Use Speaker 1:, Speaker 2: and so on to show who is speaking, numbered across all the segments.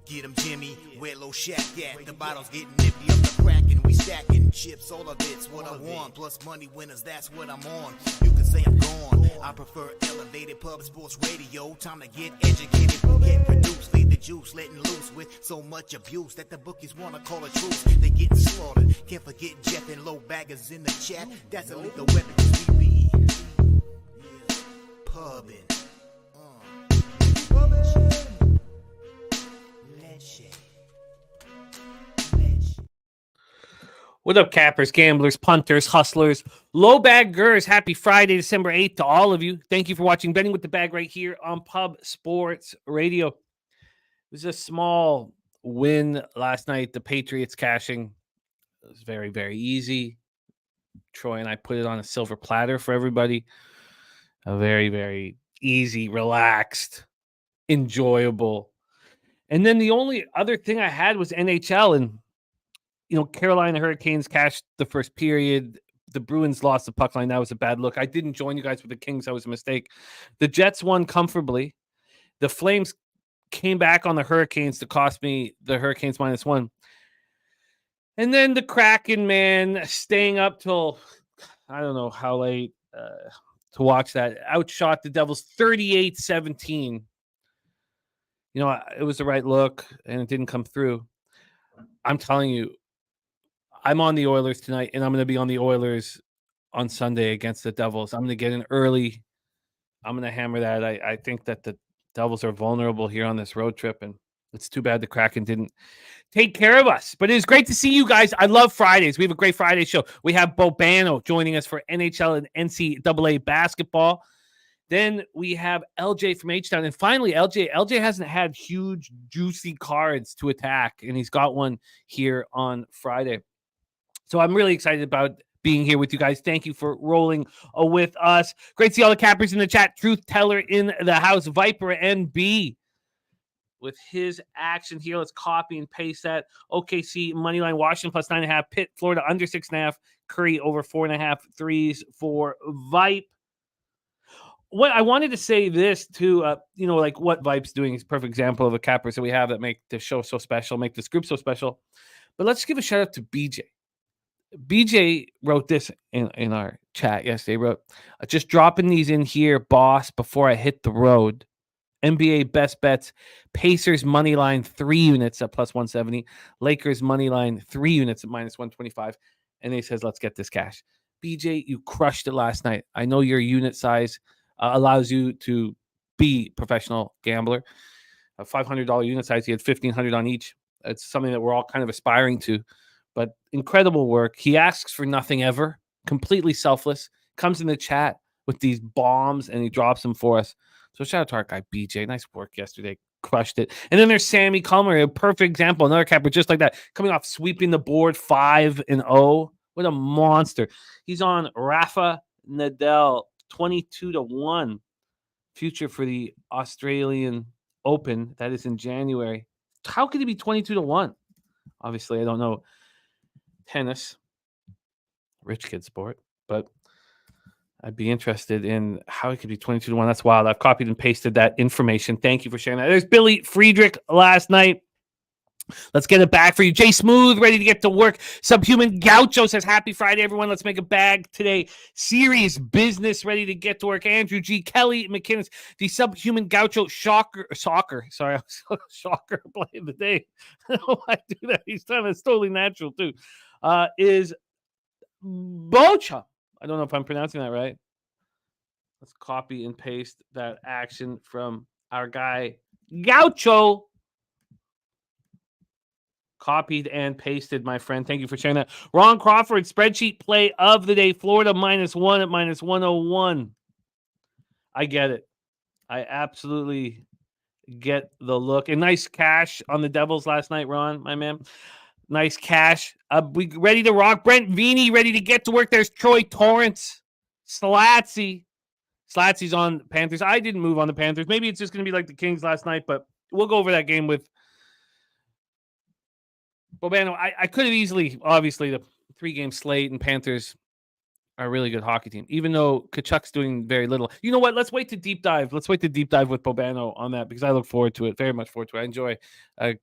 Speaker 1: Get 'em, Jimmy, where low shack at? The bottle's getting nifty up the crack and we stacking chips, all of it's what I want. Plus money winners, that's what I'm on. You can say I'm gone. I prefer elevated pub sports radio. Time to get educated, get produced, leave the juice, letting loose with so much abuse that the bookies wanna call a truce. They getting slaughtered. Can't forget Jeff and low baggers in the chat. That's a lethal weapon 'cause we be pubbing.
Speaker 2: What up, cappers, gamblers, punters, hustlers, low baggers? Happy Friday, December 8th to all of you. Thank you for watching Betting with the Bag right here on Pub Sports Radio. It was a small win last night. The Patriots cashing. It was very, very easy. Troy and I put it on a silver platter for everybody. A very, very easy, relaxed, enjoyable. And then the only other thing I had was NHL, and Carolina Hurricanes cashed the first period. The Bruins lost the puck line. That was a bad look. I didn't join you guys with the Kings. That was a mistake. The Jets won comfortably. The Flames came back on the Hurricanes to cost me the Hurricanes -1. And then the Kraken, man, staying up till I don't know how late to watch that. Outshot the Devils 38-17. It was the right look, and it didn't come through. I'm telling you, I'm on the Oilers tonight, and I'm going to be on the Oilers on Sunday against the Devils. I'm going to get in early. I'm going to hammer that. I think that the Devils are vulnerable here on this road trip, and it's too bad the Kraken didn't take care of us. But it is great to see you guys. I love Fridays. We have a great Friday show. We have Bobano joining us for NHL and NCAA basketball. Then we have LJ from HTown. And finally, LJ hasn't had huge, juicy cards to attack, and he's got one here on Friday. So I'm really excited about being here with you guys. Thank you for rolling with us. Great to see all the cappers in the chat. Truth Teller in the house. Viper NB with his action here. Let's copy and paste that. OKC moneyline, Washington +9.5. Pitt, Florida under 6.5. Curry over 4.5 threes for Vipe. What I wanted to say this too, like what Vipe's doing is a perfect example of the cappers that we have that make the show so special, make this group so special. But let's give a shout out to BJ. BJ wrote this in our chat yesterday. He wrote, just dropping these in here, boss, before I hit the road. NBA best bets, Pacers money line 3 units at +170, Lakers money line 3 units at -125. And he says, let's get this cash. BJ, you crushed it last night. I know your unit size allows you to be a professional gambler. A $500 unit size, you had $1,500 on each. It's something that we're all kind of aspiring to. But incredible work. He asks for nothing ever, completely selfless, comes in the chat with these bombs, and he drops them for us. So shout out to our guy, BJ. Nice work yesterday. Crushed it. And then there's Sammy Culmer, a perfect example. Another capper just like that, coming off sweeping the board 5-0. What a monster. He's on Rafa Nadal, 22-1. Future for the Australian Open. That is in January. How could he be 22-1? Obviously, I don't know tennis, rich kid sport, but I'd be interested in how it could be 22-1. That's wild. I've copied and pasted that information. Thank you for sharing that. There's Billy Friedrich last night. Let's get it back for you. Jay Smooth, ready to get to work. Subhuman Gaucho says, happy Friday, everyone. Let's make a bag today. Serious business, ready to get to work. Andrew G. Kelly McKinnon, the Subhuman Gaucho soccer play of the day. I don't know why I do that each time. It's totally natural, too. Is Bocha. I don't know if I'm pronouncing that right. Let's copy and paste that action from our guy, Gaucho. Copied and pasted, my friend. Thank you for sharing that. Ron Crawford, spreadsheet play of the day. Florida -1 at -101. I get it. I absolutely get the look. And nice cash on the Devils last night, Ron, my man. Nice cash. We ready to rock. Brent Vini ready to get to work. There's Troy Torrance. Slatsy Slatsy's on Panthers. I didn't move on the Panthers. Maybe it's just going to be like the Kings last night, but we'll go over that game with Bobano. I could have easily, obviously, the 3-game slate and Panthers are a really good hockey team, even though Kachuk's doing very little. You know what? Let's wait to deep dive. Let's wait to deep dive with Bobano on that because I look forward to it, very much forward to it. I enjoy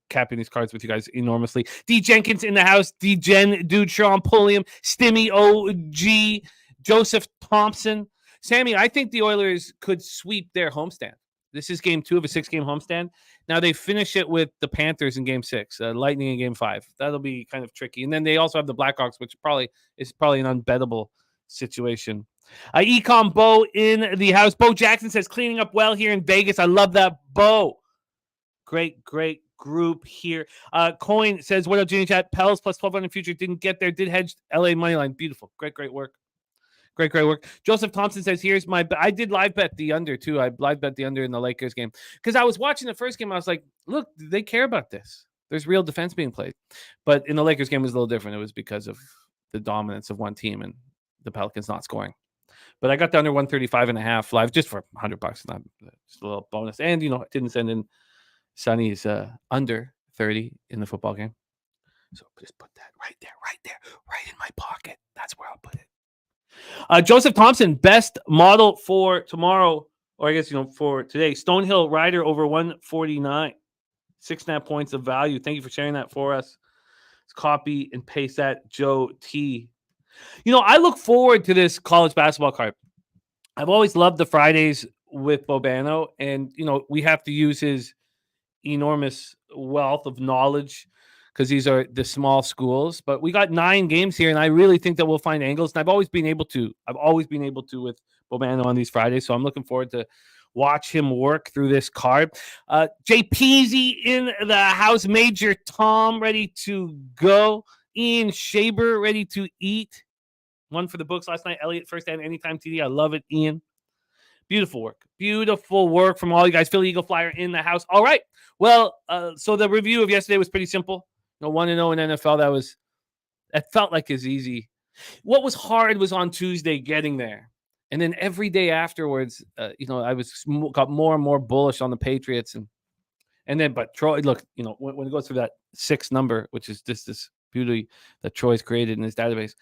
Speaker 2: capping these cards with you guys enormously. D. Jenkins in the house. D. Jen, Dude, Sean Pulliam, Stimmy OG, Joseph Thompson. Sammy, I think the Oilers could sweep their homestand. This is game 2 of a 6-game homestand. Now they finish it with the Panthers in game 6, Lightning in game 5. That'll be kind of tricky. And then they also have the Blackhawks, which is probably an unbettable situation. Ecom Bo in the house. Bo Jackson says cleaning up well here in Vegas. I love that, Bo. Great group here. Coin says, what up, Junior Chat? Pels plus 1,200 future didn't get there. Did hedge LA money line. Beautiful. Great work. Great work. Joseph Thompson says, here's my... I did live bet the under, too. I live bet the under in the Lakers game. Because I was watching the first game. I was like, look, they care about this. There's real defense being played. But in the Lakers game, it was a little different. It was because of the dominance of one team and the Pelicans not scoring. But I got the under 135.5 live just for $100. Not just a little bonus. And, I didn't send in Sonny's under 30 in the football game. So just put that right there, right in my pocket. That's where I'll put it. Joseph Thompson, best model for tomorrow, or I guess, for today. Stonehill Rider over 149. 6.5 points of value. Thank you for sharing that for us. Let's copy and paste that, Joe T. I look forward to this college basketball card. I've always loved the Fridays with Bobano, and, we have to use his enormous wealth of knowledge because these are the small schools. But we got 9 games here, and I really think that we'll find angles. And I've always been able to with Bobano on these Fridays. So I'm looking forward to watch him work through this card. JPZ in the house. Major Tom ready to go. Ian Shaber ready to eat. One for the books last night. Elliot first and anytime TD. I love it, Ian. Beautiful work from all you guys. Philly Eagle Flyer in the house. All right. Well, so the review of yesterday was pretty simple. 1-0 in NFL. It felt like it's easy. What was hard was on Tuesday getting there. And then every day afterwards, I got more and more bullish on the Patriots. But Troy, look, when it goes through that 6 number, which is just this beauty that Troy's created in his database,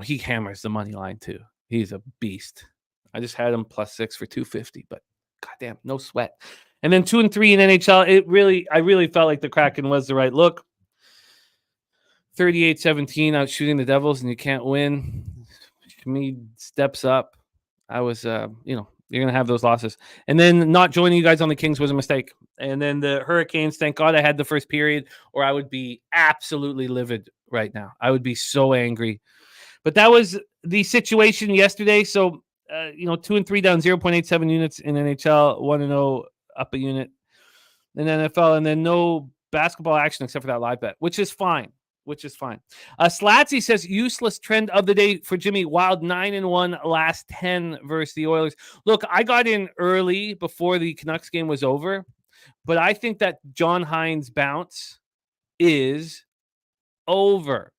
Speaker 2: he hammers the money line too. He's a beast. I just had him +6 for 250, but goddamn, no sweat. And then 2 and 3 in NHL. I really felt like the Kraken was the right look. 38-17 out shooting the Devils, and you can't win. Schmid steps up. I was, you're going to have those losses. And then not joining you guys on the Kings was a mistake. And then the Hurricanes, thank God I had the first period, or I would be absolutely livid right now. I would be so angry. But that was the situation yesterday. So, 2 and 3 down 0.87 units in NHL, 1-0 up a unit in NFL, and then no basketball action except for that live bet, which is fine. Slatsy says useless trend of the day for Jimmy. Wild 9-1 last 10 versus the Oilers. Look, I got in early before the Canucks game was over, but I think that John Hines bounce is over.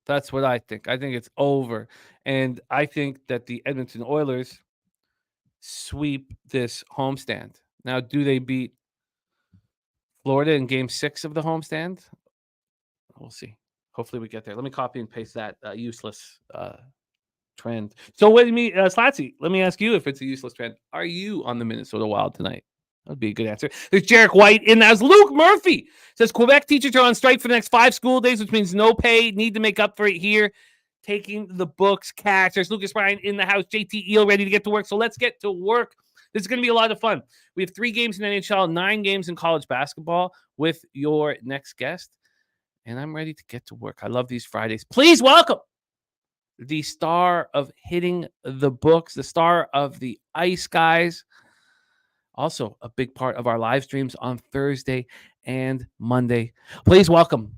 Speaker 2: That's what I think. I think it's over. And I think that the Edmonton Oilers sweep this homestand. Now, do they beat Florida in game 6 of the homestand? We'll see. Hopefully we get there. Let me copy and paste that useless trend. So what do you mean, Slatsy? Let me ask you if it's a useless trend. Are you on the Minnesota Wild tonight? That would be a good answer. There's Jarek White in there. Luke Murphy says Quebec teachers are on strike for the next 5 school days, which means no pay. Need to make up for it here. Taking the books cash. There's Lucas Ryan in the house. JT Eel ready to get to work. So let's get to work. This is going to be a lot of fun. We have 3 games in NHL, 9 games in college basketball with your next guest. And I'm ready to get to work. I love these Fridays. Please welcome the star of hitting the books, the star of the Ice Guys. Also a big part of our live streams on Thursday and Monday. Please welcome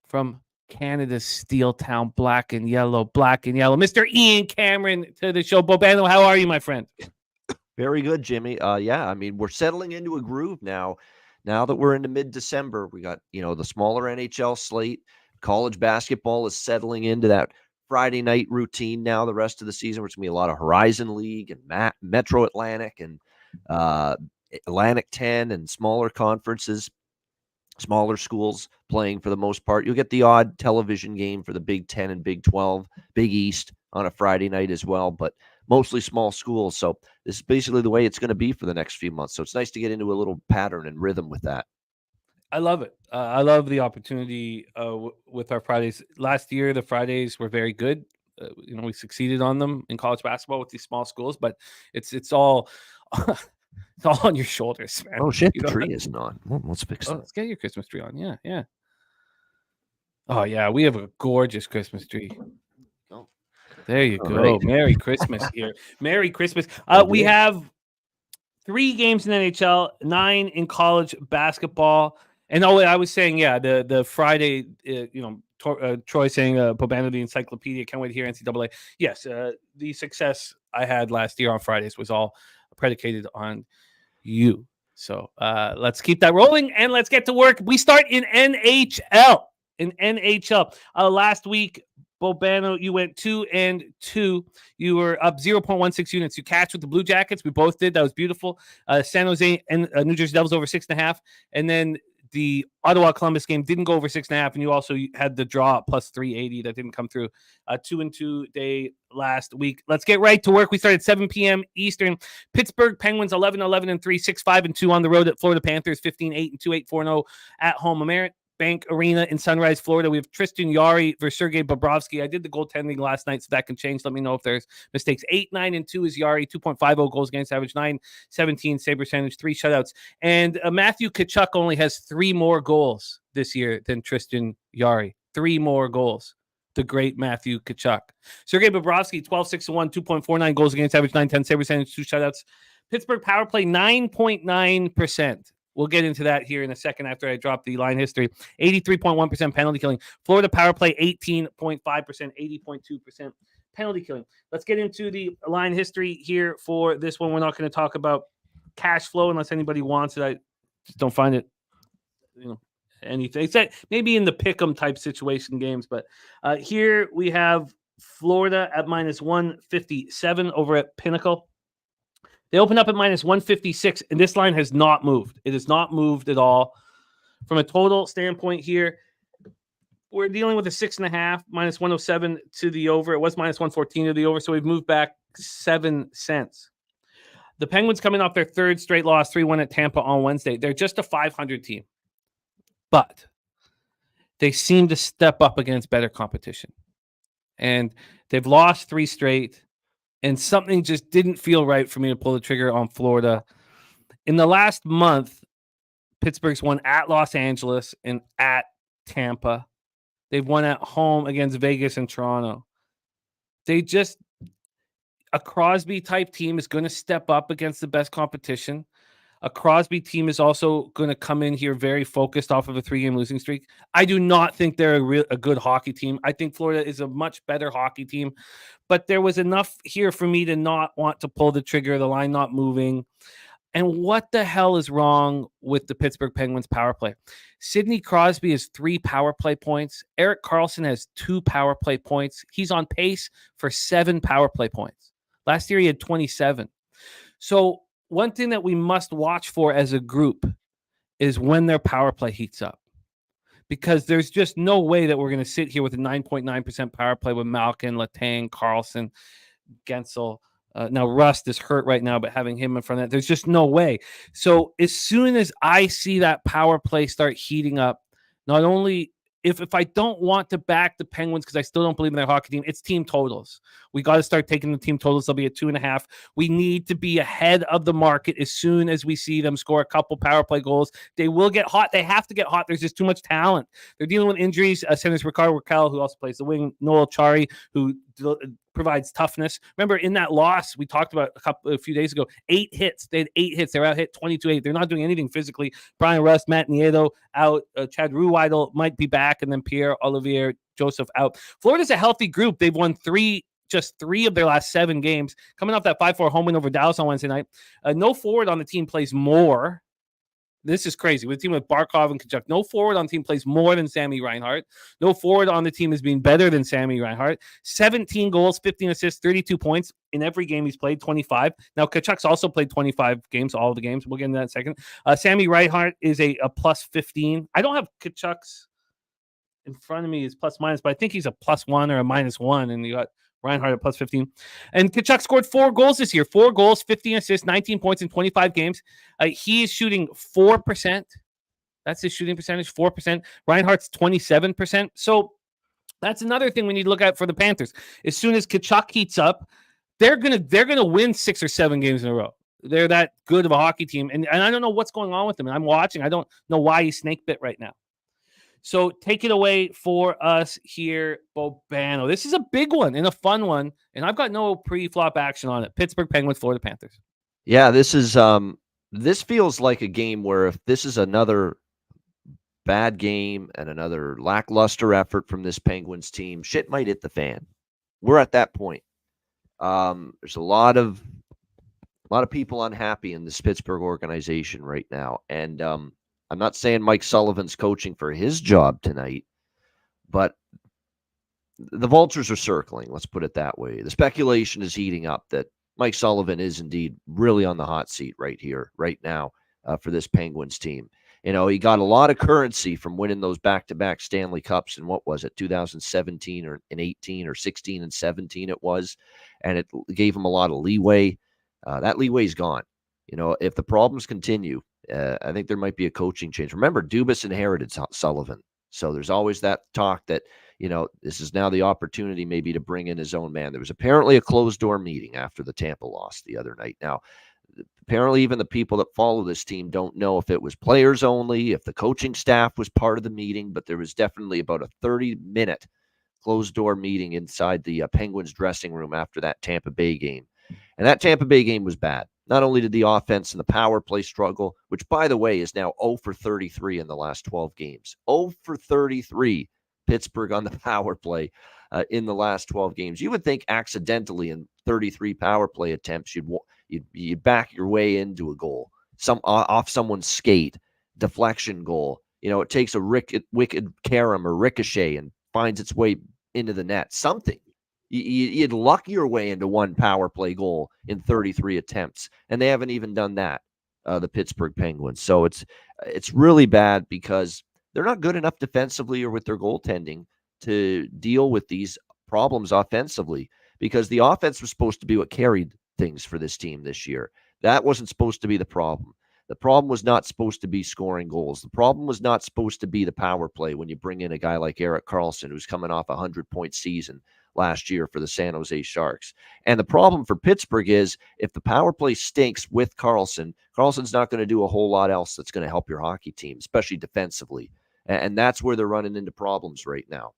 Speaker 2: from Canada's Steel Town, black and yellow, Mr. Ian Cameron to the show. Bobano, how are you, my friend?
Speaker 3: Very good, Jimmy. We're settling into a groove now. Now that we're into mid-December, we got, the smaller NHL slate. College basketball is settling into that Friday night routine now the rest of the season, where it's going to be a lot of Horizon League and Metro Atlantic and Atlantic 10 and smaller conferences, smaller schools playing for the most part. You'll get the odd television game for the Big 10 and Big 12, Big East on a Friday night as well, but mostly small schools. So this is basically the way it's going to be for the next few months. So it's nice to get into a little pattern and rhythm with that.
Speaker 2: I love it. I love the opportunity with our Fridays. Last year, the Fridays were very good. We succeeded on them in college basketball with these small schools, but it's all it's all on your shoulders, man.
Speaker 3: Oh shit, the tree isn't on. Well, let's fix it.
Speaker 2: Let's get your Christmas tree on. Yeah. Oh yeah, we have a gorgeous Christmas tree.
Speaker 3: Oh.
Speaker 2: There you go.
Speaker 3: Right.
Speaker 2: Merry Christmas here. Merry Christmas. We have 3 games in NHL, 9 in college basketball. And I was saying, the Friday, Troy saying Bobano the encyclopedia. Can't wait to hear NCAA. Yes, the success I had last year on Fridays was all predicated on you. So let's keep that rolling and let's get to work. We start in NHL. Last week, Bobano, you went 2-2. You were up 0.16 units. You cashed with the Blue Jackets. We both did. That was beautiful. San Jose and New Jersey Devils over 6.5. And then the Ottawa Columbus game didn't go over 6.5, and you also had the draw at plus 380 that didn't come through. 2-2 day last week. Let's get right to work. We started 7 p.m. Eastern. Pittsburgh Penguins 11-11-3, 6-5-2 on the road at Florida Panthers 15-8-2, 8-4-0 at home. Amerant Bank Arena in Sunrise, Florida. We have Tristan Jarry versus Sergei Bobrovsky. I did the goaltending last night, so that can change. Let me know if there's mistakes. 8-9-2 is Jarry, 2.50 goals against average, 9-17 save percentage, 3 shutouts. And Matthew Tkachuk only has 3 more goals this year than Tristan Jarry. 3 more goals. The great Matthew Tkachuk. Sergei Bobrovsky, 12-6-1, 2.49 goals against average, 9-10 save percentage, 2 shutouts. Pittsburgh power play, 9.9%. We'll get into that here in a second after I drop the line history. 83.1% penalty killing. Florida power play, 18.5%, 80.2% penalty killing. Let's get into the line history here for this one. We're not going to talk about cash flow unless anybody wants it. I just don't find it, anything. Except maybe in the pick'em type situation games. But here we have Florida at minus 157 over at Pinnacle. They open up at minus 156, and this line has not moved. It has not moved at all. From a total standpoint here, we're dealing with a 6.5, minus 107 to the over. It was minus 114 to the over, so we've moved back 7 cents. The Penguins coming off their 3rd straight loss, 3-1 at Tampa on Wednesday. They're just a 500 team, but they seem to step up against better competition. And they've lost 3 straight. And something just didn't feel right for me to pull the trigger on Florida. In the last month, Pittsburgh's won at Los Angeles and at Tampa. They've won at home against Vegas and Toronto. A Crosby-type team is going to step up against the best competition. A Crosby team is also going to come in here very focused off of a 3-game losing streak. I do not think they're a good hockey team. I think Florida is a much better hockey team. But there was enough here for me to not want to pull the trigger, the line not moving. And what the hell is wrong with the Pittsburgh Penguins power play? Sidney Crosby has 3 power play points. Erik Karlsson has 2 power play points. He's on pace for 7 power play points. Last year he had 27. So one thing that we must watch for as a group is when their power play heats up. Because there's just no way that we're going to sit here with a 9.9% power play with Malkin, Letang, Karlsson, Gensel. Now, Rust is hurt right now, but having him in front of that, there's just no way. So as soon as I see that power play start heating up, not only if I don't want to back the Penguins because I still don't believe in their hockey team, it's team totals. We got to start taking the team totals. They'll be at 2.5. We need to be ahead of the market as soon as we see them score a couple power play goals. They will get hot. They have to get hot. There's just too much talent. They're dealing with injuries. Centers Ricardo Raquel, who also plays the wing, Noel Chari, who provides toughness. Remember in that loss we talked about a few days ago, 8 hits. They had 8 hits. They were out hit 22-8. They're not doing anything physically. Brian Rust, Matt Nieto out. Chad Ruweidel might be back, and then Pierre-Olivier Joseph out. Florida's a healthy group. They've won just 3 of their last 7 games. Coming off that 5-4 home win over Dallas on Wednesday night. No forward on the team plays more This is crazy. With a team with Barkov and Kachuk, no forward on the team plays more than Sammy Reinhart. No forward on the team has been better than Sammy Reinhart. 17 goals, 15 assists, 32 points in every game he's played, 25. Now, Kachuk's also played 25 games, all of the games. We'll get into that in a second. Sammy Reinhart is a plus 15. I don't have Kachuk's in front of me as plus minus, but I think he's a +1 or a -1, and you got Reinhart at plus 15. And Kachuk scored 4 goals this year. 4 goals, 15 assists, 19 points in 25 games. He is shooting 4%. That's his shooting percentage, 4%. Reinhardt's 27%. So that's another thing we need to look at for the Panthers. As soon as Kachuk heats up, they're gonna win 6 or 7 games in a row. They're that good of a hockey team. And I don't know what's going on with them. And I'm watching. I don't know why he's snake bit right now. So take it away for us here, Bobano. This is a big one and a fun one, and I've got no pre-flop action on it. Pittsburgh Penguins, Florida Panthers.
Speaker 3: Yeah, this feels like a game where if this is another bad game and another lackluster effort from this Penguins team, shit might hit the fan. We're at that point. There's a lot of people unhappy in this Pittsburgh organization right now, and I'm not saying Mike Sullivan's coaching for his job tonight, but the vultures are circling. Let's put it that way. The speculation is heating up that Mike Sullivan is indeed really on the hot seat right here, right now, for this Penguins team. You know, he got a lot of currency from winning those back-to-back Stanley Cups in, what was it, 2017 or in 18 or 16 and 17 it was, and it gave him a lot of leeway. That leeway's gone. You know, if the problems continue, I think there might be a coaching change. Remember, Dubas inherited Sullivan. So there's always that talk that, you know, this is now the opportunity maybe to bring in his own man. There was apparently a closed-door meeting after the Tampa loss the other night. Now, apparently even the people that follow this team don't know if it was players only, if the coaching staff was part of the meeting, but there was definitely about a 30-minute closed-door meeting inside the Penguins dressing room after that Tampa Bay game. And that Tampa Bay game was bad. Not only did the offense and the power play struggle, which, by the way, is now 0 for 33 in the last 12 games. 0 for 33, Pittsburgh on the power play in the last 12 games. You would think accidentally in 33 power play attempts, you'd back your way into a goal, off someone's skate, deflection goal. You know, it takes a wicked carom or ricochet and finds its way into the net. Something. You'd luck your way into one power play goal in 33 attempts, and they haven't even done that, the Pittsburgh Penguins. So it's really bad because they're not good enough defensively or with their goaltending to deal with these problems offensively, because the offense was supposed to be what carried things for this team this year. That wasn't supposed to be the problem. The problem was not supposed to be scoring goals. The problem was not supposed to be the power play when you bring in a guy like Erik Karlsson, who's coming off a 100-point season last year for the San Jose Sharks. And the problem for Pittsburgh is if the power play stinks with Karlsson, Karlsson's not going to do a whole lot else that's going to help your hockey team, especially defensively. And that's where they're running into problems right now.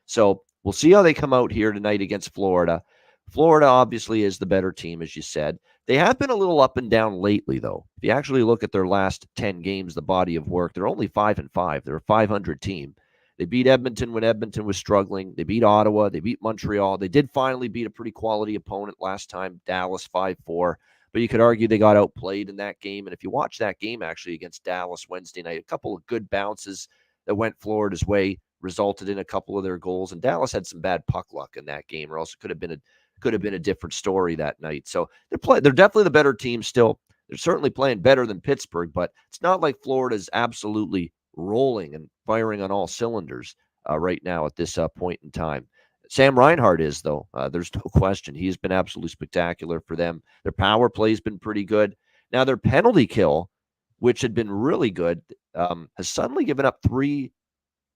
Speaker 3: So we'll see how they come out here tonight against Florida. Florida obviously is the better team, as you said. They have been a little up and down lately, though. If you actually look at their last 10 games, the body of work, they're only 5-5. They're a 500 team. They beat Edmonton when Edmonton was struggling. They beat Ottawa. They beat Montreal. They did finally beat a pretty quality opponent last time, Dallas 5-4. But you could argue they got outplayed in that game. And if you watch that game actually against Dallas Wednesday night, a couple of good bounces that went Florida's way resulted in a couple of their goals. And Dallas had some bad puck luck in that game, or else it could have been a different story that night. So they're definitely the better team still. They're certainly playing better than Pittsburgh, but it's not like Florida's absolutely rolling and firing on all cylinders right now at this point in time. Sam Reinhart is, though. There's no question. He's been absolutely spectacular for them. Their power play's been pretty good. Now, their penalty kill, which had been really good, has suddenly given up 3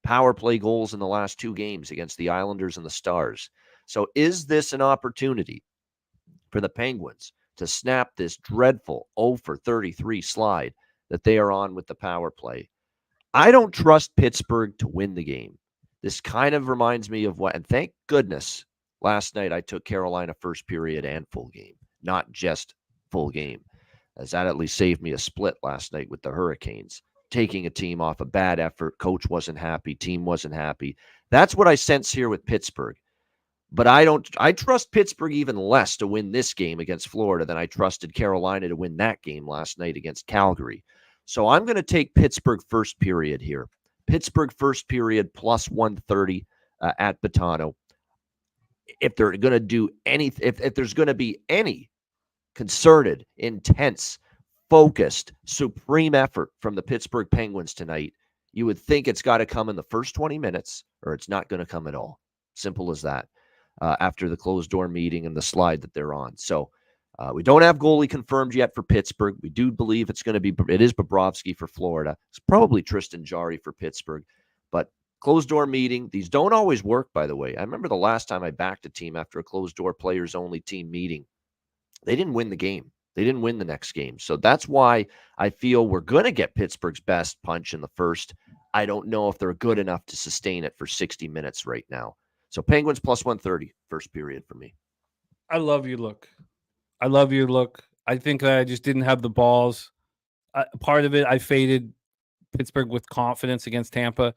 Speaker 3: power play goals in the last 2 games against the Islanders and the Stars. So is this an opportunity for the Penguins to snap this dreadful 0 for 33 slide that they are on with the power play? I don't trust Pittsburgh to win the game. This kind of reminds me of what, and thank goodness, last night I took Carolina first period and full game, not just full game, as that at least saved me a split last night with the Hurricanes, taking a team off a bad effort. Coach wasn't happy. Team wasn't happy. That's what I sense here with Pittsburgh. But I trust Pittsburgh even less to win this game against Florida than I trusted Carolina to win that game last night against Calgary. So I'm going to take Pittsburgh first period here. Pittsburgh first period plus 130 at Bobano. If they're going to do anything, if there's going to be any concerted, intense, focused, supreme effort from the Pittsburgh Penguins tonight, you would think it's got to come in the first 20 minutes or it's not going to come at all. Simple as that. After the closed door meeting and the slide that they're on. So we don't have goalie confirmed yet for Pittsburgh. We do believe it is Bobrovsky for Florida. It's probably Tristan Jarry for Pittsburgh, but closed door meeting. These don't always work, by the way. I remember the last time I backed a team after a closed door players only team meeting. They didn't win the game. They didn't win the next game. So that's why I feel we're going to get Pittsburgh's best punch in the first. I don't know if they're good enough to sustain it for 60 minutes right now. So Penguins plus 130, first period for me.
Speaker 2: I love your look. I think that I just didn't have the balls. Part of it, I faded Pittsburgh with confidence against Tampa.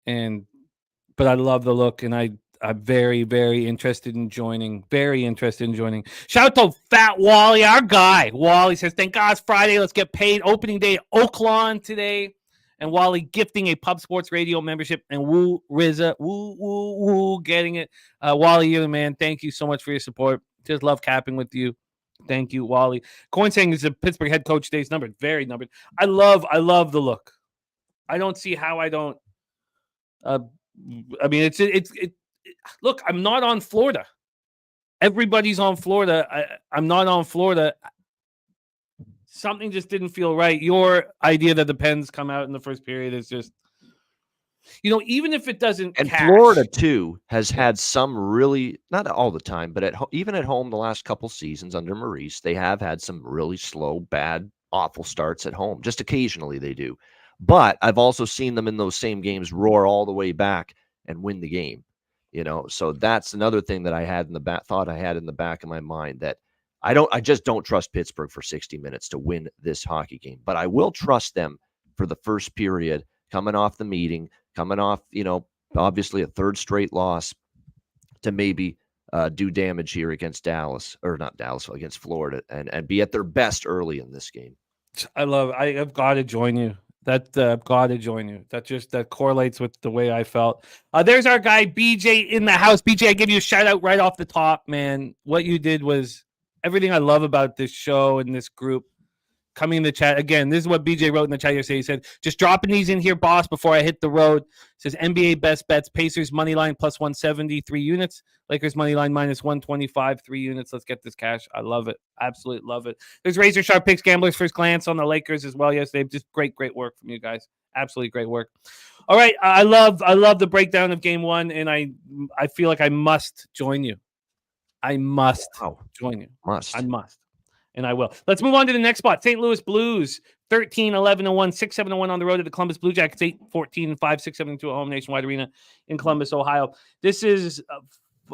Speaker 2: But I love the look, and I'm very, very interested in joining. Shout out to Fat Wally, our guy. Wally says, thank God it's Friday. Let's get paid. Opening day at Oaklawn today. And Wally gifting a Pub Sports Radio membership. And woo, Rizza, woo, getting it. Wally, you're the man. Thank you so much for your support. Just love capping with you. Thank you, Wally. Coin saying is the Pittsburgh head coach days numbered. Very numbered. I love the look. I don't see how I don't. I mean, look, I'm not on Florida. Everybody's on Florida. I'm not on Florida. Something just didn't feel right. Your idea that the Pens come out in the first period is just, even if it doesn't.
Speaker 3: And Florida, too, has had some really, not all the time, but even at home the last couple seasons under Maurice, they have had some really slow, bad, awful starts at home. Just occasionally they do. But I've also seen them in those same games roar all the way back and win the game. So that's another thing that I had in the back of my mind, that I just don't trust Pittsburgh for 60 minutes to win this hockey game, but I will trust them for the first period, coming off the meeting, coming off, obviously a third straight loss, to maybe do damage here against against Florida and be at their best early in this game.
Speaker 2: I've got to join you. That correlates with the way I felt. There's our guy BJ in the house. BJ, I give you a shout out right off the top, man. What you did was everything I love about this show and this group. Coming in the chat again, this is what BJ wrote in the chat yesterday. He said, just dropping these in here, boss, before I hit the road. Says NBA best bets, Pacers money line plus 170, 3 units. Lakers money line minus 125, 3 units. Let's get this cash. I love it. Absolutely love it. There's razor sharp picks, gamblers first glance on the Lakers as well yesterday. Just great work from you guys. Absolutely great work. All right, I love the breakdown of game one, and I feel like I must join you. I must join you. I must. And I will. Let's move on to the next spot. St. Louis Blues, 13-11-1, 6-7-1 on the road to the Columbus Blue Jackets, 8-14-5, 6-7-2 at home, Nationwide Arena in Columbus, Ohio. This is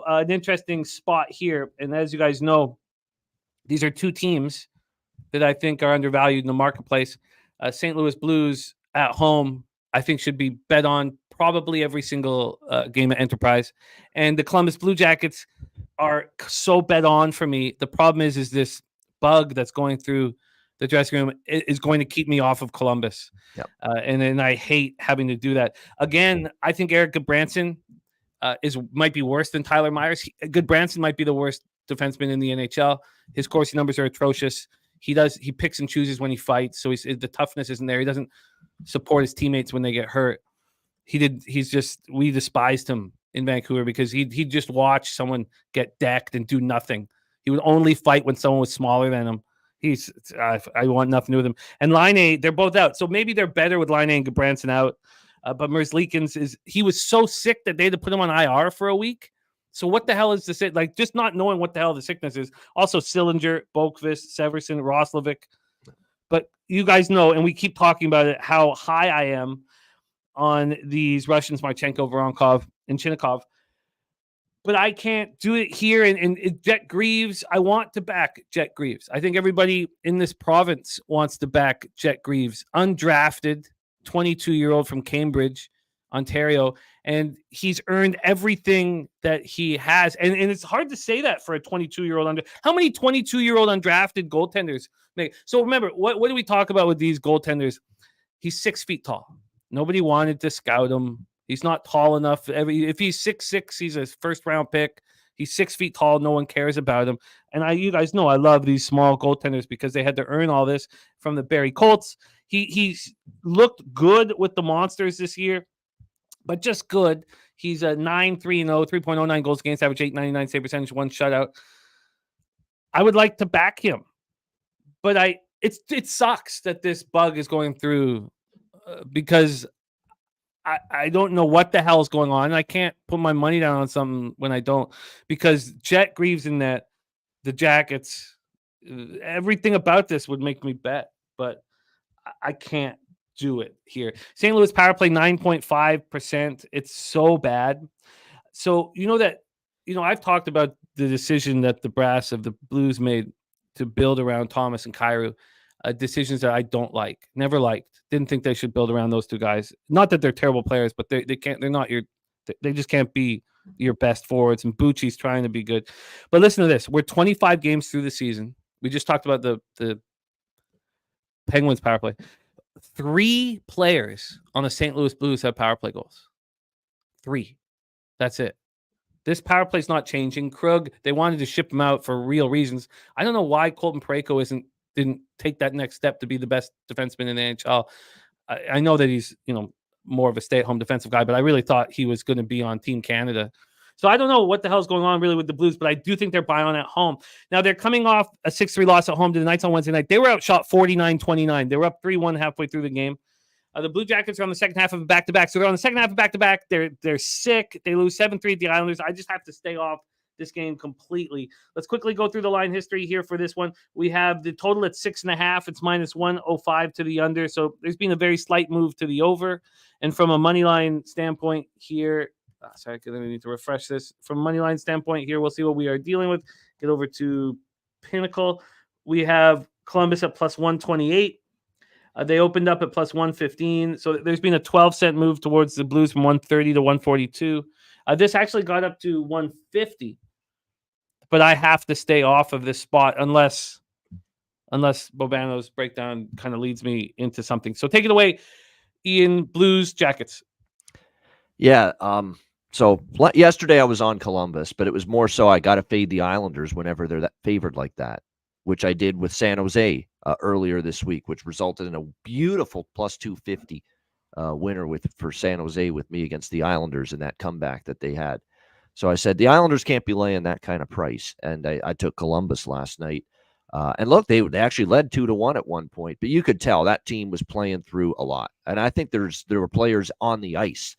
Speaker 2: an interesting spot here. And as you guys know, these are two teams that I think are undervalued in the marketplace. St. Louis Blues at home, I think, should be bet on probably every single game at Enterprise. And the Columbus Blue Jackets are so bet on for me. The problem is this bug that's going through the dressing room is going to keep me off of Columbus.
Speaker 3: Yep.
Speaker 2: And I hate having to do that. Again, I think Eric Goodbranson might be worse than Tyler Myers. Goodbranson might be the worst defenseman in the NHL. His Corsi numbers are atrocious. He picks and chooses when he fights, so the toughness isn't there. He doesn't support his teammates when they get hurt. We despised him in Vancouver because he'd just watch someone get decked and do nothing. He would only fight when someone was smaller than him. I want nothing to do with him. And Laine, they're both out. So maybe they're better with Laine and Goodbranson out. But Merzlikins he was so sick that they had to put him on IR for a week. So what the hell is this? Like, just not knowing what the hell the sickness is. Also, Sillinger, Boqvist, Severson, Roslovic. But you guys know, and we keep talking about it, how high I am on these Russians, Marchenko, Voronkov, and Chinnikov. But I can't do it here. And Jet Greaves, I want to back Jet Greaves. I think everybody in this province wants to back Jet Greaves. Undrafted, 22-year-old from Cambridge. Ontario, and he's earned everything that he has. And it's hard to say that for a 22-year-old. How many 22-year-old undrafted goaltenders make? So remember, what do we talk about with these goaltenders? He's 6 feet tall. Nobody wanted to scout him. He's not tall enough. If he's 6'6", he's a first-round pick. He's 6 feet tall. No one cares about him. And you guys know I love these small goaltenders because they had to earn all this from the Barrie Colts. He's looked good with the Monsters this year, but just good. He's a 9-3-0, 3.09 goals against average, 8.99 save percentage, 1 shutout. I would like to back him, but it sucks that this bug is going through because I don't know what the hell is going on. I can't put my money down on something when I don't, because Jet Greaves in that, the Jackets, everything about this would make me bet, but I can't do it here. St. Louis power play 9.5%. It's so bad. So I've talked about the decision that the brass of the Blues made to build around Thomas and Kyrou, decisions that I don't like, never liked. Didn't think they should build around those two guys. Not that they're terrible players, but they can't. They're not they just can't be your best forwards. And Bucci's trying to be good. But listen to this: we're 25 games through the season. We just talked about the Penguins power play. 3 players on the St. Louis Blues have power play goals. 3. That's it. This power play is not changing. Krug, they wanted to ship him out for real reasons. I don't know why Colton Parayko didn't take that next step to be the best defenseman in the NHL. I know that he's, more of a stay-at-home defensive guy, but I really thought he was going to be on Team Canada. So I don't know what the hell's going on really with the Blues, but I do think they're buying at home. Now, they're coming off a 6-3 loss at home to the Knights on Wednesday night. They were outshot 49-29. They were up 3-1 halfway through the game. The Blue Jackets are on the second half of a back-to-back. So they're on the second half of back-to-back. They're sick. They lose 7-3 at the Islanders. I just have to stay off this game completely. Let's quickly go through the line history here for this one. We have the total at 6.5. It's minus 105 to the under. So there's been a very slight move to the over. And from a money line standpoint here, sorry, I need to refresh this. From a money line standpoint here, we'll see what we are dealing with. Get over to Pinnacle. We have Columbus at plus 128. They opened up at plus 115. So there's been a 12-cent move towards the Blues from 130 to 142. This actually got up to 150. But I have to stay off of this spot unless Bobano's breakdown kind of leads me into something. So take it away, Ian. Blues, Jackets.
Speaker 3: Yeah. So yesterday I was on Columbus, but it was more so I got to fade the Islanders whenever they're that favored like that, which I did with San Jose earlier this week, which resulted in a beautiful plus 250 winner for San Jose with me against the Islanders in that comeback that they had. So I said, the Islanders can't be laying that kind of price. And I took Columbus last night. And look, they actually led 2-1 at one point, but you could tell that team was playing through a lot. And I think there were players on the ice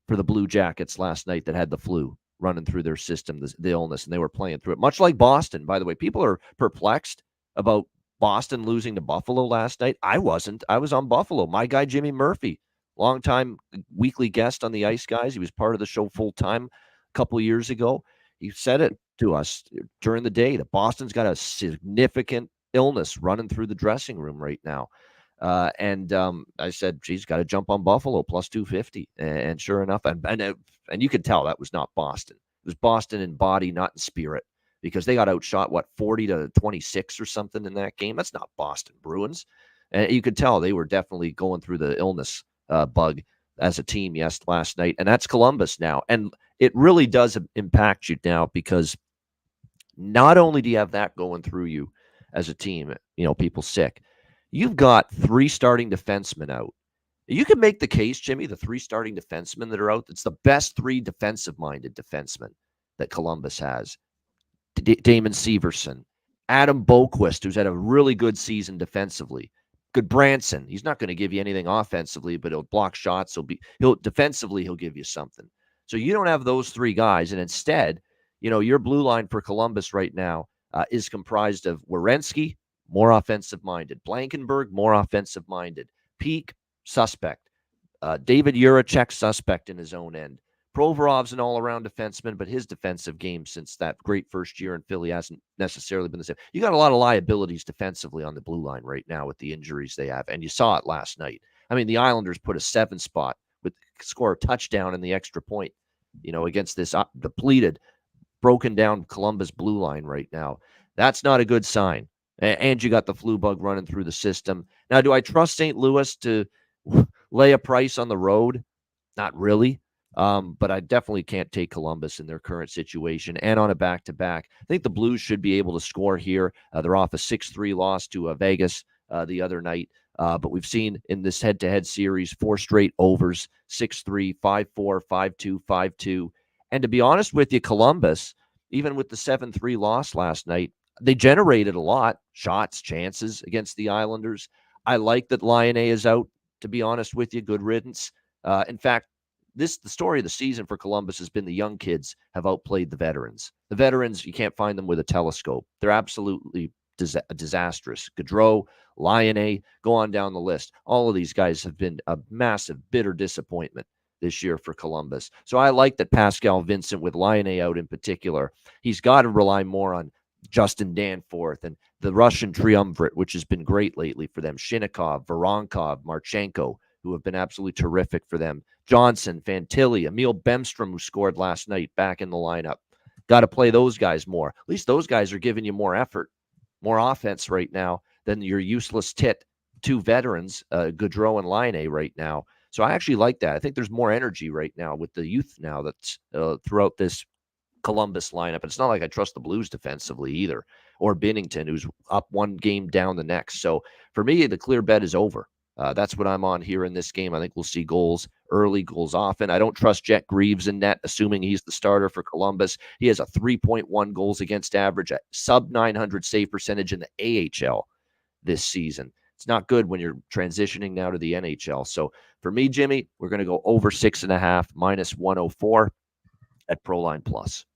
Speaker 3: for the Blue Jackets last night that had the flu running through their system, the illness, and they were playing through it. Much like Boston, by the way. People are perplexed about Boston losing to Buffalo last night. I wasn't. I was on Buffalo. My guy, Jimmy Murphy, longtime weekly guest on the Ice Guys. He was part of the show full time a couple of years ago. He said it to us during the day that Boston's got a significant illness running through the dressing room right now. And I said, geez, got to jump on Buffalo plus 250. And sure enough, and you could tell that was not Boston. It was Boston in body, not in spirit, because they got outshot, 40-26 or something in that game. That's not Boston Bruins. And you could tell they were definitely going through the illness bug as a team last night. And that's Columbus now. And it really does impact you now, because not only do you have that going through you as a team, people sick, you've got 3 starting defensemen out. You can make the case, Jimmy, the 3 starting defensemen that are out, it's the best 3 defensive-minded defensemen that Columbus has. Damon Severson, Adam Boquist, who's had a really good season defensively. Good Branson. He's not going to give you anything offensively, but he'll block shots. Defensively, he'll give you something. So you don't have those 3 guys, and instead, your blue line for Columbus right now is comprised of Werenski, more offensive-minded. Blankenberg, more offensive-minded. Peak, suspect. David Juracek, suspect in his own end. Provorov's an all-around defenseman, but his defensive game since that great first year in Philly hasn't necessarily been the same. You got a lot of liabilities defensively on the blue line right now with the injuries they have, and you saw it last night. I mean, the Islanders put a 7 spot with score a touchdown in the extra point, against this depleted, broken down Columbus blue line right now. That's not a good sign. And you got the flu bug running through the system. Now, do I trust St. Louis to lay a price on the road? Not really. But I definitely can't take Columbus in their current situation and on a back-to-back. I think the Blues should be able to score here. They're off a 6-3 loss to Vegas the other night. But we've seen in this head-to-head series 4 straight overs, 6-3, 5-4, 5-2, 5-2. And to be honest with you, Columbus, even with the 7-3 loss last night, they generated a lot, shots, chances against the Islanders. I like that Laine is out, to be honest with you. Good riddance. In fact, the story of the season for Columbus has been the young kids have outplayed the veterans. The veterans, you can't find them with a telescope. They're absolutely disastrous. Gaudreau, Laine, go on down the list. All of these guys have been a massive, bitter disappointment this year for Columbus. So I like that Pascal Vincent, with Laine out in particular, he's got to rely more on Justin Danforth and the Russian triumvirate, which has been great lately for them. Shinnikov, Voronkov, Marchenko, who have been absolutely terrific for them. Johnson, Fantilli, Emil Bemstrom, who scored last night, back in the lineup. Got to play those guys more. At least those guys are giving you more effort, more offense right now than your useless tit 2 veterans, Gaudreau and Laine, right now. So I actually like that. I think there's more energy right now with the youth now that's throughout this Columbus lineup. And it's not like I trust the Blues defensively either, or Binnington, who's up 1 game down the next. So for me, the clear bet is over. That's what I'm on here in this game. I think we'll see goals early, goals often. I don't trust Jet Greaves in net, assuming he's the starter for Columbus. He has a 3.1 goals against average, a sub 900 save percentage in the AHL this season. It's not good when you're transitioning now to the NHL. So for me, Jimmy, we're going to go over 6.5, minus 104 at Proline Plus.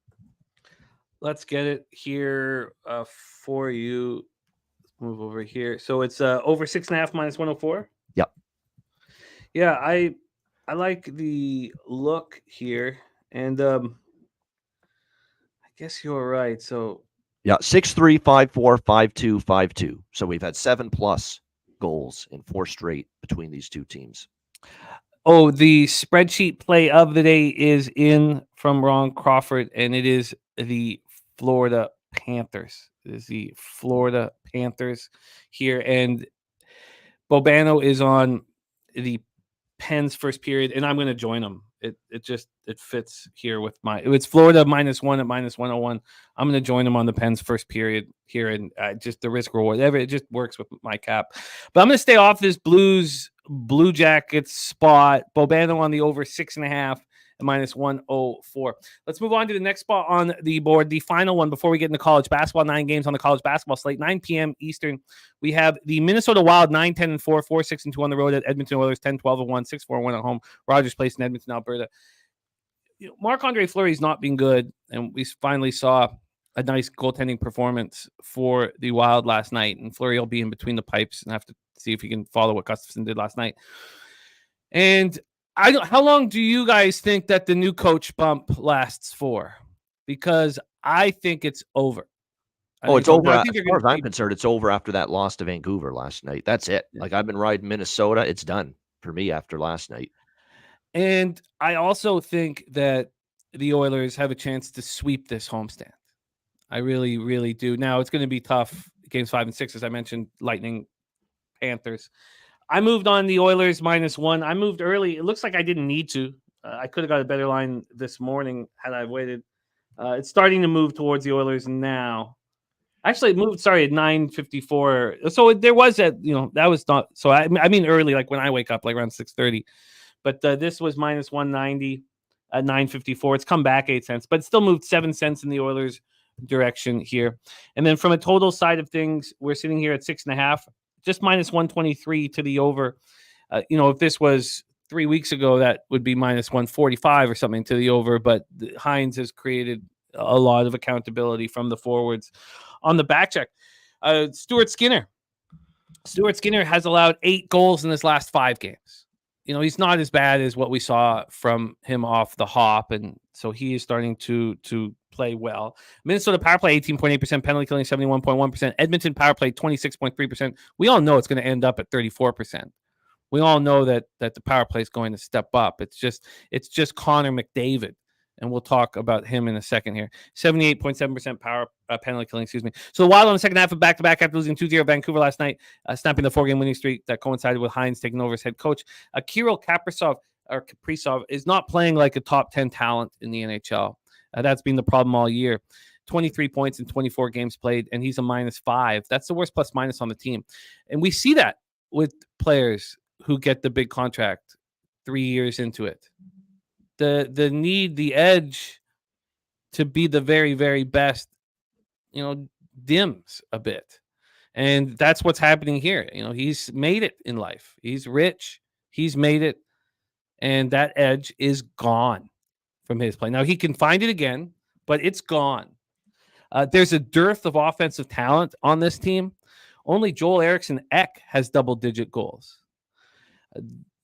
Speaker 2: Let's get it here for you. Move over here. So it's over 6.5 minus 104.
Speaker 3: Yep.
Speaker 2: Yeah, I like the look here, and I guess you're right. So
Speaker 3: yeah, 6-3, 5-4, 5-2, 5-2. So we've had 7+ goals in 4 straight between these two teams.
Speaker 2: Oh, the spreadsheet play of the day is in from Ron Crawford, and it is the Florida Panthers. It is the Florida Panthers here, and Bobano is on the Pens first period, and I'm going to join them. It fits here with it's Florida -1 at minus 101. I'm going to join them on the Pens first period here, and just the risk reward, it just works with my cap. But I'm going to stay off this Blue Jackets spot. Bobano on the over 6.5. Minus 104. Let's move on to the next spot on the board, the final one before we get into college basketball. 9 games on the college basketball slate, 9 p.m. Eastern. We have the Minnesota Wild 9-10-4, 4-6-2 on the road at Edmonton Oilers, 10-12-1, 6-4-1 at home. Rogers Place in Edmonton, Alberta. Marc-Andre Fleury's not been good, and we finally saw a nice goaltending performance for the Wild last night. And Fleury will be in between the pipes and have to see if he can follow what Gustafsson did last night. And how long do you guys think that the new coach bump lasts for? Because I think it's over.
Speaker 3: It's over. As far as I'm concerned, it's over after that loss to Vancouver last night. That's it. Yeah. Like, I've been riding Minnesota. It's done for me after last night.
Speaker 2: And I also think that the Oilers have a chance to sweep this homestand. I really, really do. Now, it's going to be tough. Games 5 and 6, as I mentioned, Lightning, Panthers. I moved on the Oilers -1. I moved early. It looks like I didn't need to. I could have got a better line this morning had I waited. It's starting to move towards the Oilers now. Actually, it moved, at 9:54. So there was that was not. So I mean early, like when I wake up, like around 6:30. But this was -190 at 9:54. It's come back 8 cents, but it still moved 7 cents in the Oilers' direction here. And then from a total side of things, we're sitting here at 6.5. Just -123 to the over. If this was 3 weeks ago, that would be -145 or something to the over. But Hines has created a lot of accountability from the forwards. On the back check, Stuart Skinner. Stuart Skinner has allowed 8 goals in his last 5 games. He's not as bad as what we saw from him off the hop, and so he is starting to play well. Minnesota power play 18.8%, penalty killing 71.1%, Edmonton power play 26.3%. We all know it's going to end up at 34%. We all know that the power play is going to step up. It's just Connor McDavid, and we'll talk about him in a second here. 78.7% power penalty killing, excuse me. So the Wild on the second half of back-to-back after losing 2-0 Vancouver last night, snapping the 4-game winning streak that coincided with Hines taking over as head coach. Kirill Kaprizov is not playing like a top 10 talent in the NHL. That's been the problem all year. 23 points in 24 games played, and he's a -5. That's the worst plus-minus on the team. And we see that with players who get the big contract 3 years into it. The need, the edge to be the very, very best, dims a bit. And that's what's happening here. He's made it in life. He's rich. He's made it. And that edge is gone from his play. Now, he can find it again, but it's gone. There's a dearth of offensive talent on this team. Only Joel Eriksson Ek has double-digit goals.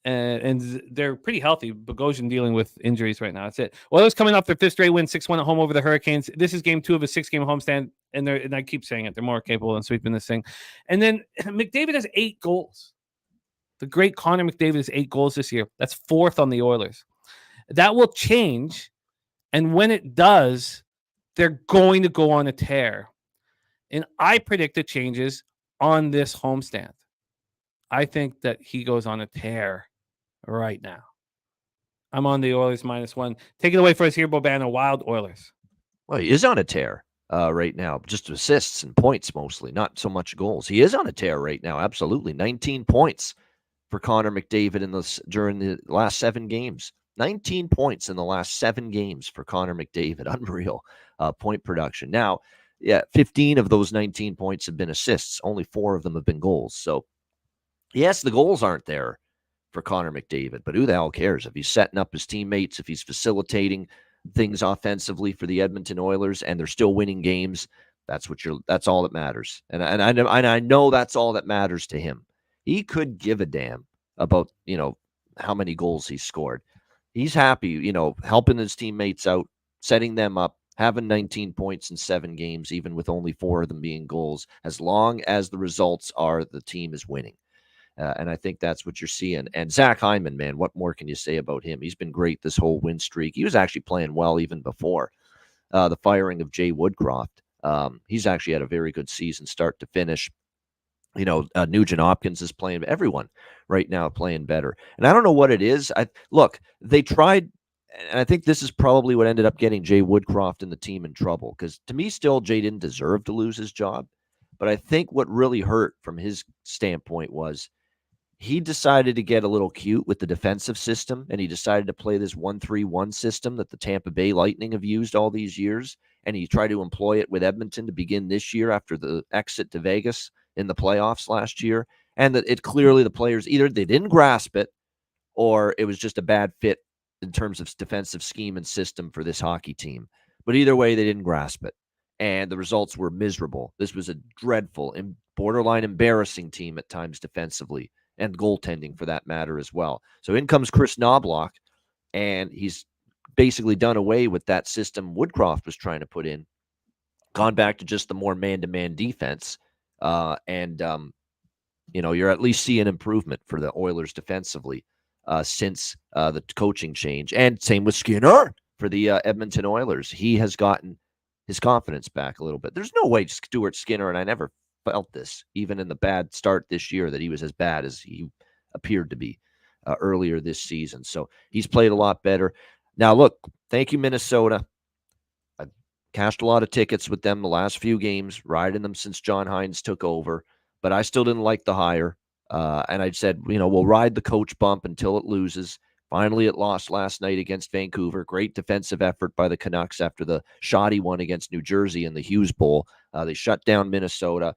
Speaker 2: And they're pretty healthy. Bogosian dealing with injuries right now. That's it. Oilers coming off their 5th straight win, 6-1 at home over the Hurricanes. This is game 2 of a 6-game homestand, and I keep saying it, they're more capable than sweeping this thing. And then McDavid has 8 goals. The great Connor McDavid has 8 goals this year. That's 4th on the Oilers. That will change, and when it does, they're going to go on a tear. And I predict it changes on this homestand. I think that he goes on a tear right now. I'm on the Oilers -1. Take it away for us here, Bobano. Wild Oilers.
Speaker 3: Well, he is on a tear right now. Just assists and points mostly, not so much goals. He is on a tear right now. Absolutely. 19 points for Connor McDavid during the last 7 games. 19 points in the last 7 games for Connor McDavid. Unreal point production. Now, 15 of those 19 points have been assists. Only 4 of them have been goals. So, yes, the goals aren't there for Connor McDavid, but who the hell cares? If he's setting up his teammates, if he's facilitating things offensively for the Edmonton Oilers, and they're still winning games, that's all that matters. And I know that's all that matters to him. He could give a damn about, how many goals he scored. He's happy, helping his teammates out, setting them up, having 19 points in 7 games, even with only 4 of them being goals, as long as the results are the team is winning. And I think that's what you're seeing. And Zach Hyman, man, what more can you say about him? He's been great this whole win streak. He was actually playing well even before the firing of Jay Woodcroft. He's actually had a very good season start to finish. Nugent Hopkins is playing. Everyone right now playing better. And I don't know what it is. They tried, and I think this is probably what ended up getting Jay Woodcroft and the team in trouble. Because to me, still, Jay didn't deserve to lose his job. But I think what really hurt from his standpoint was he decided to get a little cute with the defensive system, and he decided to play this 1-3-1 system that the Tampa Bay Lightning have used all these years, and he tried to employ it with Edmonton to begin this year after the exit to Vegas in the playoffs last year, and that it clearly the players either they didn't grasp it or it was just a bad fit in terms of defensive scheme and system for this hockey team. But either way, they didn't grasp it, and the results were miserable. This was a dreadful and borderline embarrassing team at times defensively, and goaltending for that matter as well. So in comes Chris Knobloch, and he's basically done away with that system Woodcroft was trying to put in, gone back to just the more man-to-man defense. You're at least seeing improvement for the Oilers defensively since the coaching change. And same with Skinner for the Edmonton Oilers. He has gotten his confidence back a little bit. There's no way Stuart Skinner, and I never felt this, even in the bad start this year, that he was as bad as he appeared to be earlier this season. So he's played a lot better. Now, look, thank you, Minnesota. I've cashed a lot of tickets with them the last few games, riding them since John Hines took over, but I still didn't like the hire. And I said, we'll ride the coach bump until it loses. Finally, it lost last night against Vancouver. Great defensive effort by the Canucks after the shoddy one against New Jersey in the Hughes Bowl. They shut down Minnesota.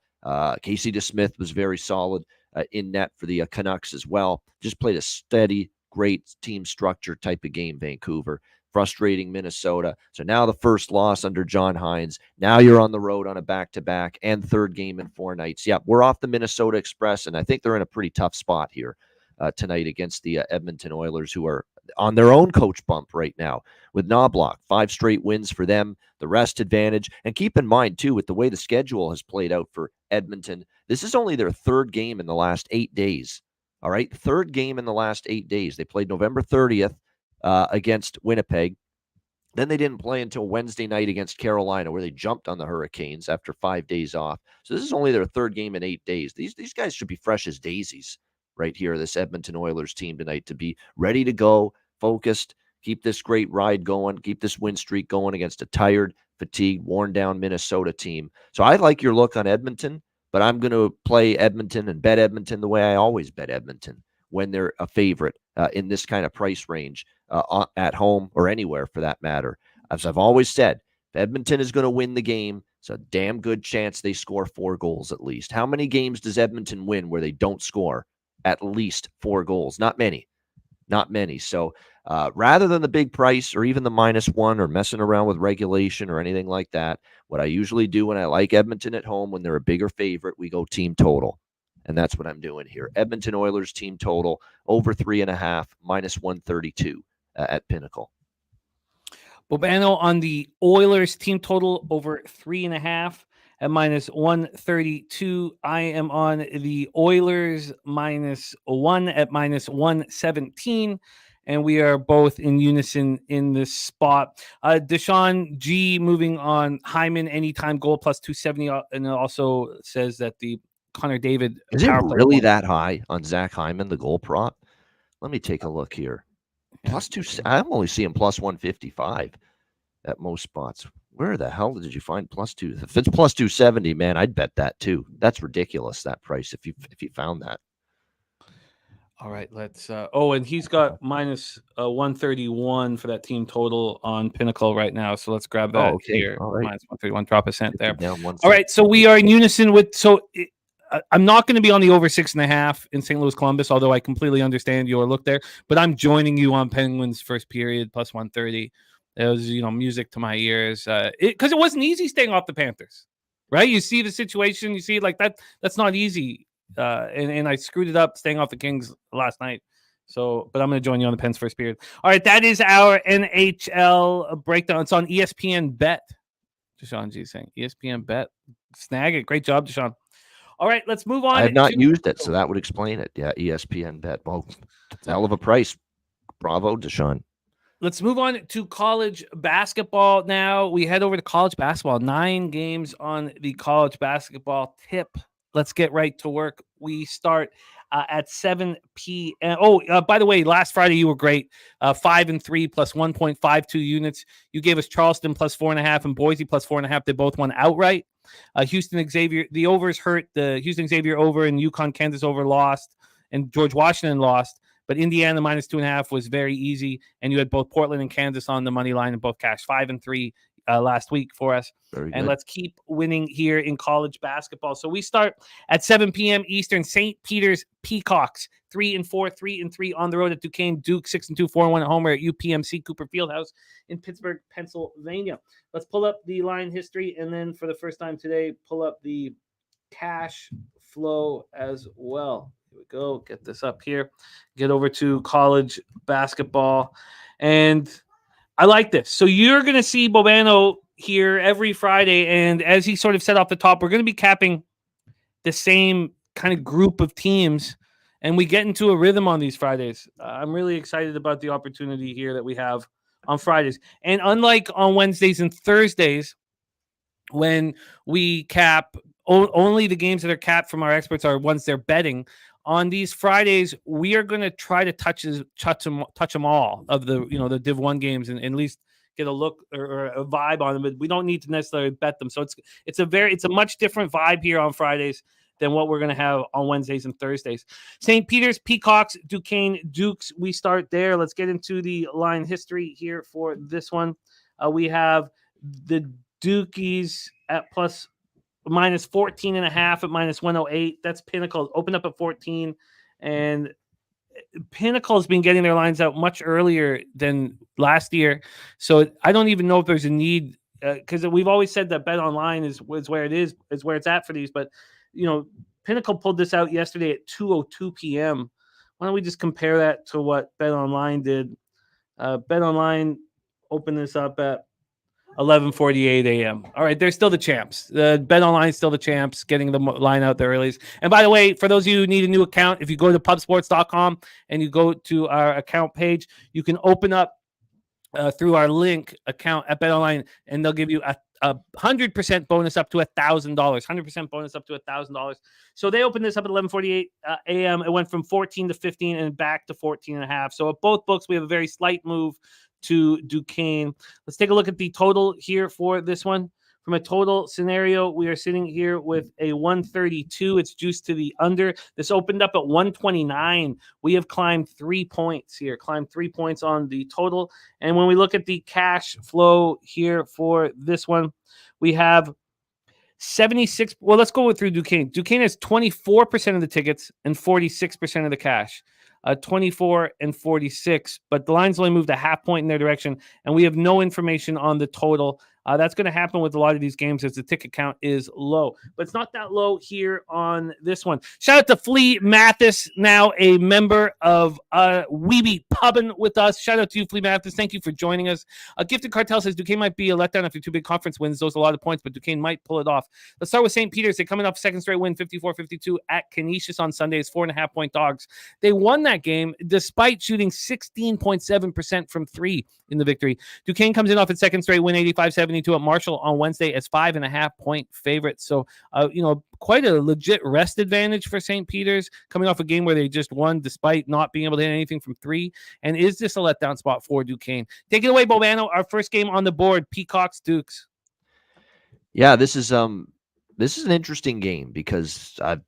Speaker 3: Casey DeSmith was very solid in net for the Canucks as well. Just played a steady, great team structure type of game, Vancouver. Frustrating Minnesota. So now the first loss under John Hines. Now you're on the road on a back-to-back and third game in 4 nights. Yeah, we're off the Minnesota Express, and I think they're in a pretty tough spot here tonight against the Edmonton Oilers, who are on their own coach bump right now with Knobloch. 5 straight wins for them, the rest advantage. And keep in mind, too, with the way the schedule has played out for Edmonton, this is only their 3rd game in the last 8 days All right. Third game in the last 8 days. They played November 30th against Winnipeg. Then they didn't play until Wednesday night against Carolina, where they jumped on the Hurricanes after 5 days off. So this is only their third game in 8 days. These guys should be fresh as daisies right here, this Edmonton Oilers team tonight, to be ready to go, focused, keep this great ride going, keep this win streak going against a tired, fatigued, worn-down Minnesota team. So I like your look on Edmonton, but I'm going to play Edmonton and bet Edmonton the way I always bet Edmonton when they're a favorite in this kind of price range at home or anywhere for that matter. As I've always said, if Edmonton is going to win the game, it's a damn good chance they score 4 goals at least. How many games does Edmonton win where they don't score at least 4 goals? Not many. Not many. So rather than the big price or even the -1 or messing around with regulation or anything like that, what I usually do when I like Edmonton at home, when they're a bigger favorite, we go team total. And that's what I'm doing here. Edmonton Oilers team total over 3.5, -132 at Pinnacle.
Speaker 2: Bobano on the Oilers team total over 3.5 at -132. I am on the Oilers -1 at -117. And we are both in unison in this spot. Deshaun G moving on Hyman anytime goal +270. And it also says that the Connor David.
Speaker 3: Is it really that high on Zach Hyman, the goal prop? Let me take a look here. +2. I'm only seeing +155 at most spots. Where the hell did you find +2? If it's +270, man, I'd bet that too. That's ridiculous, that price, if you found that.
Speaker 2: All right, let's. And he's got -131 for that team total on Pinnacle right now. So let's grab that here. All right. -131, drop a cent there. All right, so we are in unison with. So I'm not going to be on the over 6.5 in St. Louis Columbus, although I completely understand your look there. But I'm joining you on Penguins first period +130. It was music to my ears because it wasn't easy staying off the Panthers, right? You see the situation, you see like that. That's not easy. And I screwed it up staying off the Kings last night. So, but I'm going to join you on the Pens first period. All right, that is our NHL breakdown. It's on ESPN Bet. Deshaun G saying ESPN Bet. Snag it. Great job, Deshaun. All right, let's move on.
Speaker 3: I have not used it, so that would explain it. Yeah, ESPN Bet. Well, it's a hell of a price. Bravo, Deshaun.
Speaker 2: Let's move on to college basketball now. We head over to college basketball. 9 games on the college basketball tip. Let's get right to work. We start at 7 p.m. By the way, last Friday you were great. 5-3 plus 1.52 units. You gave us Charleston +4.5 and Boise +4.5. They both won outright. Houston Xavier, the overs hurt. The Houston Xavier over and UConn Kansas over lost, and George Washington lost. But Indiana -2.5 was very easy, and you had both Portland and Kansas on the money line and both cashed 5-3 last week for us. And let's keep winning here in college basketball. So we start at 7 p.m. Eastern. St. Peter's Peacocks 3-4, 3-3 on the road at Duquesne. Duke 6-2, 4-1 at home at UPMC Cooper Fieldhouse in Pittsburgh, Pennsylvania. Let's pull up the line history, and then for the first time today, pull up the cash flow as well. Here we go. Get this up here. Get over to college basketball. And I like this. So you're going to see Bobano here every Friday. And as he sort of said off the top, we're going to be capping the same kind of group of teams. And we get into a rhythm on these Fridays. I'm really excited about the opportunity here that we have on Fridays. And unlike on Wednesdays and Thursdays, when we cap, only the games that are capped from our experts are ones they're betting. On these Fridays, we are going to try to touch them all of the Div 1 games and at least get a look or a vibe on them. But we don't need to necessarily bet them. So it's a much different vibe here on Fridays than what we're going to have on Wednesdays and Thursdays. St. Peter's Peacocks, Duquesne Dukes. We start there. Let's get into the line history here for this one. We have the Dukies at -14.5 at -108. That's Pinnacle. Opened up at 14, and Pinnacle's been getting their lines out much earlier than last year. So I don't even know if there's a need because we've always said that Bet Online is where it is where it's at for these. But Pinnacle pulled this out yesterday at 2:02 p.m. Why don't we just compare that to what Bet Online did? Bet Online opened this up at 11:48 a.m. All right, they're still the champs. The Bet Online is still the champs, getting the line out there early. And by the way, for those of you who need a new account, if you go to pubsports.com and you go to our account page, you can open up through our link account at Bet Online, and they'll give you a 100% bonus up to $1,000. 100% bonus up to $1,000. So they opened this up at 11:48 a.m. It went from 14 to 15 and back to 14.5. So at both books, we have a very slight move to Duquesne. Let's take a look at the total here for this one. From a total scenario, we are sitting here with a 132. It's juiced to the under. This opened up at 129. We have climbed 3 points here, climbed 3 points on the total. And when we look at the cash flow here for this one, we have 76. Well, let's go through Duquesne. Duquesne has 24% of the tickets and 46% of the cash. 24 and 46, but the lines only moved a half point in their direction, and we have no information on the total. That's going to happen with a lot of these games as the ticket count is low, but it's not that low here on this one. Shout out to Flea Mathis, now a member of Weeby Pubbin with us. Shout out to you, Flea Mathis. Thank you for joining us. Gifted Cartel says Duquesne might be a letdown after two big conference wins. Those are a lot of points, but Duquesne might pull it off. Let's start with St. Peter's. They're coming off second straight win, 54-52 at Canisius on Sunday. It's 4.5-point dogs. They won that game despite shooting 16.7% from three in the victory. Duquesne comes in off its second straight win, 85-72 at Marshall on Wednesday as 5.5-point favorites. So, quite a legit rest advantage for St. Peter's coming off a game where they just won despite not being able to hit anything from three. And is this a letdown spot for Duquesne? Take it away, Bobano. Our first game on the board, Peacocks Dukes.
Speaker 3: Yeah, this is an interesting game because I've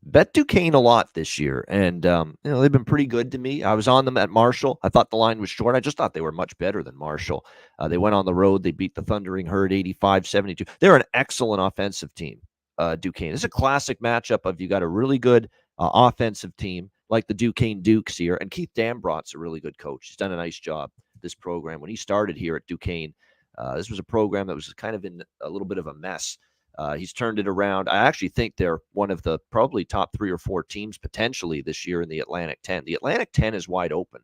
Speaker 3: bet Duquesne a lot this year, and they've been pretty good to me. I was on them at Marshall. I thought the line was short. I just thought they were much better than Marshall. They went on the road. They beat the Thundering Herd 85-72. They're an excellent offensive team, Duquesne. It's a classic matchup of you got a really good offensive team like the Duquesne Dukes here, and Keith Dambrot's a really good coach. He's done a nice job this program. When he started here at Duquesne, this was a program that was kind of in a little bit of a mess. He's turned it around. I actually think they're one of the probably top 3 or 4 teams potentially this year in the Atlantic 10. The Atlantic 10 is wide open,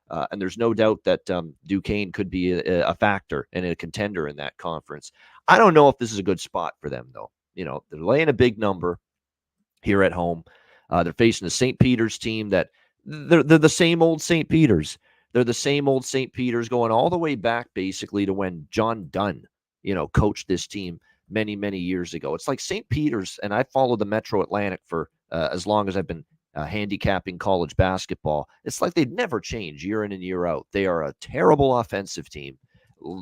Speaker 3: and there's no doubt that Duquesne could be a factor and a contender in that conference. I don't know if this is a good spot for them, though. They're laying a big number here at home. They're facing a St. Peter's team that they're the same old St. Peter's. They're the same old St. Peter's going all the way back basically to when John Dunn, coached this team many, many years ago. It's like St. Peter's, and I followed the Metro Atlantic for as long as I've been handicapping college basketball. It's like they'd never change year in and year out. They are a terrible offensive team,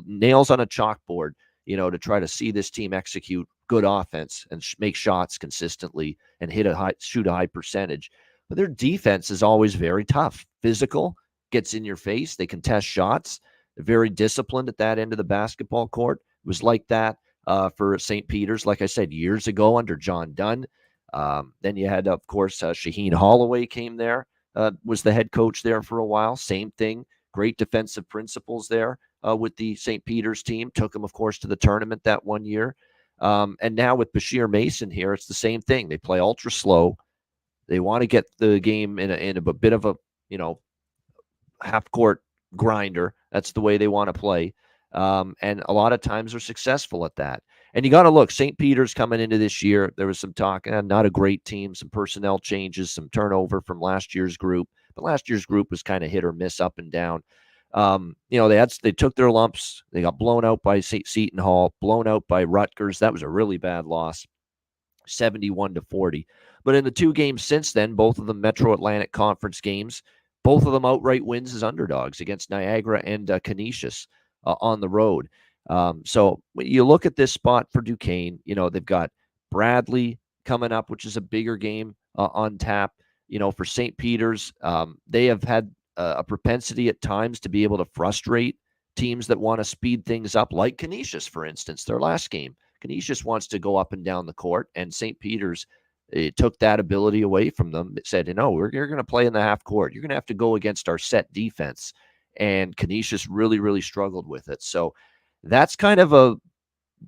Speaker 3: nails on a chalkboard, to try to see this team execute good offense and make shots consistently and shoot a high percentage. But their defense is always very tough, physical, gets in your face. They contest shots. They're very disciplined at that end of the basketball court. It was like that for St. Peter's, like I said, years ago under John Dunn. Then you had, of course, Shaheen Holloway came there, was the head coach there for a while. Same thing, great defensive principles there with the St. Peter's team. Took them, of course, to the tournament that one year. And now with Bashir Mason here, it's the same thing. They play ultra slow. They want to get the game in a bit of a, half-court grinder. That's the way they want to play. And a lot of times they're successful at that. And you got to look, St. Peter's coming into this year, there was some talk, not a great team, some personnel changes, some turnover from last year's group. But last year's group was kind of hit or miss, up and down. They took their lumps. They got blown out by Seton Hall, blown out by Rutgers. That was a really bad loss, 71-40. But in the 2 games since then, both of them Metro Atlantic Conference games, both of them outright wins as underdogs against Niagara and Canisius on the road. So when you look at this spot for Duquesne, they've got Bradley coming up, which is a bigger game on tap. For St. Peter's, they have had a propensity at times to be able to frustrate teams that want to speed things up, like Canisius, for instance, their last game. Canisius wants to go up and down the court, and St. Peter's took that ability away from them. It said, you're going to play in the half court. You're going to have to go against our set defense. And Canisius really, really struggled with it. So that's kind of a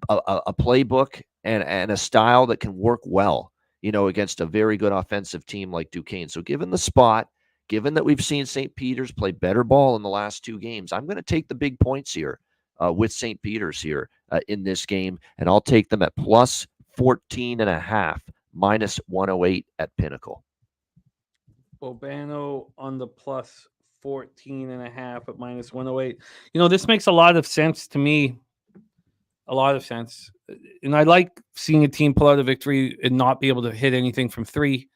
Speaker 3: playbook and a style that can work well, against a very good offensive team like Duquesne. So given the spot, given that we've seen St. Peter's play better ball in the last 2 games, I'm going to take the big points here with St. Peter's here in this game, and I'll take them at plus 14.5, minus 108 at Pinnacle.
Speaker 2: Bobano on the plus 14.5 at minus 108. This makes a lot of sense to me. A lot of sense. And I like seeing a team pull out a victory and not be able to hit anything from three.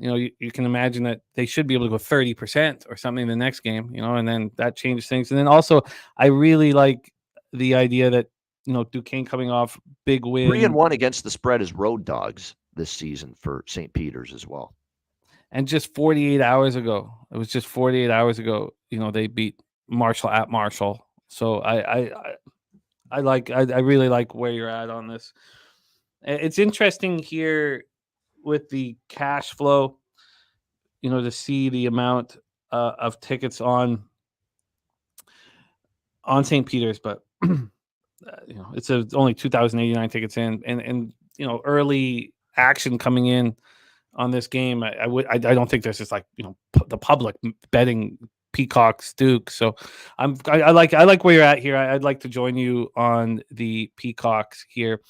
Speaker 2: You can imagine that they should be able to go 30% or something in the next game, and then that changes things. And then also, I really like the idea that, Duquesne coming off big win.
Speaker 3: 3-1 against the spread as road dogs this season for St. Peter's as well.
Speaker 2: And just 48 hours ago, they beat Marshall at Marshall. So I really like where you're at on this. It's interesting here with the cash flow, to see the amount of tickets on St. Peter's, but it's only 2,089 tickets in, and early action coming in on this game. I don't think there's just the public betting Peacocks Duke. So I like where you're at here. I'd like to join you on the Peacocks here.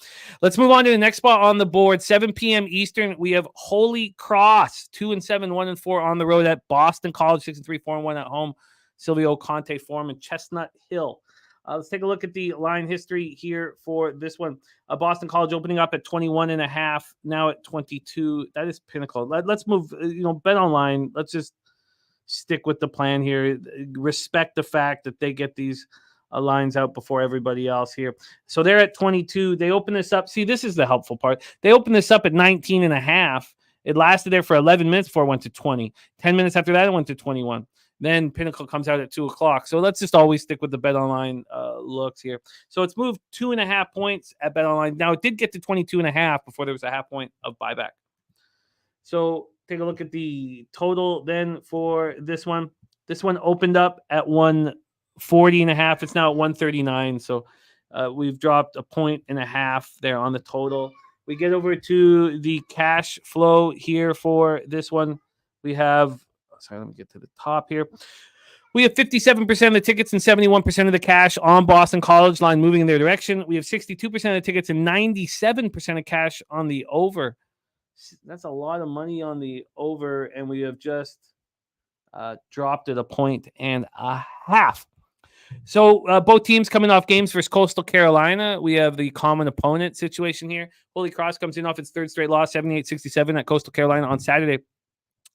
Speaker 2: Let's move on to the next spot on the board. 7 p.m. Eastern. We have Holy Cross 2-7, 1-4 on the road at Boston College, 6-3, 4-1 at home. Silvio Conte Forum in Chestnut Hill. Let's take a look at the line history here for this one. Boston College opening up at 21.5, now at 22. That is Pinnacle. Let's move. Bet online. Let's just stick with the plan here. Respect the fact that they get these lines out before everybody else here. So they're at 22. They open this up. See, this is the helpful part. They open this up at 19.5. It lasted there for 11 minutes before it went to 20. 10 minutes after that, it went to 21. Then Pinnacle comes out at 2 o'clock. So let's just always stick with the Bet Online looks here. So it's moved 2.5 points at Bet Online. Now it did get to 22.5 before there was a half point of buyback. So take a look at the total then for this one. This one opened up at 140.5. It's now at 139. So we've dropped 1.5 points there on the total. We get over to the cash flow here for this one. We have, sorry, let me get to the top here. We have 57% of the tickets and 71% of the cash on Boston College line moving in their direction. We have 62% of the tickets and 97% of cash on the over. That's a lot of money on the over, and we have just dropped it 1.5 points. So both teams coming off games versus Coastal Carolina. We have the common opponent situation here. Holy Cross comes in off its third straight loss, 78-67 at Coastal Carolina on Saturday.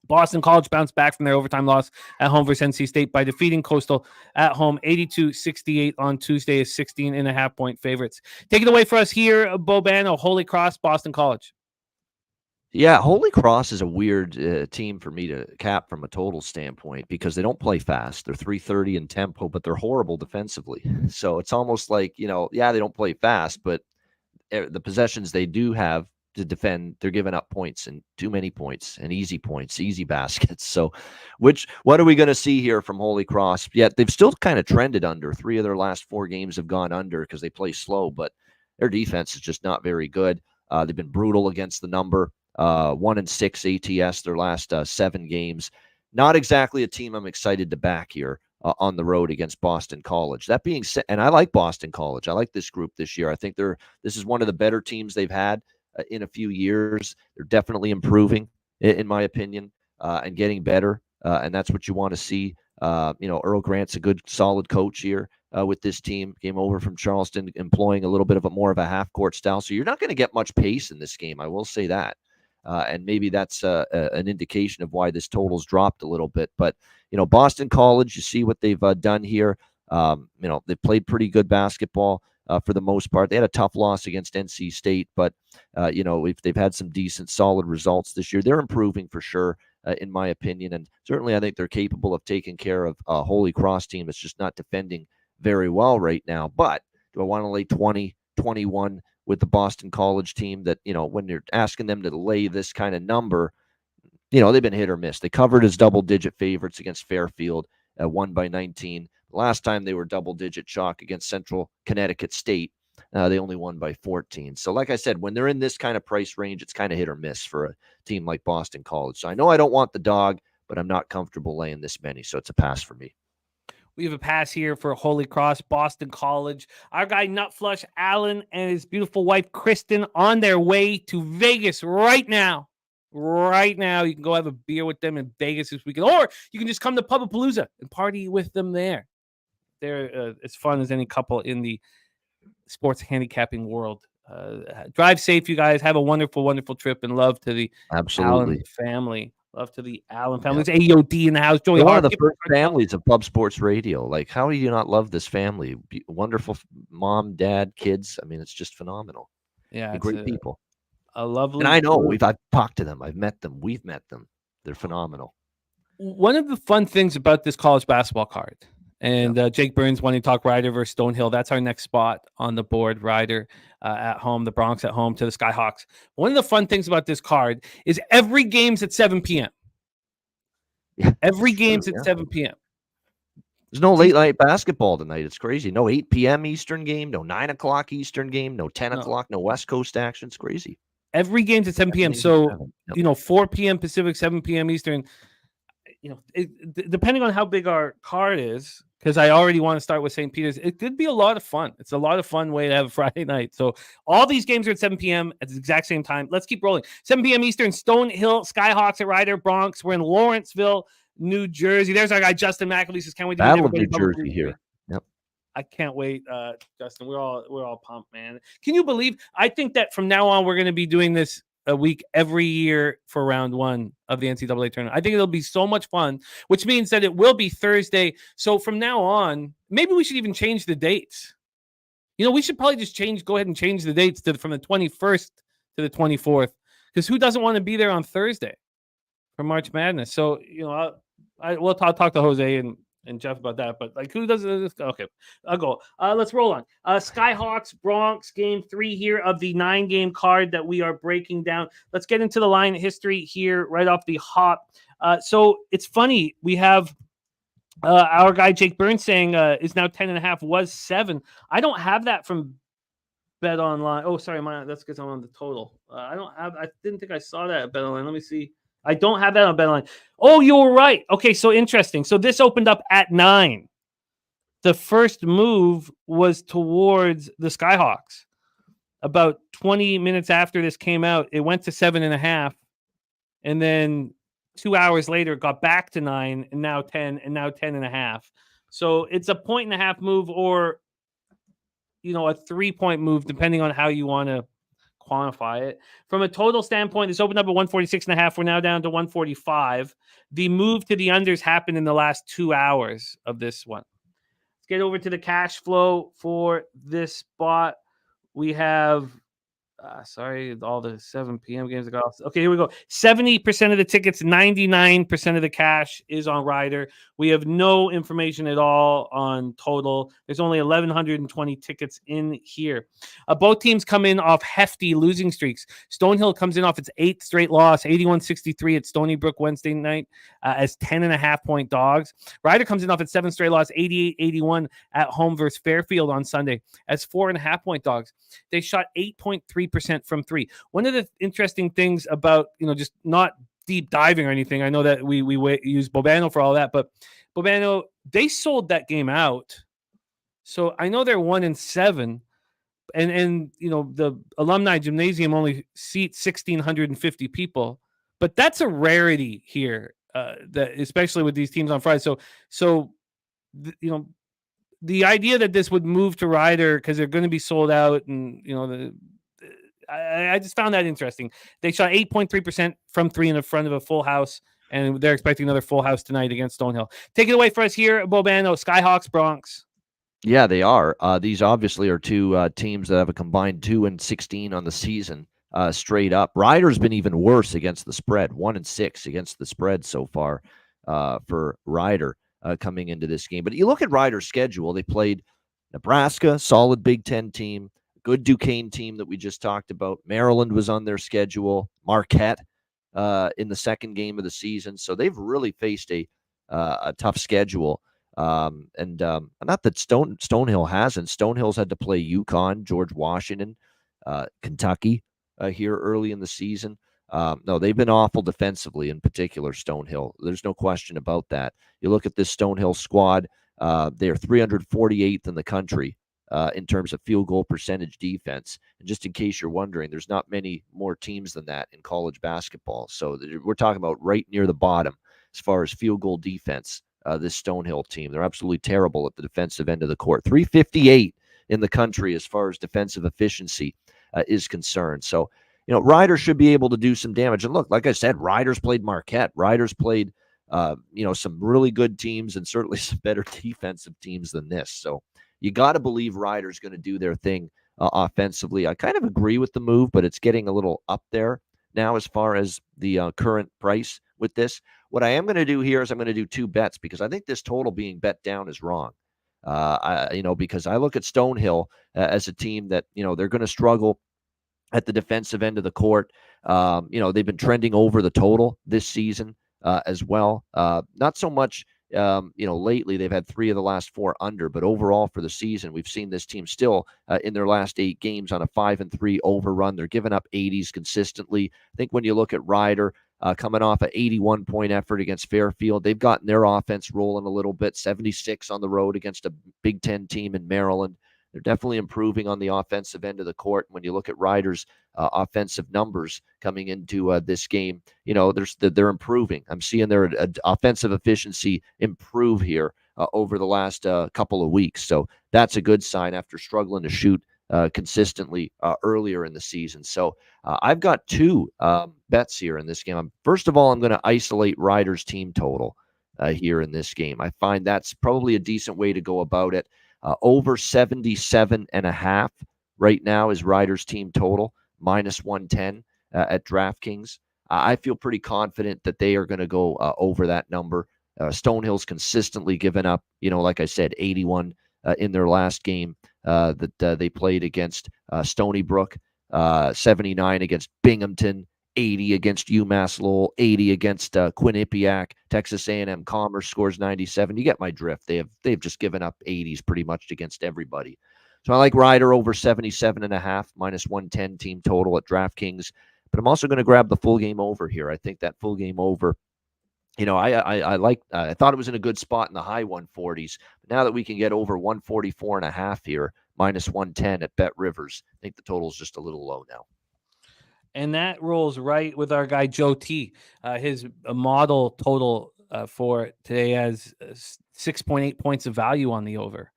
Speaker 2: Boston College bounced back from their overtime loss at home versus NC State by defeating Coastal at home 82-68 on Tuesday as 16.5 point favorites. Take it away for us here, Bobano. Holy Cross, Boston College.
Speaker 3: Yeah, Holy Cross is a weird team for me to cap from a total standpoint because they don't play fast. They're 330 in tempo, but they're horrible defensively. So it's almost like, they don't play fast, but the possessions they do have to defend, they're giving up points and too many points and easy baskets. So what are we going to see here from Holy Cross? Yet they've still kind of trended under. 3 of their last 4 games have gone under because they play slow, but their defense is just not very good. They've been brutal against the number. 1-6 ATS their last 7 games. Not exactly a team I'm excited to back here on the road against Boston College. That being said, and I like Boston College. I like this group this year. I think this is one of the better teams they've had in a few years. They're definitely improving, in my opinion, and getting better. And that's what you want to see. Earl Grant's a good, solid coach here with this team. Came over from Charleston, employing a little bit of more of a half-court style. So you're not going to get much pace in this game. I will say that. And maybe that's an indication of why this total's dropped a little bit. But, Boston College, you see what they've done here. They played pretty good basketball for the most part. They had a tough loss against NC State, but, they've had some decent, solid results this year. They're improving for sure, in my opinion. And certainly I think they're capable of taking care of a Holy Cross team that's just not defending very well right now. But do I want to lay 20, 21 with the Boston College team that, when you're asking them to lay this kind of number, they've been hit or miss. They covered as double-digit favorites against Fairfield, won by 19. Last time they were double-digit chalk against Central Connecticut State, they only won by 14. So like I said, when they're in this kind of price range, it's kind of hit or miss for a team like Boston College. So I know I don't want the dog, but I'm not comfortable laying this many, so it's a pass for me.
Speaker 2: We have a pass here for Holy Cross, Boston College. Our guy Nutflush Allen and his beautiful wife Kristen on their way to Vegas right now. Right now, you can go have a beer with them in Vegas this weekend, or you can just come to Pubapalooza and party with them there. They're as fun as any couple in the sports handicapping world. Drive safe, you guys. Have a wonderful, wonderful trip, and love to the Allen family. Love to the Allen family. There's AOD in the house. Joey,
Speaker 3: one of the first families of Pub Sports Radio. Like, how do you not love this family? Wonderful mom, dad, kids. I mean, it's just phenomenal.
Speaker 2: Yeah,
Speaker 3: great people.
Speaker 2: A lovely.
Speaker 3: And I know I've talked to them. I've met them. We've met them. They're phenomenal.
Speaker 2: One of the fun things about this college basketball card, and Jake Burns wanting to talk Rider versus Stonehill. That's our next spot on the board. Rider at home, the Bronx at home to the Skyhawks. One of the fun things about this card is every game's at 7 p.m.
Speaker 3: Yeah,
Speaker 2: every game's at 7 p.m.
Speaker 3: There's no late night basketball tonight. It's crazy. No 8 p.m. Eastern game, no 9 o'clock Eastern game, no 10 o'clock, no West Coast action. It's crazy.
Speaker 2: Every game's at 7 p.m. So, 4 p.m. Pacific, 7 p.m. Eastern. Depending on how big our card is, because I already want to start with St. Peter's, it could be a lot of fun. It's a lot of fun way to have a Friday night. So all these games are at 7 p.m. at the exact same time. Let's keep rolling. 7 p.m. Eastern, Stonehill, Skyhawks at Rider, Bronx. We're in Lawrenceville, New Jersey. There's our guy, Justin McAlee. Says, can't wait to
Speaker 3: Battle of New Jersey here. Yep.
Speaker 2: I can't wait, Justin. We're all pumped, man. Can you believe? I think that from now on, we're going to be doing this a week every year for round one of the NCAA tournament. I think it'll be so much fun, which means that it will be Thursday. So from now on, maybe we should even change the dates. We should probably just go ahead and change the dates from the 21st to the 24th, because who doesn't want to be there on Thursday for March Madness? So, we'll talk to Jose and Jeff about that, but who doesn't? Okay, I'll go. Let's roll on. Skyhawks Bronx game 3 here of the 9-game card that we are breaking down. Let's get into the line history here right off the hop. So it's funny, we have our guy Jake Burns saying is now 10.5, was 7. I don't have that from Bet Online. Oh, sorry, that's because I'm on the total. I didn't think I saw that at Bet Online. Let me see. I don't have that on BetOnline. Oh, you were right. Okay, so interesting. So this opened up at 9. The first move was towards the Skyhawks. About 20 minutes after this came out, it went to 7.5. And then 2 hours later, it got back to 9, and now 10, and now 10.5. So it's a 1.5 move, or, a 3-point move, depending on how you want to quantify it. From a total standpoint, this opened up at 146.5. We're now down to 145. The move to the unders happened in the last 2 hours of this one. Let's get over to the cash flow for this spot. We have all the 7 p.m. games got off. Okay, here we go. 70% of the tickets, 99% of the cash is on Rider. We have no information at all on total. There's only 1,120 tickets in here. Both teams come in off hefty losing streaks. Stonehill comes in off its 8th straight loss, 81-63 at Stony Brook Wednesday night as 10.5-point dogs. Rider comes in off its 7th straight loss, 88-81 at home versus Fairfield on Sunday as 4.5-point dogs. They shot 8.3% from 3. One of the interesting things about, just not deep diving or anything, I know that we use Bobano for all that, but Bobano, they sold that game out. So I know they're 1-7, and the alumni gymnasium only seats 1,650 people, but that's a rarity here, that especially with these teams on Friday. So the idea that this would move to Rider because they're going to be sold out, and I just found that interesting. They shot 8.3% from 3 in the front of a full house, and they're expecting another full house tonight against Stonehill. Take it away for us here, Bobano. Skyhawks Bronx.
Speaker 3: Yeah, they are. These obviously are two teams that have a combined 2-16 on the season, straight up. Rider's been even worse against the spread, 1-6 against the spread so far for Rider coming into this game. But you look at Rider's schedule, they played Nebraska, solid Big Ten team, good Duquesne team that we just talked about. Maryland was on their schedule, Marquette in the second game of the season. So they've really faced a tough schedule. And not that Stonehill hasn't. Stonehill's had to play UConn, George Washington, Kentucky here early in the season. No, they've been awful defensively, in particular, Stonehill. There's no question about that. You look at this Stonehill squad, They are 348th in the country in terms of field goal percentage defense. And just in case you're wondering, there's not many more teams than that in college basketball. So we're talking about right near the bottom as far as field goal defense. This Stonehill team, they're absolutely terrible at the defensive end of the court. 358 in the country as far as defensive efficiency is concerned. So, Riders should be able to do some damage. And look, like I said, Riders played Marquette. Riders played, some really good teams and certainly some better defensive teams than this. So you got to believe Riders going to do their thing offensively. I kind of agree with the move, but it's getting a little up there now as far as the current price with this. What I am going to do here is I'm going to do two bets because I think this total being bet down is wrong. Because I look at Stonehill as a team that, they're going to struggle at the defensive end of the court. They've been trending over the total this season as well. Not so much, lately. They've had 3 of the last 4 under, but overall for the season, we've seen this team still in their last 8 games on a 5-3 overrun. They're giving up 80s consistently. I think when you look at Ryder, coming off an 81-point effort against Fairfield, they've gotten their offense rolling a little bit. 76 on the road against a Big Ten team in Maryland. They're definitely improving on the offensive end of the court. When you look at Ryder's offensive numbers coming into this game, they're improving. I'm seeing their offensive efficiency improve here over the last couple of weeks. So that's a good sign after struggling to shoot consistently earlier in the season. So I've got 2 bets here in this game. First of all, I'm going to isolate Ryder's team total here in this game. I find that's probably a decent way to go about it. Over 77.5 right now is Ryder's team total, minus 110 at DraftKings. I feel pretty confident that they are going to go over that number. Stonehill's consistently given up, like I said, 81 in their last game that they played against Stony Brook, 79 against Binghamton, 80 against UMass Lowell, 80 against Quinnipiac. Texas A&M Commerce scores 97. You get my drift. They've just given up 80s pretty much against everybody. So I like Ryder over 77.5, minus 110 team total at DraftKings. But I'm also going to grab the full game over here. I think that full game over, I thought it was in a good spot in the high 140s. But now that we can get over 144.5 here, minus 110 at Bet Rivers, I think the total is just a little low now.
Speaker 2: And that rolls right with our guy, Joe T. His model total for today has 6.8 points of value on the over.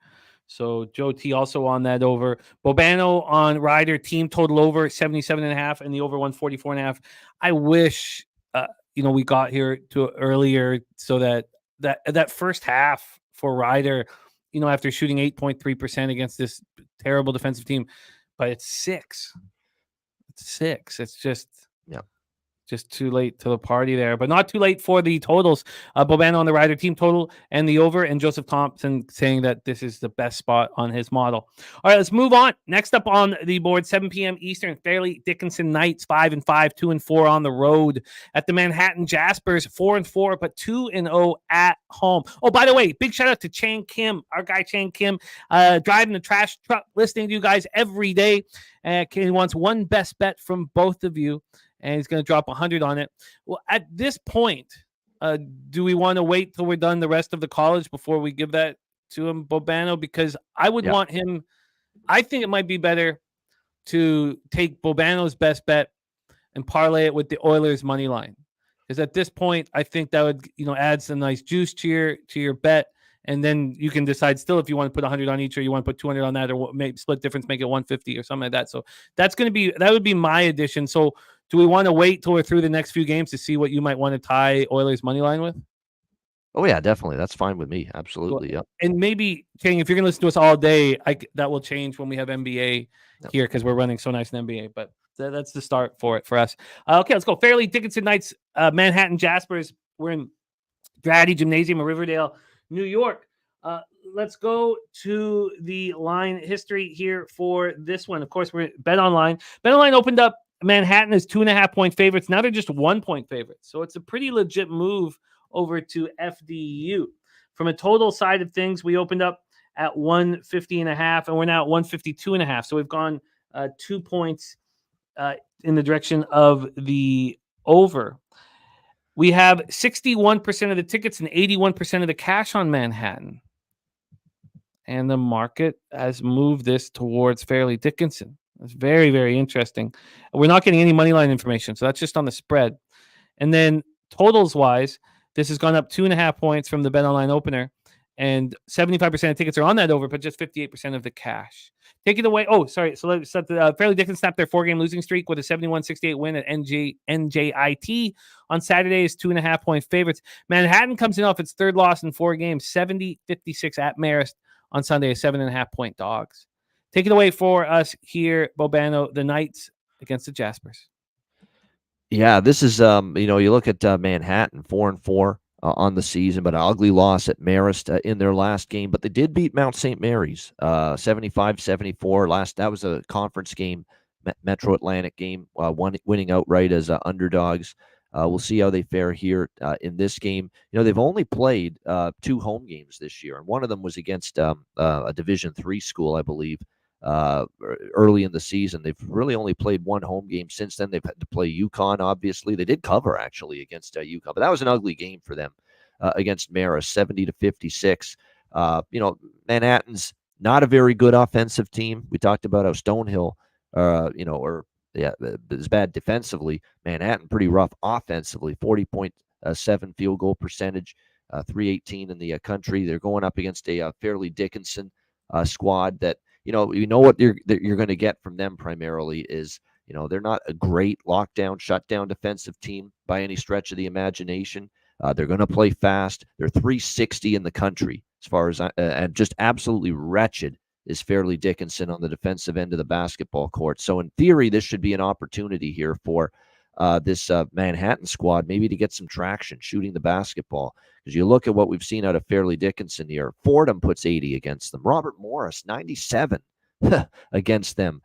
Speaker 2: So Joe T also on that over. Bobano on Ryder, team total over 77.5 and the over 144.5. I wish, we got here to earlier so that first half for Ryder, after shooting 8.3% against this terrible defensive team, but it's 6. It's just too late to the party there, but not too late for the totals. Bobano on the Ryder team total and the over, and Joseph Thompson saying that this is the best spot on his model. All right, let's move on. Next up on the board, 7 p.m. Eastern, Fairleigh Dickinson Knights 5-5, 2-4 on the road at the Manhattan Jaspers, 4-4, but 2-0 at home. Oh, by the way, big shout out to Chang Kim, our guy Chang Kim, driving the trash truck, listening to you guys every day. He wants one best bet from both of you, and he's going to drop 100 on it. Well, at this point, do we want to wait till we're done the rest of the college before we give that to him, Bobano? Because I would want him. I think it might be better to take Bobano's best bet and parlay it with the Oilers money line. Because at this point, I think that would add some nice juice to your bet. And then you can decide still if you want to put 100 on each or you want to put 200 on that, or maybe split difference, make it 150 or something like that. So that would be my addition. So do we want to wait till we're through the next few games to see what you might want to tie Oilers money line with?
Speaker 3: Oh yeah, definitely. That's fine with me. Absolutely. Yep.
Speaker 2: And maybe, King, if you're going to listen to us all day, that will change when we have NBA here because we're running so nice in NBA. But that's the start for us. Okay, let's go. Fairleigh Dickinson Knights, Manhattan Jaspers. We're in Grady Gymnasium in Riverdale, New York. Let's go to the line history here for this one. Of course, we're at BetOnline. BetOnline opened up Manhattan as 2.5-point favorites. Now they're just 1-point favorites. So it's a pretty legit move over to FDU. From a total side of things, we opened up at 150.5, and we're now at 152.5. So we've gone 2 points in the direction of the over. We have 61% of the tickets and 81% of the cash on Manhattan. and the market has moved this towards Fairleigh Dickinson. It's very, very interesting. We're not getting any money line information, so that's just on the spread. And then totals-wise, this has gone up 2.5 points from the BetOnline opener, and 75% of tickets are on that over, but just 58% of the cash. Take it away. Oh, sorry. So let's set the Fairleigh Dickinson snapped their 4-game losing streak with a 71-68 win at NJIT on Saturday as 2.5-point favorites. Manhattan comes in off its third loss in 4 games, 70-56 at Marist on Sunday as 7.5-point dogs. Take it away for us here, Bobano, the Knights against the Jaspers.
Speaker 3: Yeah, this is you look at Manhattan 4-4 on the season, but an ugly loss at Marist in their last game. But they did beat Mount St. Mary's 75-74. That was a conference game, Metro Atlantic game, winning outright as underdogs. We'll see how they fare here in this game. They've only played 2 home games this year, and one of them was against a Division III school, I believe. Early in the season. They've really only played 1 home game since then. They've had to play UConn, obviously. They did cover, actually, against UConn, but that was an ugly game for them against Marist, 70-56. Manhattan's not a very good offensive team. We talked about how Stonehill, is bad defensively. Manhattan, pretty rough offensively, 40.7 field goal percentage, 318 in the country. They're going up against a Fairleigh Dickinson squad that, what you're going to get from them primarily is, they're not a great lockdown, shutdown defensive team by any stretch of the imagination. They're going to play fast. They're 360 in the country as far as and just absolutely wretched is Fairleigh Dickinson on the defensive end of the basketball court. So in theory, this should be an opportunity here for this Manhattan squad maybe to get some traction shooting the basketball. Because you look at what we've seen out of Fairleigh Dickinson here. Fordham puts 80 against them. Robert Morris, 97 against them.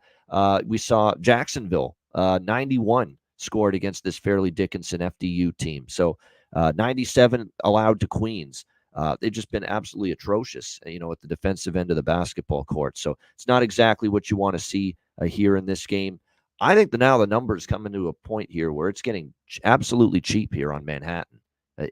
Speaker 3: We saw Jacksonville, 91 scored against this Fairleigh Dickinson FDU team. So 97 allowed to Queens. They've just been absolutely atrocious, at the defensive end of the basketball court. So it's not exactly what you want to see here in this game. I think now the numbers coming to a point here where it's getting absolutely cheap here on Manhattan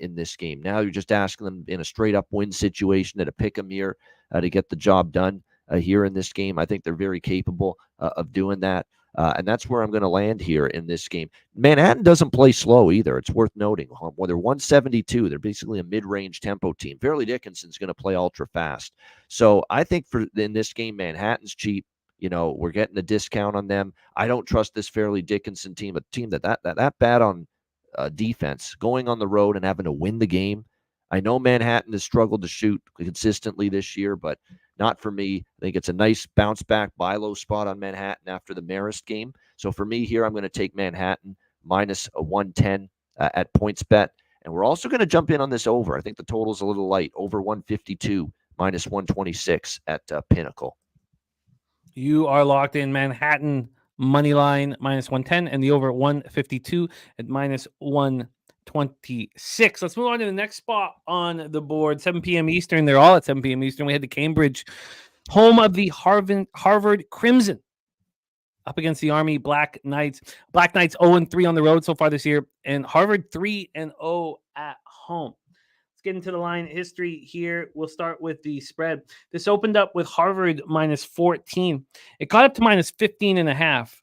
Speaker 3: in this game. Now you're just asking them in a straight-up win situation at a pick-em here to get the job done here in this game. I think they're very capable of doing that, and that's where I'm going to land here in this game. Manhattan doesn't play slow either. It's worth noting. When they're 172, they're basically a mid-range tempo team. Fairleigh Dickinson's going to play ultra-fast. So I think in this game, Manhattan's cheap. We're getting a discount on them. I don't trust this Fairleigh Dickinson team, a team that bad on defense, going on the road and having to win the game. I know Manhattan has struggled to shoot consistently this year, but not for me. I think it's a nice bounce back buy low spot on Manhattan after the Marist game. So for me here, I'm going to take Manhattan minus a 110 at PointsBet. And we're also going to jump in on this over. I think the total's a little light, over 152 minus 126 at Pinnacle.
Speaker 2: You are locked in Manhattan money line minus 110 and the over 152 at minus 126. Let's move on to the next spot on the board. 7 p.m. Eastern. They're all at 7 p.m. Eastern. We had the Cambridge, home of the Harvard Crimson, up against the Army Black Knights. Black Knights 0-3 on the road so far this year, and Harvard 3-0 at home. Let's get into the line history here. We'll start with the spread. This opened up with Harvard minus 14. It got up to minus 15.5.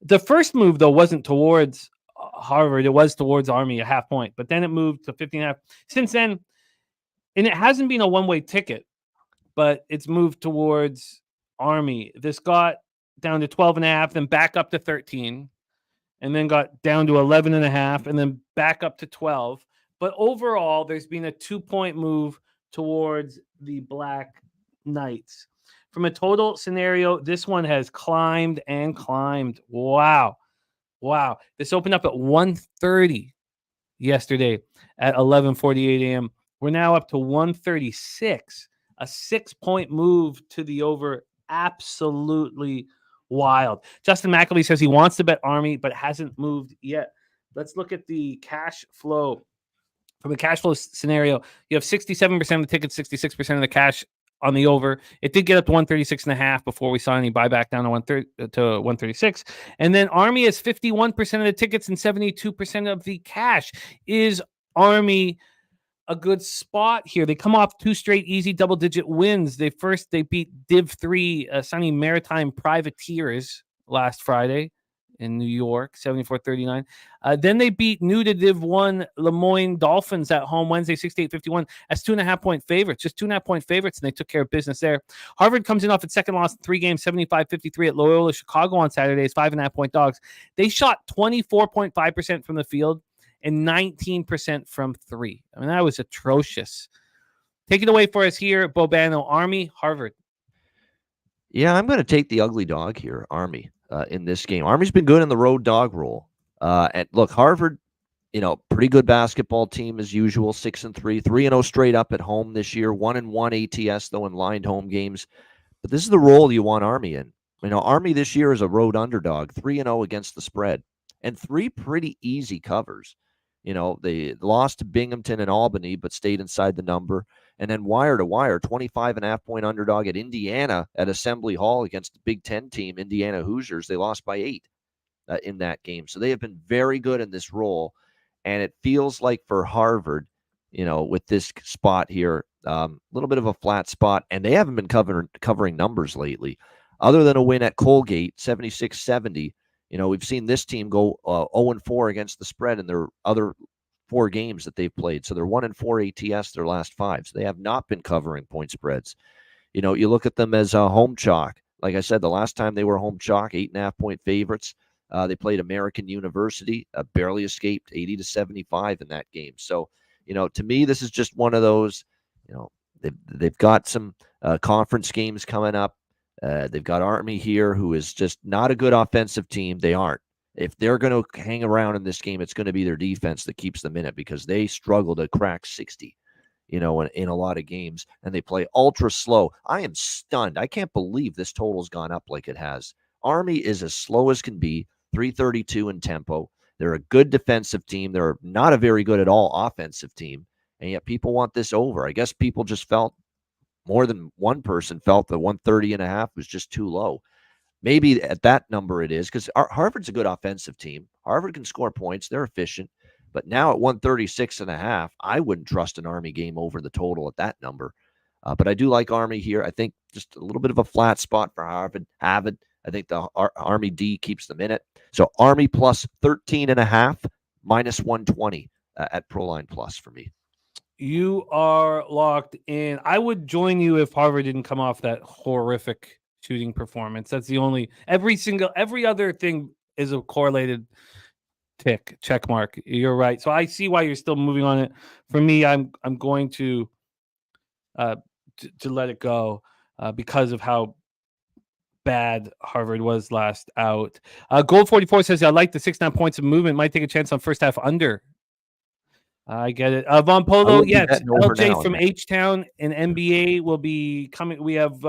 Speaker 2: The first move, though, wasn't towards Harvard. It was towards Army, a half point. But then it moved to 15.5. Since then, and it hasn't been a one-way ticket, but it's moved towards Army. This got down to 12.5, then back up to 13, and then got down to 11.5, and then back up to 12. But overall, there's been a 2-point move towards the Black Knights. From a total scenario, this one has climbed and climbed. Wow. This opened up at 1:30 yesterday at 11:48 a.m. We're now up to 136, a 6-point move to the over. Absolutely wild. Justin McAlee says he wants to bet Army, but hasn't moved yet. Let's look at the cash flow. From a cash flow scenario, you have 67% of the tickets, 66% of the cash on the over. It did get up to 136.5 before we saw any buyback down to 136. And then Army has 51% of the tickets and 72% of the cash. Is Army a good spot here. They come off 2 straight easy double-digit wins. They beat Div 3 Sunny Maritime Privateers last Friday in New York, 74-39. Then they beat new to Div 1 Lemoyne Dolphins at home Wednesday, 68-51 as 2.5-point favorites, just 2.5-point favorites, and they took care of business there. Harvard comes in off its second loss in 3 games, 75-53 at Loyola Chicago on Saturday as 5.5-point dogs. They shot 24.5% from the field and 19% from 3. I mean, that was atrocious. Take it away for us here, Bobano. Army, Harvard.
Speaker 3: Yeah, I'm going to take the ugly dog here, Army, in this game. Army's been good in the road dog role. And look, Harvard, pretty good basketball team as usual, 6-3, 3-0 straight up at home this year, 1-1 ATS, though, in lined home games. But this is the role you want Army in. Army this year is a road underdog, 3-0 against the spread, and 3 pretty easy covers. They lost to Binghamton and Albany, but stayed inside the number. And then wire to wire, 25.5-point underdog at Indiana at Assembly Hall against the Big Ten team, Indiana Hoosiers. They lost by 8 in that game. So they have been very good in this role. And it feels like for Harvard, with this spot here, a little bit of a flat spot. And they haven't been covering numbers lately. Other than a win at Colgate, 76-70, we've seen this team go 0-4 against the spread in their other 4 games that they've played. So they're 1-4 ATS their last 5. So they have not been covering point spreads. You look at them as a home chalk. Like I said, the last time they were home chalk, 8.5-point favorites. They played American University, barely escaped 80-75 in that game. So, to me, this is just one of those, they've got some conference games coming up. They've got Army here, who is just not a good offensive team. They aren't. If they're going to hang around in this game, it's going to be their defense that keeps them in it, because they struggle to crack 60, in a lot of games, and they play ultra slow. I am stunned. I can't believe this total's gone up like it has. Army is as slow as can be, 332 in tempo. They're a good defensive team. They're not a very good at all offensive team, and yet people want this over. I guess people just felt, more than one person felt, that 130.5 was just too low. Maybe at that number it is, because Harvard's a good offensive team. Harvard can score points. They're efficient. But now at 136.5, I wouldn't trust an Army game over the total at that number. But I do like Army here. I think just a little bit of a flat spot for Harvard. I think the Army D keeps them in it. So Army plus 13.5, minus 120 at Proline Plus for me.
Speaker 2: You are locked in. I would join you if Harvard didn't come off that horrific shooting performance. That's the only, every other thing is a correlated check mark. You're right. So I see why you're still moving on it. For me, I'm going to let it go because of how bad Harvard was last out. Gold 44 says, I like the 6.9 points of movement. Might take a chance on first half under. I get it. Von Polo, yes. LJ from HTown and NBA will be coming. We have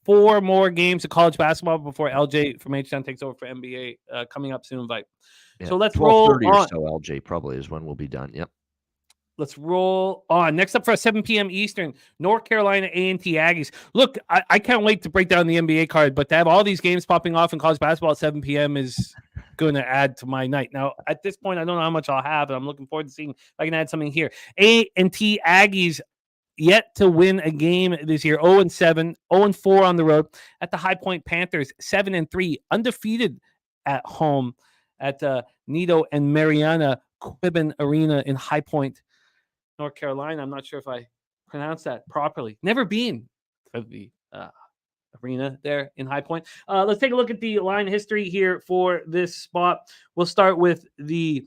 Speaker 2: 4 more games of college basketball before LJ from HTown takes over for NBA coming up soon. So let's roll on.
Speaker 3: Or so LJ probably is when we'll be done. Yep.
Speaker 2: Let's roll on. Next up for 7 p.m. Eastern, North Carolina A&T Aggies. Look, I can't wait to break down the NBA card, but to have all these games popping off in college basketball at 7 p.m. is going to add to my night. Now, at this point, I don't know how much I'll have, and I'm looking forward to seeing if I can add something here. A&T Aggies yet to win a game this year, 0-7, 0-4 on the road at the High Point Panthers, 7-3, undefeated at home at Nito and Mariana Quibbin Arena in High Point, North Carolina. I'm not sure if I pronounced that properly. Never been to the arena there in High Point. Let's take a look at the line history here for this spot. We'll start with the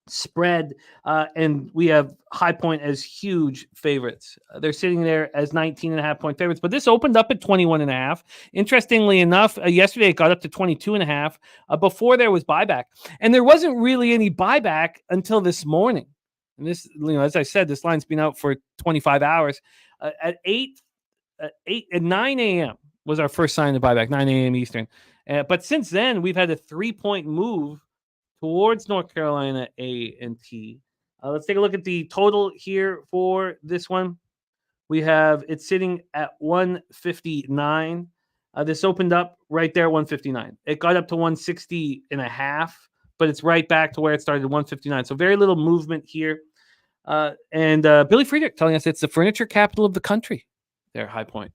Speaker 2: spread, and we have High Point as huge favorites. They're sitting there as 19.5-point favorites, but this opened up at 21.5. Interestingly enough, yesterday it got up to 22.5 before there was buyback, and there wasn't really any buyback until this morning. And this, as I said, this line's been out for 25 hours. At 9 a.m. was our first sign of buyback, 9 a.m. Eastern. But since then, we've had a 3-point move towards North Carolina A&T. Let's take a look at the total here for this one. We have it sitting at 159. This opened up right there at 159. It got up to 160.5, but it's right back to where it started, 159. So very little movement here. And Billy Friedrich telling us it's the furniture capital of the country. There, High Point.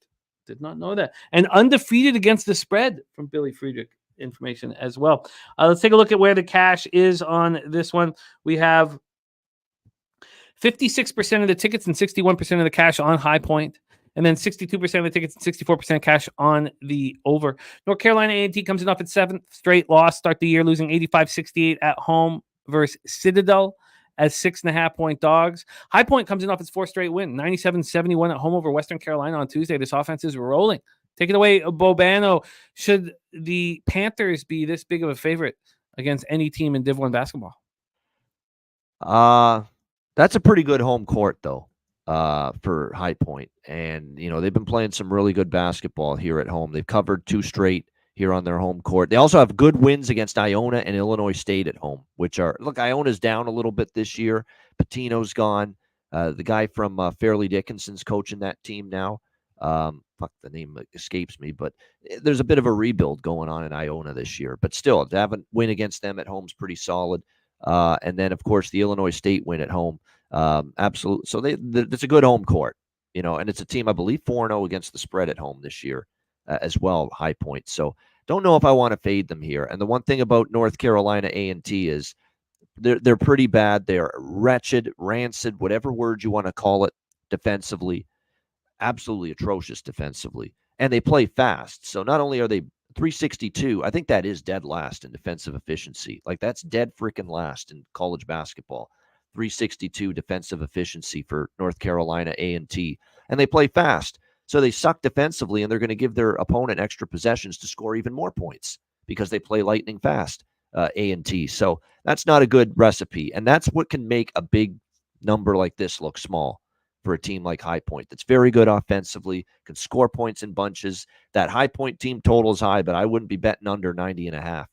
Speaker 2: Did not know that. And undefeated against the spread from Billy Friedrich information as well. Let's take a look at where the cash is on this one. We have 56% of the tickets and 61% of the cash on High Point, and then 62% of the tickets and 64% cash on the over. North Carolina A&T comes in off its 7th straight loss, start the year losing 85-68 at home versus Citadel as 6.5-point dogs. High Point comes in off its 4th straight win, 97-71 at home over Western Carolina on Tuesday. This offense is rolling. Take it away, Bobano. Should the Panthers be this big of a favorite against any team in Div 1 basketball?
Speaker 3: That's a pretty good home court, though, for High Point. And, they've been playing some really good basketball here at home. They've covered 2 straight here on their home court. They also have good wins against Iona and Illinois State at home, which are, look, Iona's down a little bit this year. Patino's gone. The guy from Fairleigh Dickinson's coaching that team now. The name escapes me, but there's a bit of a rebuild going on in Iona this year. But still, to have a win against them at home is pretty solid. And then, of course, the Illinois State win at home. Absolutely. So it's a good home court, and it's a team, I believe, 4-0 against the spread at home this year as well, High Point. So don't know if I want to fade them here. And the one thing about North Carolina A&T is they're pretty bad. They're wretched, rancid, whatever word you want to call it, defensively. Absolutely atrocious defensively. And they play fast. So not only are they 362, I think that is dead last in defensive efficiency. Like, that's dead freaking last in college basketball. 362 defensive efficiency for North Carolina A&T. And they play fast. So they suck defensively, and they're going to give their opponent extra possessions to score even more points because they play lightning fast, A&T. So that's not a good recipe. And that's what can make a big number like this look small for a team like High Point that's very good offensively, can score points in bunches. That High Point team total is high, but I wouldn't be betting under 90.5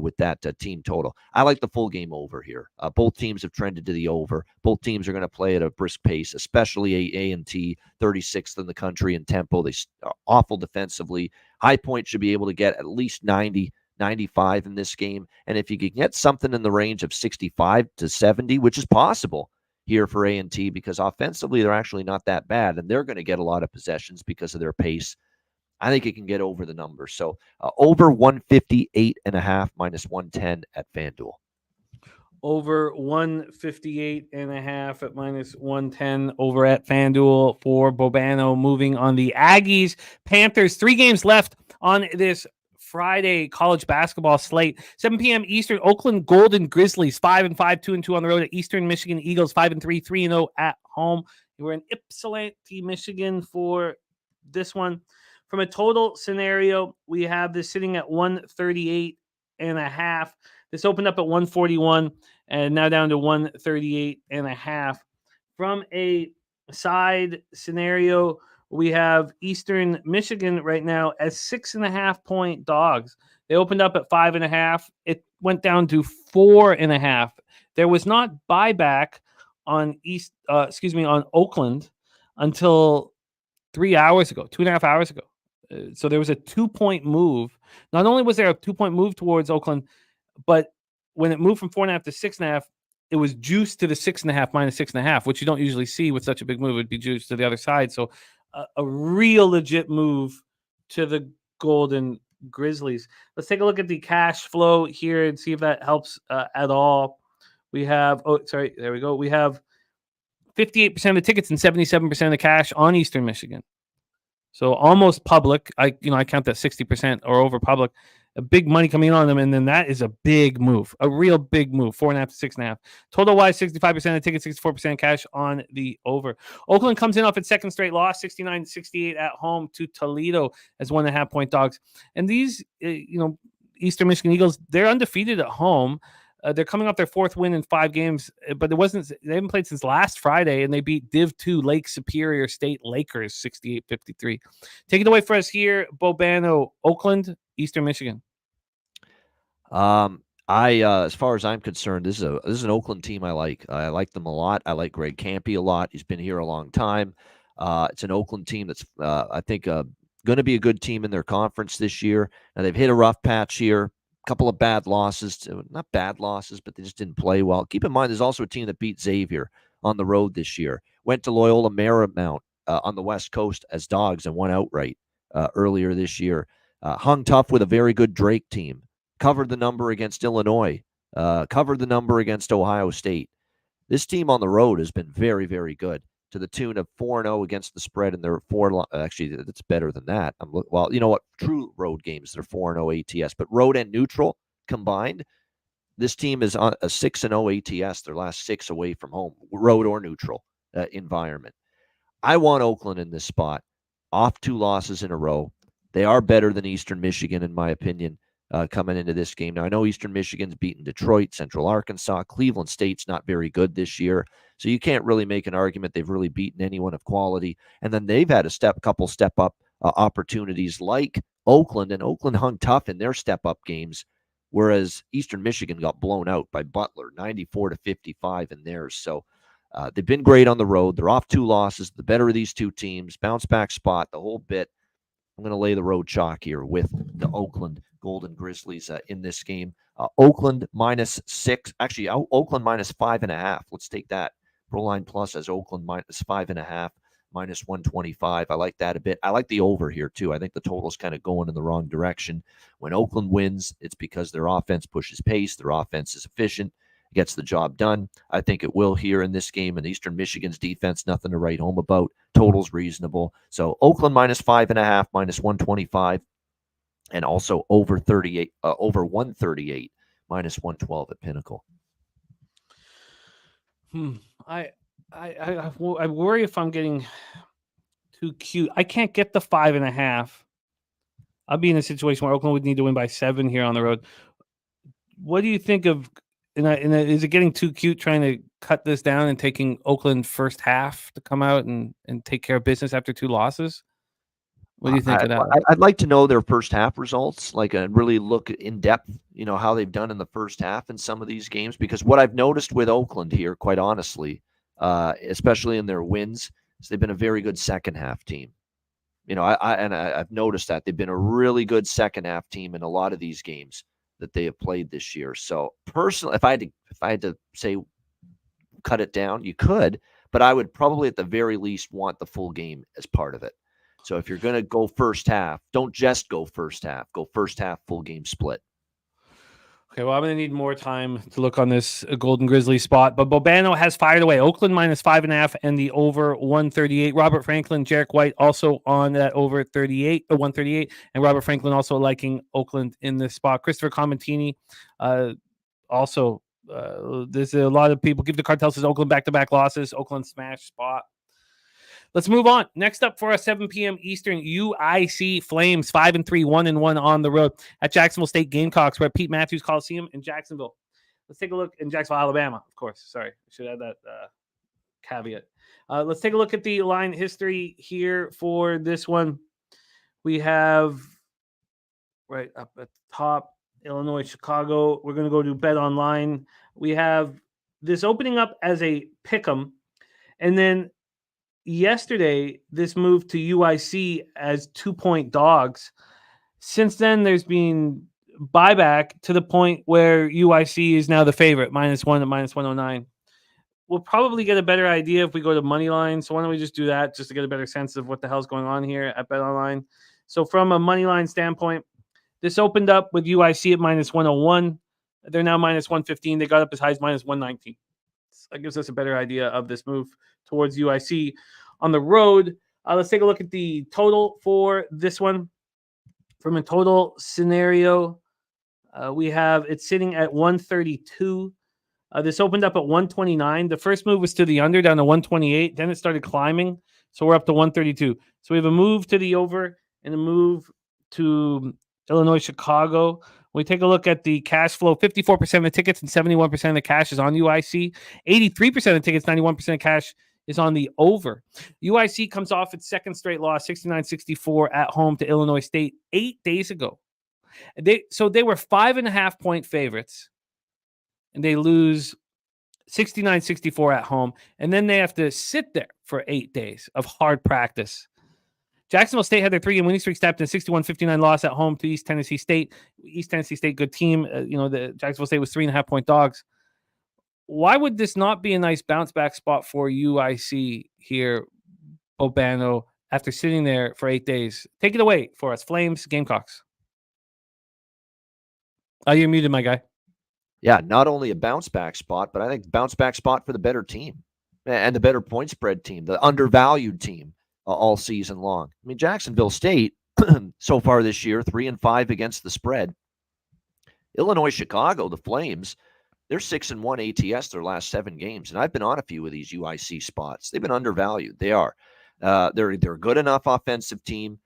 Speaker 3: with that team total. I like the full game over here. Both teams have trended to the over. Both teams are going to play at a brisk pace, especially A&T, 36th in the country in tempo. They are awful defensively. High Point should be able to get at least 90, 95 in this game. And if you can get something in the range of 65 to 70, which is possible here for A&T, because offensively they're actually not that bad, and they're going to get a lot of possessions because of their pace, I think it can get over the number. So over 158.5 minus 110 at FanDuel.
Speaker 2: Over 158.5 at minus 110 over at FanDuel for Bobano. Moving on the Aggies, Panthers, 3 games left on this Friday college basketball slate. 7 p.m. Eastern, Oakland Golden Grizzlies, 5-5, 2-2 on the road at Eastern Michigan Eagles, 5-3, 3-0 at home. We're in Ypsilanti, Michigan for this one. From a total scenario, we have this sitting at 138.5. This opened up at 141 and now down to 138.5. From a side scenario, we have Eastern Michigan right now as 6.5-point dogs. They opened up at 5.5. It went down to 4.5. There was not buyback on on Oakland until 3 hours ago, 2.5 hours ago. So there was a 2-point move. Not only was there a 2-point move towards Oakland, but when it moved from 4.5 to 6.5, it was juiced to the 6.5 minus 6.5, which you don't usually see with such a big move. It would be juiced to the other side. So a real legit move to the Golden Grizzlies. Let's take a look at the cash flow here and see if that helps at all. We have, there we go. We have 58% of the tickets and 77% of the cash on Eastern Michigan. So almost public. I count that 60% or over public. A big money coming on them, and then that is a big move, a real big move. 4.5 to 6.5. Total wise, 65% of the tickets, 64% cash on the over. Oakland comes in off its 2nd straight loss, 69-68 at home to Toledo as 1.5-point dogs. And these, Eastern Michigan Eagles, they're undefeated at home. They're coming off their 4th win in 5 games, but they haven't played since last Friday, and they beat Div 2 Lake Superior State Lakers 68-53. Take it away for us here, Bobano. Oakland, Eastern Michigan.
Speaker 3: As far as I'm concerned, this is an Oakland team I like. I like them a lot. I like Greg Campy a lot. He's been here a long time. It's an Oakland team that's I think going to be a good team in their conference this year. Now they've hit a rough patch here. Couple of bad losses, not bad losses, but they just didn't play well. Keep in mind, there's also a team that beat Xavier on the road this year. Went to Loyola Marymount on the West Coast as dogs and won outright earlier this year. Hung tough with a very good Drake team. Covered the number against Illinois. Covered the number against Ohio State. This team on the road has been very, very good, to the tune of 4-0 against the spread, and they're actually, it's better than that. Well, you know what? True road games, they're 4-0 ATS, but road and neutral combined, this team is on a 6-0 ATS, their last 6 away from home, road or neutral environment. I want Oakland in this spot, off 2 losses in a row. They are better than Eastern Michigan, in my opinion, coming into this game. Now, I know Eastern Michigan's beaten Detroit, Central Arkansas. Cleveland State's not very good this year, so you can't really make an argument they've really beaten anyone of quality. And then they've had a couple step-up opportunities like Oakland, and Oakland hung tough in their step-up games, whereas Eastern Michigan got blown out by Butler, 94-55 in theirs. So they've been great on the road. They're off 2 losses. The better of these 2 teams, bounce-back spot, the whole bit. I'm going to lay the road chalk here with the Oakland Golden Grizzlies in this game. Oakland -6. Actually, Oakland -5.5. Let's take that. ProLine Plus has Oakland -5.5, -125. I like that a bit. I like the over here, too. I think the total's kind of going in the wrong direction. When Oakland wins, it's because their offense pushes pace. Their offense is efficient, gets the job done. I think it will here in this game. And Eastern Michigan's defense, nothing to write home about. Total's reasonable. So Oakland -5.5, -125, and also over 38, over 138, -112 at Pinnacle.
Speaker 2: I worry if I'm getting too cute. I can't get the 5.5. I'll be in a situation where Oakland would need to win by 7 here on the road. What do you think of? Is it getting too cute trying to cut this down and taking Oakland first half to come out and take care of business after 2 losses? What do you think of that?
Speaker 3: I'd like to know their first half results, like really look in depth, how they've done in the first half in some of these games. Because what I've noticed with Oakland here, quite honestly, especially in their wins, is they've been a very good second half team. I've noticed that they've been a really good second half team in a lot of these games that they have played this year. So personally, if I had to say cut it down, you could, but I would probably at the very least want the full game as part of it. So if you're going to go first half, don't just go first half. Go first half, full game split.
Speaker 2: Okay, well, I'm going to need more time to look on this Golden Grizzly spot, but Bobano has fired away. Oakland -5.5 and the over 138. Robert Franklin, Jarek White also on that over 138, and Robert Franklin also liking Oakland in this spot. Christopher Comentini also, there's a lot of people. Give the Cartel says Oakland back-to-back losses. Oakland smash spot. Let's move on. Next up for us, 7 p.m. Eastern, UIC Flames, 5-3, 1-1 on the road at Jacksonville State Gamecocks. We're at Pete Matthews Coliseum in Jacksonville. Let's take a look in Jacksonville, Alabama, of course. Sorry, I should add that caveat. Let's take a look at the line history here for this one. We have right up at the top, Illinois, Chicago. We're going to go to Bet Online. We have this opening up as a pick'em, and then yesterday, this moved to UIC as 2-point dogs. Since then, there's been buyback to the point where UIC is now the favorite, -1 at -109. We'll probably get a better idea if we go to money line. So why don't we just do that just to get a better sense of what the hell's going on here at BetOnline. So from a money line standpoint, this opened up with UIC at -101. They're now -115. They got up as high as -119. That gives us a better idea of this move towards UIC on the road. Let's take a look at the total for this one. From a total scenario, we have it sitting at 132. This opened up at 129. The first move was to the under, down to 128. Then it started climbing, so we're up to 132. So we have a move to the over and a move to Illinois, Chicago. We take a look at the cash flow. 54% of the tickets and 71% of the cash is on UIC. 83% of the tickets, 91% of cash is on the over. UIC comes off its second straight loss, 69-64 at home to Illinois State 8 days ago. They were 5.5-point favorites, and they lose 69-64 at home, and then they have to sit there for 8 days of hard practice. Jacksonville State had their 3-game winning streak snapped in a 61-59 loss at home to East Tennessee State. East Tennessee State, good team. The Jacksonville State was 3.5-point dogs. why would this not be a nice bounce back spot for UIC here, Bobano, after sitting there for 8 days? Take it away for us. Flames, Gamecocks. Oh, you're muted, my guy.
Speaker 3: Yeah, not only a bounce back spot, but I think bounce back spot for the better team and the better point spread team, the undervalued team all season long. I mean, Jacksonville State so far this year, 3-5 against the spread. Illinois, Chicago, the Flames, they're 6-1 ATS their last 7 games, and I've been on a few of these UIC spots. They've been undervalued. They are. They're a good enough offensive team.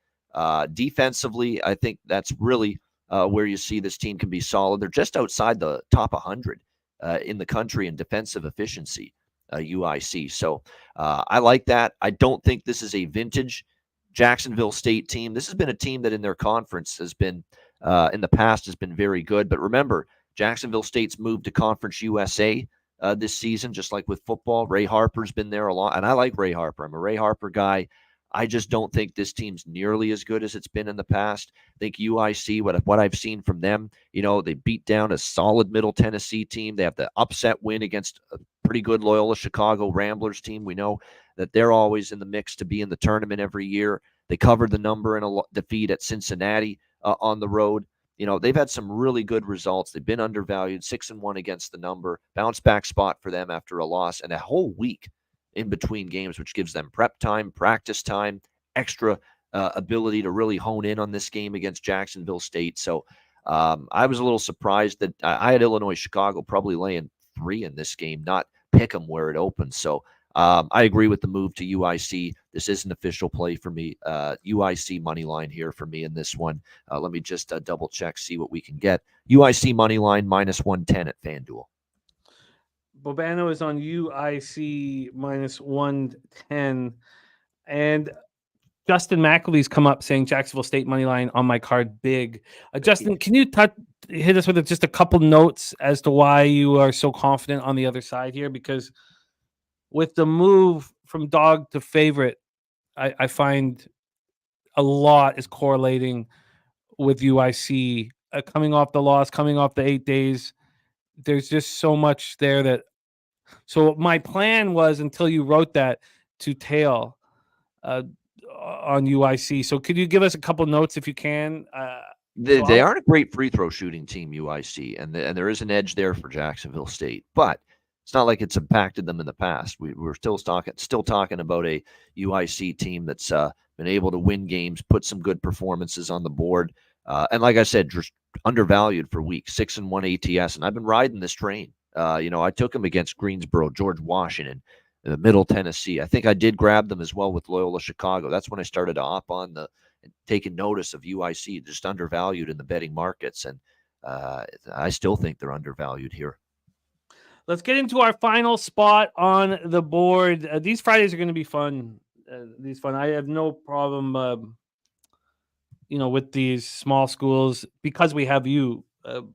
Speaker 3: Defensively, I think that's really where you see this team can be solid. They're just outside the top 100 in the country in defensive efficiency, UIC. So I like that. I don't think this is a vintage Jacksonville State team. This has been a team that in their conference has been, in the past, has been very good. But remember, Jacksonville State's moved to Conference USA this season, just like with football. Ray Harper's been there a lot, and I like Ray Harper. I'm a Ray Harper guy. I just don't think this team's nearly as good as it's been in the past. I think UIC, what I've seen from them, they beat down a solid Middle Tennessee team. They have the upset win against a pretty good Loyola Chicago Ramblers team. We know that they're always in the mix to be in the tournament every year. They covered the number in a defeat at Cincinnati on the road. They've had some really good results. They've been undervalued, 6-1 against the number, bounce back spot for them after a loss, and a whole week in between games, which gives them prep time, practice time, extra ability to really hone in on this game against Jacksonville State. So I was a little surprised that I had Illinois Chicago probably laying 3 in this game, not pick them where it opens. So I agree with the move to UIC. This is an official play for me. UIC money line here for me in this one. Let me just double check, see what we can get. UIC money line -110 at FanDuel.
Speaker 2: Bobano is on UIC -110. And Justin McElvey's come up saying Jacksonville State money line on my card big. Justin, can you hit us with just a couple notes as to why you are so confident on the other side here? Because with the move from dog to favorite, I find a lot is correlating with UIC coming off the loss, coming off the 8 days. There's just so much there that. So my plan was, until you wrote that, to tail on UIC. So could you give us a couple notes if you can?
Speaker 3: They aren't a great free throw shooting team, UIC, and there is an edge there for Jacksonville State, but it's not like it's impacted them in the past. We're still talking about a UIC team that's been able to win games, put some good performances on the board, and like I said, just undervalued for weeks, 6-1 ATS, and I've been riding this train. I took them against Greensboro, George Washington, Middle Tennessee. I think I did grab them as well with Loyola Chicago. That's when I started to hop on taking notice of UIC, just undervalued in the betting markets, and I still think they're undervalued here.
Speaker 2: Let's get into our final spot on the board. These Fridays are going to be fun. I have no problem, with these small schools because we have you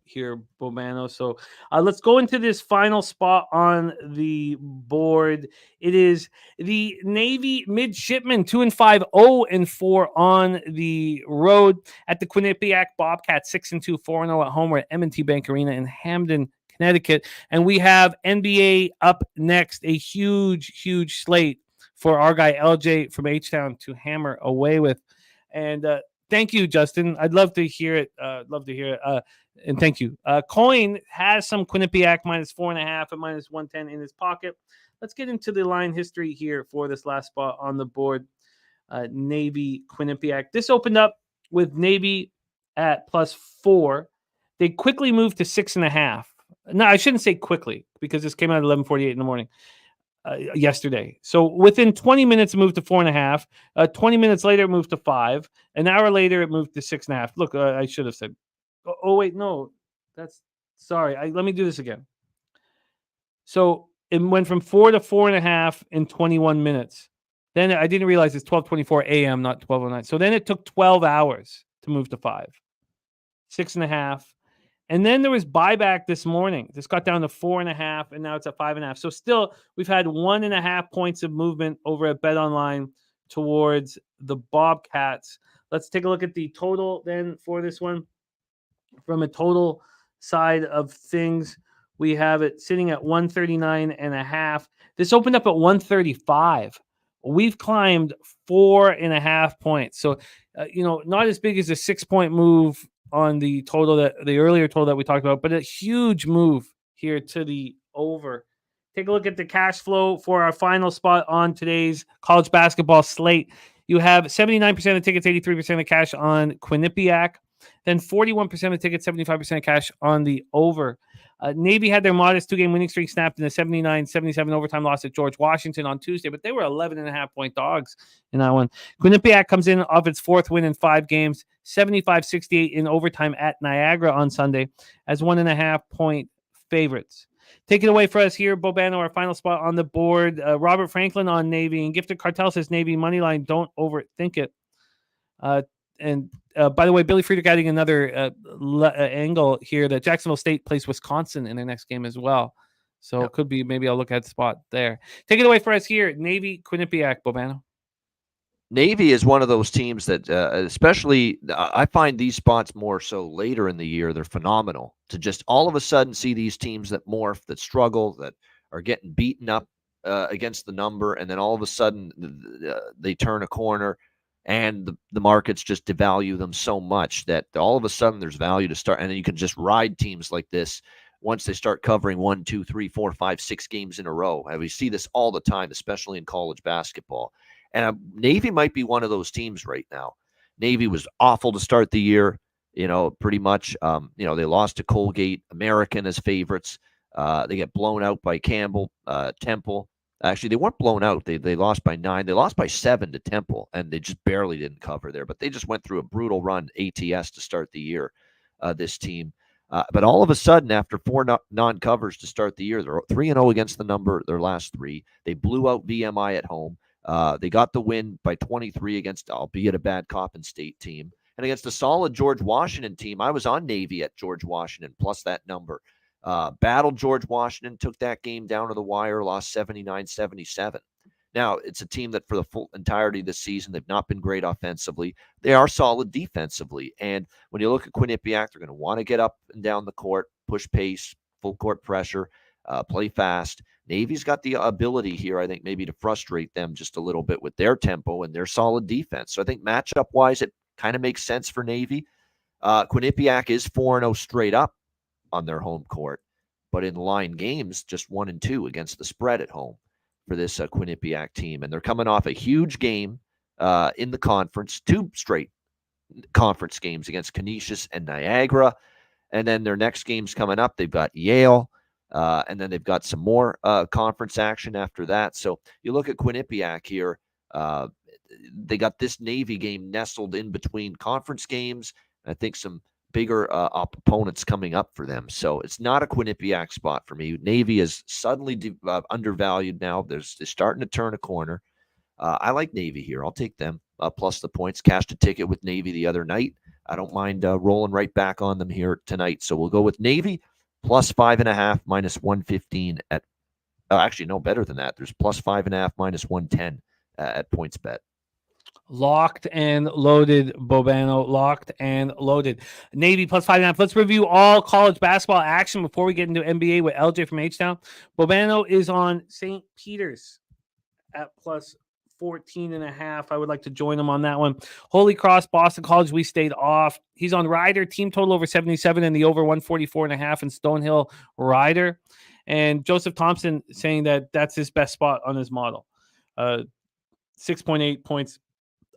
Speaker 2: here, Bobano. So let's go into this final spot on the board. It is the Navy Midshipmen, 2-5, 0-4 on the road at the Quinnipiac Bobcats, 6-2, 4-0 at home. We're at M&T Bank Arena in Hamden, Connecticut. And we have NBA up next, a huge slate for our guy LJ from HTown to hammer away with. And thank you, Justin. I'd love to hear it. And thank you. Coin has some Quinnipiac -4.5 at -110 in his pocket. Let's get into the line history here for this last spot on the board. Navy Quinnipiac. This opened up with Navy at +4. They quickly moved to 6.5. No, I shouldn't say quickly because this came out at 11:48 in the morning yesterday. So within 20 minutes, it moved to 4.5. 20 minutes later, it moved to 5. An hour later, it moved to 6.5. Look, I should have said. Oh wait, no, that's sorry. Let me do this again. So it went from 4 to 4.5 in 21 minutes. Then I didn't realize it's 12:24 a.m., not 12:09. So then it took 12 hours to move to 5, 6.5. And then there was buyback this morning. This got down to 4.5, and now it's at 5.5. So still, we've had 1.5 points of movement over at BetOnline towards the Bobcats. Let's take a look at the total then for this one. From a total side of things, We have it sitting at 139.5. This opened up at 135. We've climbed 4.5 points. So, not as big as a 6-point move on the total the earlier total that we talked about, but a huge move here to the over. Take a look at the cash flow for our final spot on today's college basketball slate. You have 79% of tickets, 83% of cash on Quinnipiac. Then 41% of tickets, 75% of cash on the over. Navy had their modest 2-game winning streak snapped in a 79-77 overtime loss at George Washington on Tuesday, but they were 11.5-point dogs in that one. Quinnipiac comes in off its 4th win in 5 games, 75-68 in overtime at Niagara on Sunday as 1.5-point favorites. Take it away for us here, Bobano, our final spot on the board. Robert Franklin on Navy, and Gifted Cartel says Navy money line, don't overthink it. And by the way, Billy Friedrich adding another angle here that Jacksonville State plays Wisconsin in their next game as well. So It could be, maybe I'll look at the spot there. Take it away for us here, Navy Quinnipiac, Bobano.
Speaker 3: Navy is one of those teams that, especially, I find these spots more so later in the year. They're phenomenal to just all of a sudden see these teams that morph, that struggle, that are getting beaten up against the number, and then all of a sudden they turn a corner, and the markets just devalue them so much that all of a sudden there's value to start, and then you can just ride teams like this once they start covering 1, 2, 3, 4, 5, 6 games in a row. And we see this all the time, especially in college basketball. And Navy might be one of those teams right now. Navy was awful to start the year, pretty much. They lost to Colgate, American as favorites. They get blown out by Campbell, Temple. Actually, they weren't blown out. They lost by 9. They lost by 7 to Temple, and they just barely didn't cover there. But they just went through a brutal run, ATS, to start the year, this team. But all of a sudden, after 4 non-covers to start the year, they're 3-0 against the number, their last 3. They blew out VMI at home. They got the win by 23 against, albeit a bad Coppin State team. And against a solid George Washington team, I was on Navy at George Washington, plus that number. Battled George Washington, took that game down to the wire, lost 79-77. Now, it's a team that for the full entirety of the season, they've not been great offensively. They are solid defensively. And when you look at Quinnipiac, they're going to want to get up and down the court, push pace, full court pressure, play fast. Navy's got the ability here, I think, maybe to frustrate them just a little bit with their tempo and their solid defense. So I think matchup-wise, it kind of makes sense for Navy. Quinnipiac is 4-0 straight up on their home court, but in line games, just 1-2 against the spread at home for this Quinnipiac team. And they're coming off a huge game in the conference, 2 straight conference games against Canisius and Niagara. And then their next game's coming up. They've got Yale, and then they've got some more conference action after that. So you look at Quinnipiac here, they got this Navy game nestled in between conference games. I think some bigger opponents coming up for them. So it's not a Quinnipiac spot for me. Navy is suddenly undervalued now. They're starting to turn a corner. I like Navy here. I'll take them plus the points. Cashed a ticket with Navy the other night. I don't mind rolling right back on them here tonight. So we'll go with Navy plus 5.5 minus 115 at. Actually, no, better than that. There's plus 5.5 minus 110 at PointsBet.
Speaker 2: Locked and loaded, Bobano. Locked and loaded. Navy plus 5.5. Let's review all college basketball action before we get into NBA with LJ from HTown. Bobano is on St. Peter's at plus 14.5. I would like to join him on that one. Holy Cross, Boston College, we stayed off. He's on Ryder, team total over 77 and the over 144.5 in Stonehill Ryder. And Joseph Thompson saying that that's his best spot on his model. 6.8 points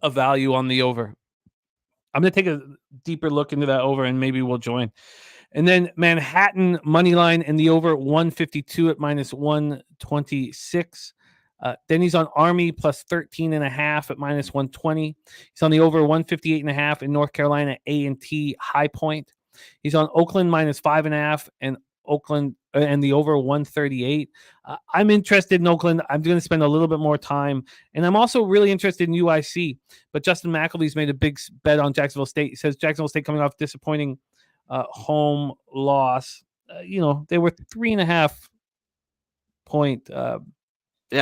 Speaker 2: of value on the over. I'm going to take a deeper look into that over and maybe we'll join. And then Manhattan money line and the over 152 at minus 126. Then he's on Army plus 13.5 at minus 120. He's on the over 158.5 in North Carolina A&T High Point. He's on Oakland minus 5.5 and Oakland and the over 138. I'm interested in Oakland. I'm going to spend a little bit more time. And I'm also really interested in UIC. But Justin McElvey's made a big bet on Jacksonville State. He says Jacksonville State coming off disappointing home loss. They were 3.5 point.
Speaker 3: Yeah,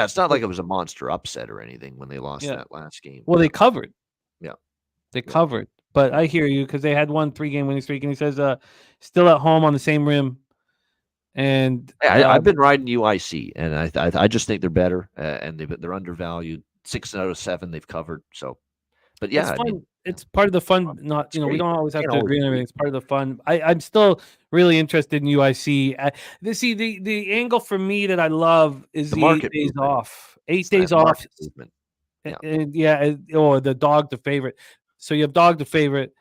Speaker 3: it's not like it was a monster upset or anything when they lost that last game.
Speaker 2: Well, they covered.
Speaker 3: Yeah.
Speaker 2: They covered. But I hear you because they had 1 3-game winning streak. And he says still at home on the same rim. And
Speaker 3: I've been riding UIC, and I just think they're better, and they're undervalued. 6 out of 7 they've covered. So, but yeah,
Speaker 2: it's fun. It's part of the fun. Not we
Speaker 3: great.
Speaker 2: don't always have
Speaker 3: Can't
Speaker 2: to
Speaker 3: always
Speaker 2: agree on everything. It's part of the fun. I'm still really interested in UIC. The angle for me that I love is the 8 days
Speaker 3: movement.
Speaker 2: off. 8 days off.
Speaker 3: Movement.
Speaker 2: Or the dog to favorite. So you have dog to favorite,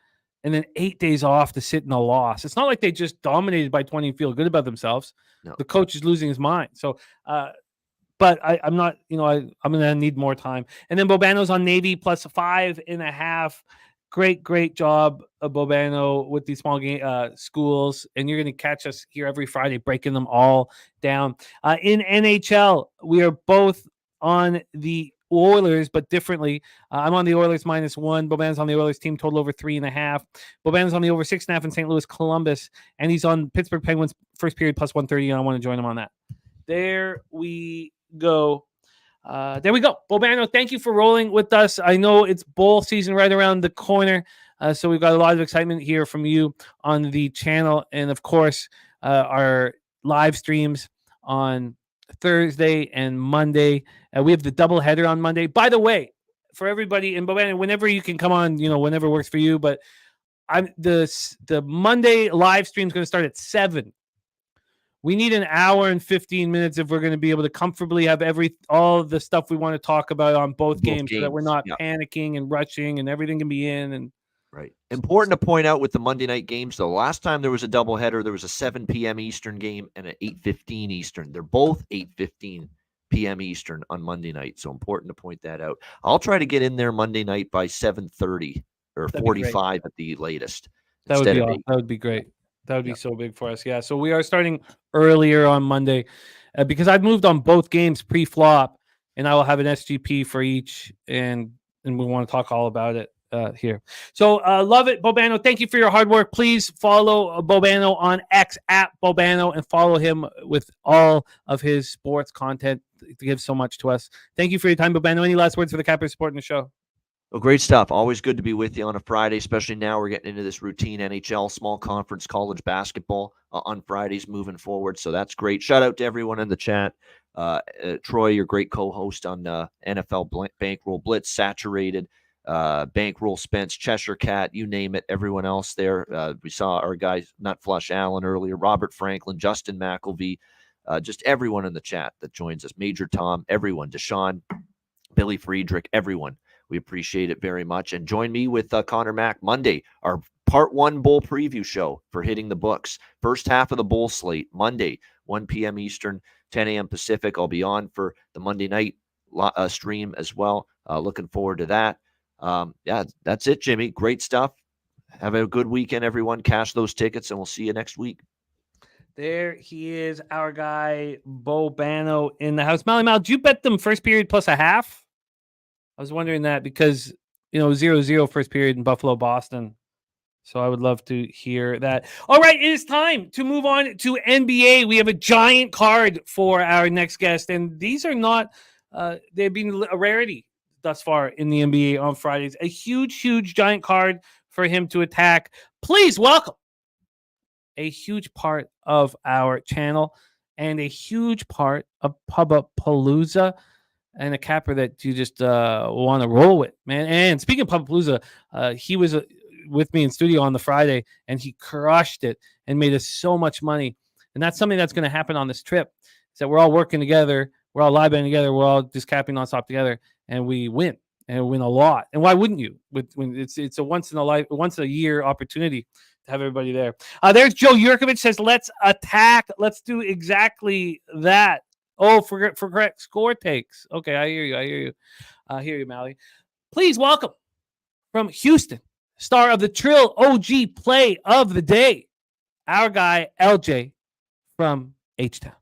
Speaker 2: and then 8 days off to sit in a loss. It's not like they just dominated by 20 and feel good about themselves.
Speaker 3: No.
Speaker 2: The coach is losing his mind. So, but I'm not, I'm going to need more time. And then Bobano's on Navy plus 5.5. Great job, Bobano, with these small game schools. And you're going to catch us here every Friday, breaking them all down. In NHL, we are both on the Oilers, but differently. I'm on the Oilers -1. Bobano's on the Oilers team total over 3.5. Bobano's on the over 6.5 in St. Louis Columbus, and he's on Pittsburgh Penguins first period plus 130. And I want to join him on that. There we go. Bobano, thank you for rolling with us. I know it's bowl season right around the corner, so we've got a lot of excitement here from you on the channel, and of course, our live streams on Thursday and Monday. We have the doubleheader on Monday. By the way, for everybody, and Bobano, whenever you can come on, whenever works for you. But the Monday live stream is going to start at 7. We need an hour and 15 minutes if we're going to be able to comfortably have all the stuff we want to talk about on both games, so that we're not panicking and rushing, and everything can be in. And
Speaker 3: right. Important to point out with the Monday night games, though, last time there was a doubleheader, there was a 7 p.m. Eastern game and an 8:15 Eastern. They're both 8:15 p.m. Eastern on Monday night, so important to point that out. I'll try to get in there Monday night by 7:30 or 45 at the latest.
Speaker 2: That would be awesome. That would be great. That would be so big for us. Yeah. So we are starting earlier on Monday because I've moved on both games pre-flop, and I will have an SGP for each, and we want to talk all about it here. So love it, Bobano. Thank you for your hard work. Please follow Bobano on X at Bobano and follow him with all of his sports content. It gives so much to us. Thank you for your time, Bobano. Any last words for the Cappers supporting the show?
Speaker 3: Well, great stuff. Always good to be with you on a Friday, especially now we're getting into this routine NHL, small conference, college basketball on Fridays moving forward. So that's great. Shout out to everyone in the chat. Troy, your great co-host on NFL Bankroll Blitz, Saturated, Bankroll Spence, Cheshire Cat, you name it, everyone else there. We saw our guy, Nut Flush Allen earlier, Robert Franklin, Justin McElvey, just everyone in the chat that joins us. Major Tom, everyone, Deshaun, Billy Friedrich, everyone. We appreciate it very much. And join me with Connor Mack Monday, our part 1 bowl preview show for Hitting the Books. First half of the bowl slate, Monday, 1 p.m. Eastern, 10 a.m. Pacific. I'll be on for the Monday night stream as well. Looking forward to that. That's it, Jimmy. Great stuff. Have a good weekend, everyone. Cash those tickets, and we'll see you next week.
Speaker 2: There he is, our guy, Bobano in the house. Mal, did you bet them first period plus a half? I was wondering that because, 0-0 first period in Buffalo, Boston. So I would love to hear that. All right, it is time to move on to NBA. We have a giant card for our next guest, and these are not, they've been a rarity thus far in the NBA on Fridays. A huge giant card for him to attack. Please welcome a huge part of our channel and a huge part of Pubapalooza. And a capper that you just want to roll with, man. And speaking of Pubapalooza, he was with me in studio on the Friday, and he crushed it and made us so much money. And that's something that's going to happen on this trip. Is that we're all working together, we're all live banding together, we're all just capping nonstop together, and we win a lot. And why wouldn't you? When it's a once a year opportunity to have everybody there. There's Joe Yurkovich says, "Let's attack. Let's do exactly that." Oh, for correct score takes. Okay, I hear you. I hear you, Mally. Please welcome from Houston, star of the Trill OG play of the day, our guy LJ from HTown.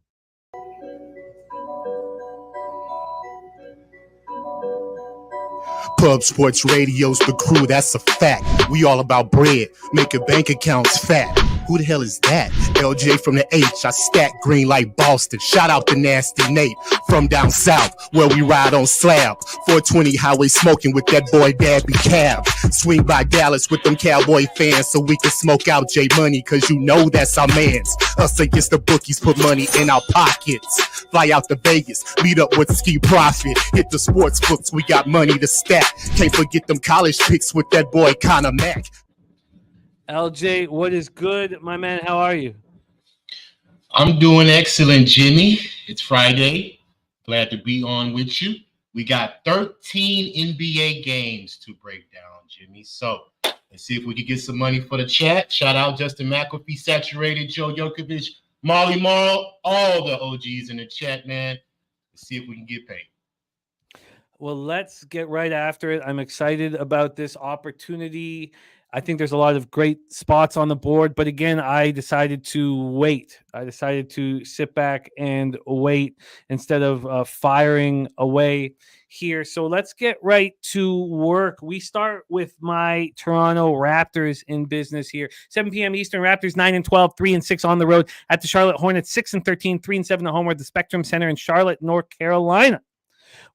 Speaker 4: Pub Sports Radio's the crew, that's a fact. We all about bread, making bank accounts fat. Who the hell is that? LJ from the H, I stack green like Boston. Shout out to Nasty Nate from down south, where we ride on slab. 420 highway smoking with that boy Dabby Cab. Swing by Dallas with them Cowboy fans so we can smoke out J Money, cause you know that's our mans. Us against the bookies, put money in our pockets. Fly out to Vegas, meet up with Ski Profit. Hit the sports books, we got money to stack. Can't forget them college picks with that boy Connor Mack.
Speaker 2: LJ, what is good, my man? How are you?
Speaker 5: I'm doing excellent, Jimmy. It's Friday. Glad to be on with you. We got 13 NBA games to break down, Jimmy. So let's see if we can get some money for the chat. Shout out Justin McAfee, Saturated, Joe Jokovic, Molly Morrow, all the OGs in the chat, man. Let's see if we can get paid.
Speaker 2: Well, let's get right after it. I'm excited about this opportunity. I think there's a lot of great spots on the board, but again, I decided to wait. I decided to sit back and wait instead of firing away here. So let's get right to work. We start with my Toronto Raptors in business here. 7 p.m. Eastern, Raptors 9-12, 3-6 on the road at the Charlotte Hornets, 6-13, 3-7 at home at the Spectrum Center in Charlotte, North Carolina.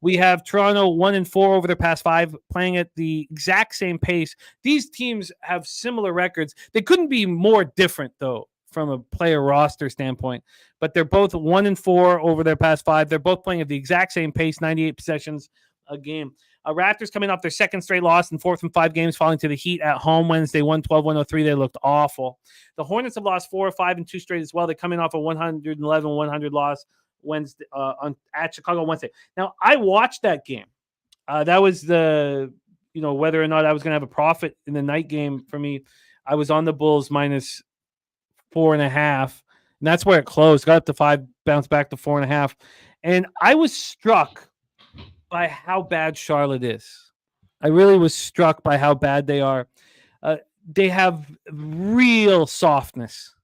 Speaker 2: We have Toronto 1-4 over their past 5, playing at the exact same pace. These teams have similar records. They couldn't be more different, though, from a player roster standpoint. But they're both 1-4 over their past 5. They're both playing at the exact same pace, 98 possessions a game. Raptors coming off their second straight loss in 4 from 5 games, falling to the Heat at home Wednesday, 112-103. They looked awful. The Hornets have lost 4 or 5 and 2 straight as well. They're coming off a 111-100 loss Wednesday at Chicago Wednesday. Now, I watched that game. That was the, whether or not I was going to have a profit in the night game for me. I was on the Bulls minus 4.5, and that's where it closed. Got up to 5, bounced back to 4.5, and I was struck by how bad Charlotte is. I really was struck by how bad they are. They have real softness.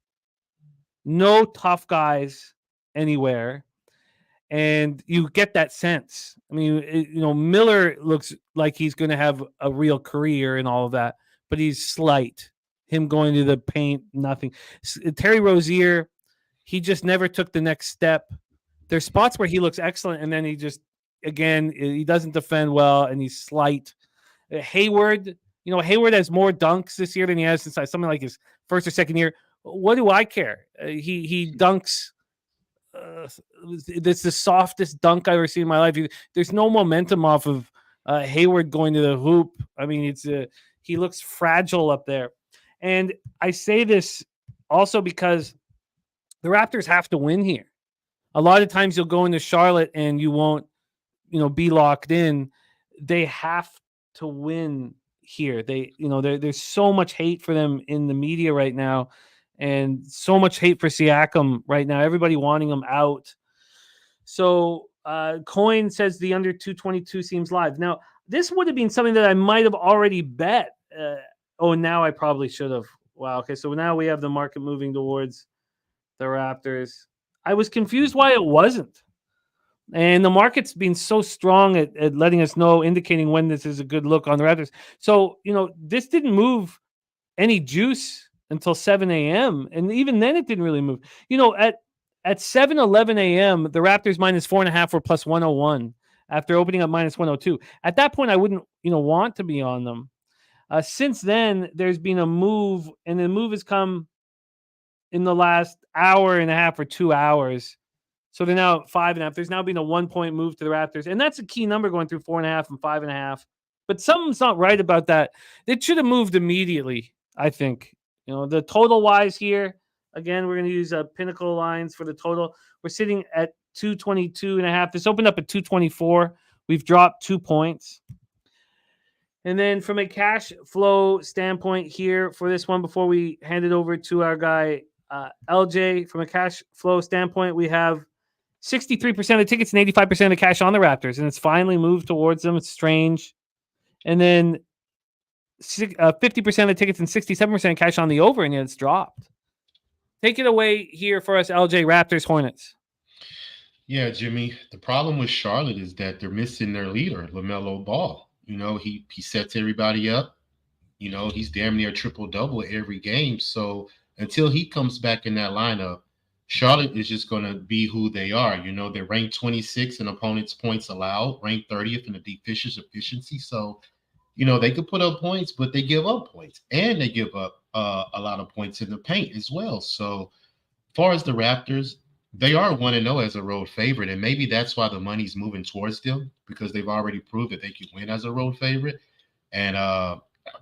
Speaker 2: No tough guys anywhere. And you get that sense. I mean, Miller looks like he's going to have a real career and all of that, but he's slight. Him going to the paint, nothing. Terry Rozier, he just never took the next step. There's spots where he looks excellent, and then he just, again, he doesn't defend well, and he's slight. Hayward, Hayward has more dunks this year than he has since something like his first or second year. What do I care? He dunks. It's the softest dunk I've ever seen in my life. There's no momentum off of Hayward going to the hoop. I mean, he looks fragile up there. And I say this also because the Raptors have to win here. A lot of times you'll go into Charlotte and you won't, be locked in. They have to win here. There's so much hate for them in the media right now. And so much hate for Siakam right now. Everybody wanting him out. So Coin says the under 222 seems live. Now, this would have been something that I might have already bet. Now I probably should have. Wow. Okay, so now we have the market moving towards the Raptors. I was confused why it wasn't. And the market's been so strong at letting us know, indicating when this is a good look on the Raptors. So, this didn't move any juice until 7 a.m. And even then it didn't really move. At 7:11 a.m., the Raptors minus 4.5 were plus 101 after opening up minus 102. At that point, I wouldn't, want to be on them. Since then, there's been a move, and the move has come in the last hour and a half or 2 hours. So they're now 5.5. There's now been a 1-point move to the Raptors, and that's a key number going through 4.5 and 5.5. But something's not right about that. It should have moved immediately, I think. The total wise here, again, we're going to use Pinnacle lines for the total. We're sitting at 222.5. This opened up at 224. We've dropped 2 points. And then from a cash flow standpoint here for this one, before we hand it over to our guy, LJ, from a cash flow standpoint, we have 63% of the tickets and 85% of the cash on the Raptors. And it's finally moved towards them. It's strange. And then 50% of the tickets and 67% cash on the over, and it's dropped. Take it away here for us, LJ. Raptors, Hornets.
Speaker 5: Yeah, Jimmy. The problem with Charlotte is that they're missing their leader, LaMelo Ball. He sets everybody up. He's damn near triple-double every game. So until he comes back in that lineup, Charlotte is just going to be who they are. They're ranked 26 in opponents' points allowed, ranked 30th in the defensive efficiency. So, they could put up points, but they give up points, and they give up a lot of points in the paint as well. So, as far as the Raptors, they are 1-0 as a road favorite, and maybe that's why the money's moving towards them, because they've already proved that they can win as a road favorite, and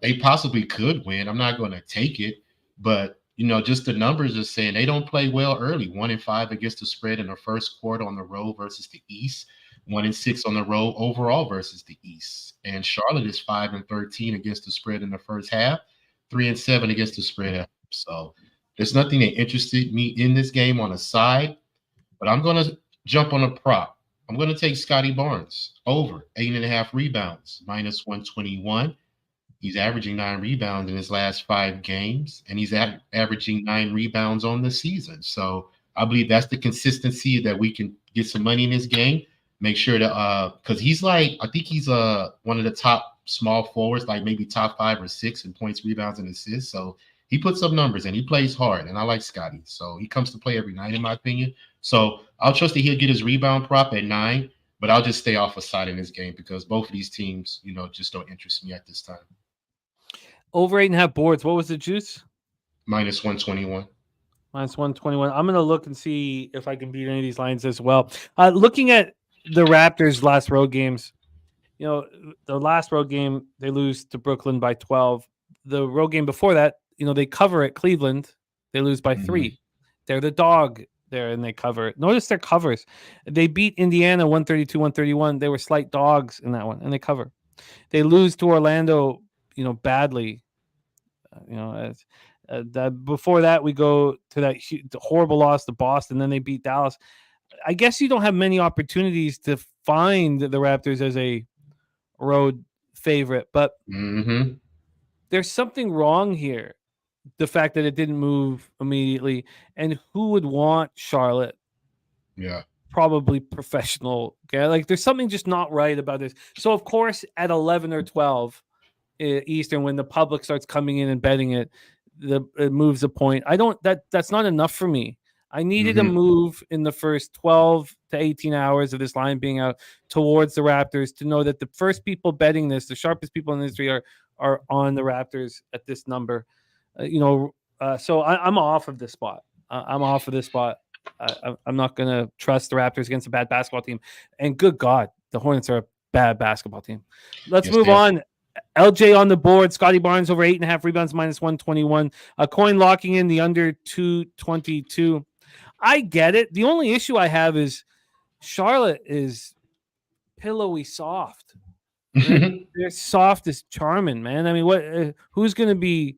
Speaker 5: they possibly could win. I'm not going to take it, but just the numbers are saying they don't play well early. 1-5 against the spread in the first quarter on the road versus the East. 1-6 on the road overall versus the East. And Charlotte is 5-13 against the spread in the first half. 3-7 against the spread. So there's nothing that interested me in this game on a side, but I'm going to jump on a prop. I'm going to take Scotty Barnes over 8.5 rebounds, -121. He's averaging 9 rebounds in his last 5 games, and he's averaging 9 rebounds on the season. So I believe that's the consistency that we can get some money in this game. Make sure to because he's I think he's one of the top small forwards, like maybe top 5 or 6 in points, rebounds, and assists. So he puts up numbers and he plays hard, and I like Scotty. So he comes to play every night, in my opinion. So I'll trust that he'll get his rebound prop at 9, but I'll just stay off a side in this game because both of these teams, just don't interest me at this time.
Speaker 2: Over 8.5 boards. What was the juice?
Speaker 5: -121.
Speaker 2: -121. I'm going to look and see if I can beat any of these lines as well. Looking at the Raptors' last road games, the last road game, they lose to Brooklyn by 12. The road game before that, they cover at Cleveland. They lose by 3. They're the dog there, and they cover it. Notice their covers. They beat Indiana 132-131. They were slight dogs in that one, and they cover. They lose to Orlando, badly. Before that, we go to that horrible loss to Boston. Then they beat Dallas. I guess you don't have many opportunities to find the Raptors as a road favorite, but there's something wrong here. The fact that it didn't move immediately, and who would want Charlotte?
Speaker 5: Yeah,
Speaker 2: probably professional. Okay, like there's something just not right about this. So of course, at 11 or 12 Eastern, when the public starts coming in and betting it, it moves a point. That's not enough for me. I needed a move in the first 12 to 18 hours of this line being out towards the Raptors to know that the first people betting this, the sharpest people in the industry, are on the Raptors at this number. So I'm off of this spot. I'm off of this spot. I'm not going to trust the Raptors against a bad basketball team. And good God, the Hornets are a bad basketball team. Let's move on. LJ on the board. Scotty Barnes over 8.5 rebounds, -121. A coin locking in the under 222. I get it. The only issue I have is Charlotte is pillowy soft. They're soft as charming, man. I mean, who's going to be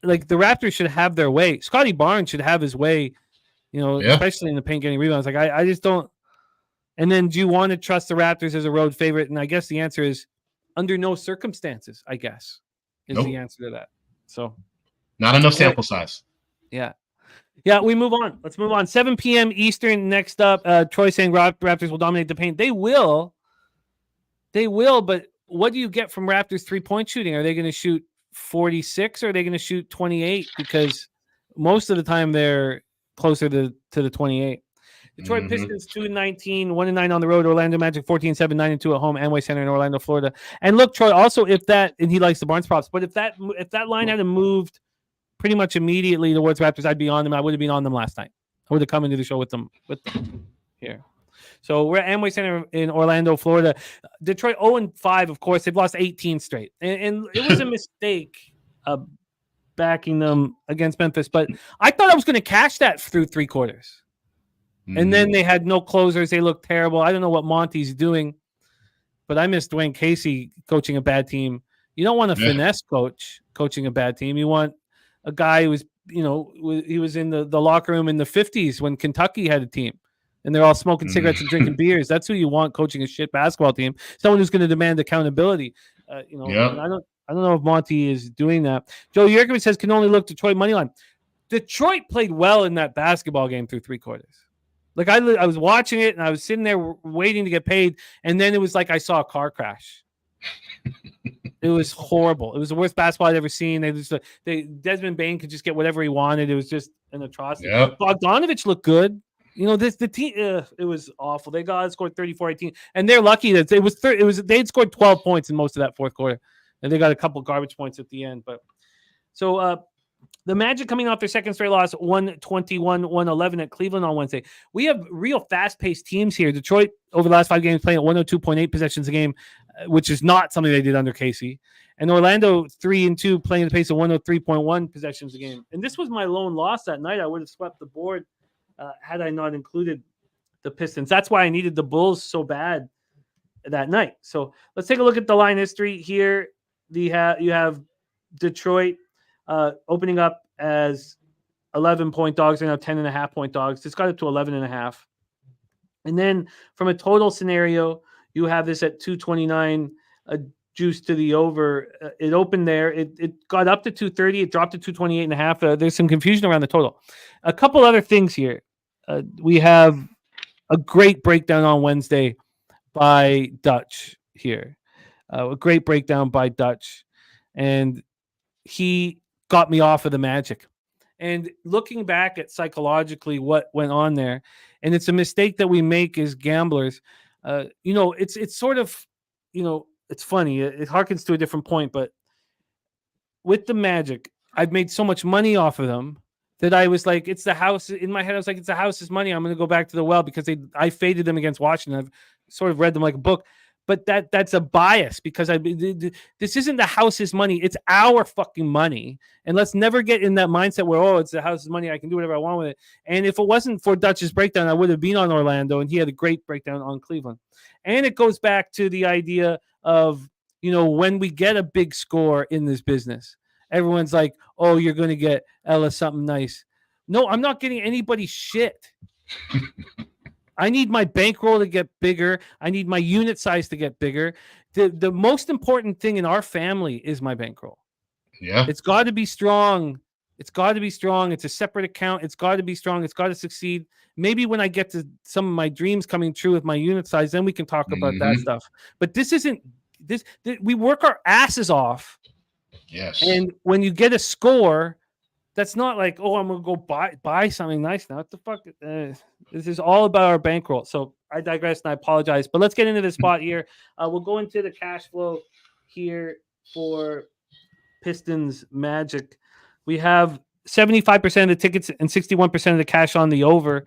Speaker 2: like the Raptors should have their way. Scotty Barnes should have his way, especially in the paint getting rebounds. Like I just don't. And then do you want to trust the Raptors as a road favorite? And I guess the answer is under no circumstances, I guess, is the answer to that. So
Speaker 5: not enough sample size.
Speaker 2: Yeah. Yeah, we move on. Let's move on. 7 p.m. Eastern next up. Troy saying Raptors will dominate the paint. They will. But what do you get from Raptors three-point shooting? Are they going to shoot 46 or are they going to shoot 28? Because most of the time they're closer to the 28. Detroit Pistons 2-19, 1-9 on the road. Orlando Magic 14-7, 9-2 at home. Amway Center in Orlando, Florida. And look, Troy, also and he likes the Barnes props, but if that line hadn't moved pretty much immediately towards Raptors, I'd be on them. I would have been on them last night. I would have come into the show with them here. So we're at Amway Center in Orlando, Florida. Detroit 0-5, of course. They've lost 18 straight. And it was a mistake backing them against Memphis, but I thought I was going to cash that through 3 quarters. And then they had no closers. They looked terrible. I don't know what Monty's doing, but I miss Dwayne Casey coaching a bad team. You don't want a finesse coach coaching a bad team. You want a guy who was, he was in the locker room in the 50s when Kentucky had a team, and they're all smoking cigarettes and drinking beers. That's who you want coaching a shit basketball team. Someone who's going to demand accountability. I don't know if Monty is doing that. Joe Yerkovich says can only look Detroit money line. Detroit played well in that basketball game through 3 quarters. Like I was watching it and I was sitting there waiting to get paid, and then it was like I saw a car crash. It was horrible. It was the worst basketball I'd ever seen. Desmond Bain could just get whatever he wanted. It was just an atrocity.
Speaker 5: Yep.
Speaker 2: Bogdanovich looked good. You know, the team. It was awful. They scored 34-18, and they're lucky that they'd scored 12 points in most of that fourth quarter, and they got a couple garbage points at the end. But so the Magic coming off their second straight loss, 121-111 at Cleveland on Wednesday. We have real fast-paced teams here. Detroit over the last 5 games playing at 102.8 possessions a game, which is not something they did under Casey. And Orlando 3-2 playing at the pace of 103.1 possessions a game. And this was my lone loss that night. I would have swept the board had I not included the Pistons. That's why I needed the Bulls so bad that night. So let's take a look at the line history here. You have Detroit opening up as 11-point dogs. They're now 10.5-point dogs. It's got up to 11.5. And then from a total scenario, you have this at 229, juice to the over. It opened there. It got up to 230. It dropped to 228.5. There's some confusion around the total. A couple other things here. We have a great breakdown on Wednesday by Dutch here. A great breakdown by Dutch. And he got me off of the Magic. And looking back at psychologically what went on there, and it's a mistake that we make as gamblers. It's sort of, it's funny. It harkens to a different point, but with the Magic, I've made so much money off of them that I was like, it's the house. In my head, I was like, it's the house's money. I'm going to go back to the well because I faded them against Washington. I've sort of read them like a book. But that's a bias because this isn't the house's money. It's our fucking money. And let's never get in that mindset where, it's the house's money. I can do whatever I want with it. And if it wasn't for Dutch's breakdown, I would have been on Orlando, and he had a great breakdown on Cleveland. And it goes back to the idea of, when we get a big score in this business, everyone's like, oh, you're going to get Ella something nice. No, I'm not getting anybody's shit. I need my bankroll to get bigger. I need my unit size to get bigger. The most important thing in our family is my bankroll.
Speaker 5: Yeah.
Speaker 2: It's got to be strong. It's got to be strong. It's a separate account. It's got to be strong. It's got to succeed. Maybe when I get to some of my dreams coming true with my unit size, then we can talk about that stuff. But this isn't this. We work our asses off.
Speaker 5: Yes.
Speaker 2: And when you get a score, that's not like, I'm going to go buy something nice now. What the fuck? This is all about our bankroll. So I digress and I apologize. But let's get into the spot here. We'll go into the cash flow here for Pistons Magic. We have 75% of the tickets and 61% of the cash on the over.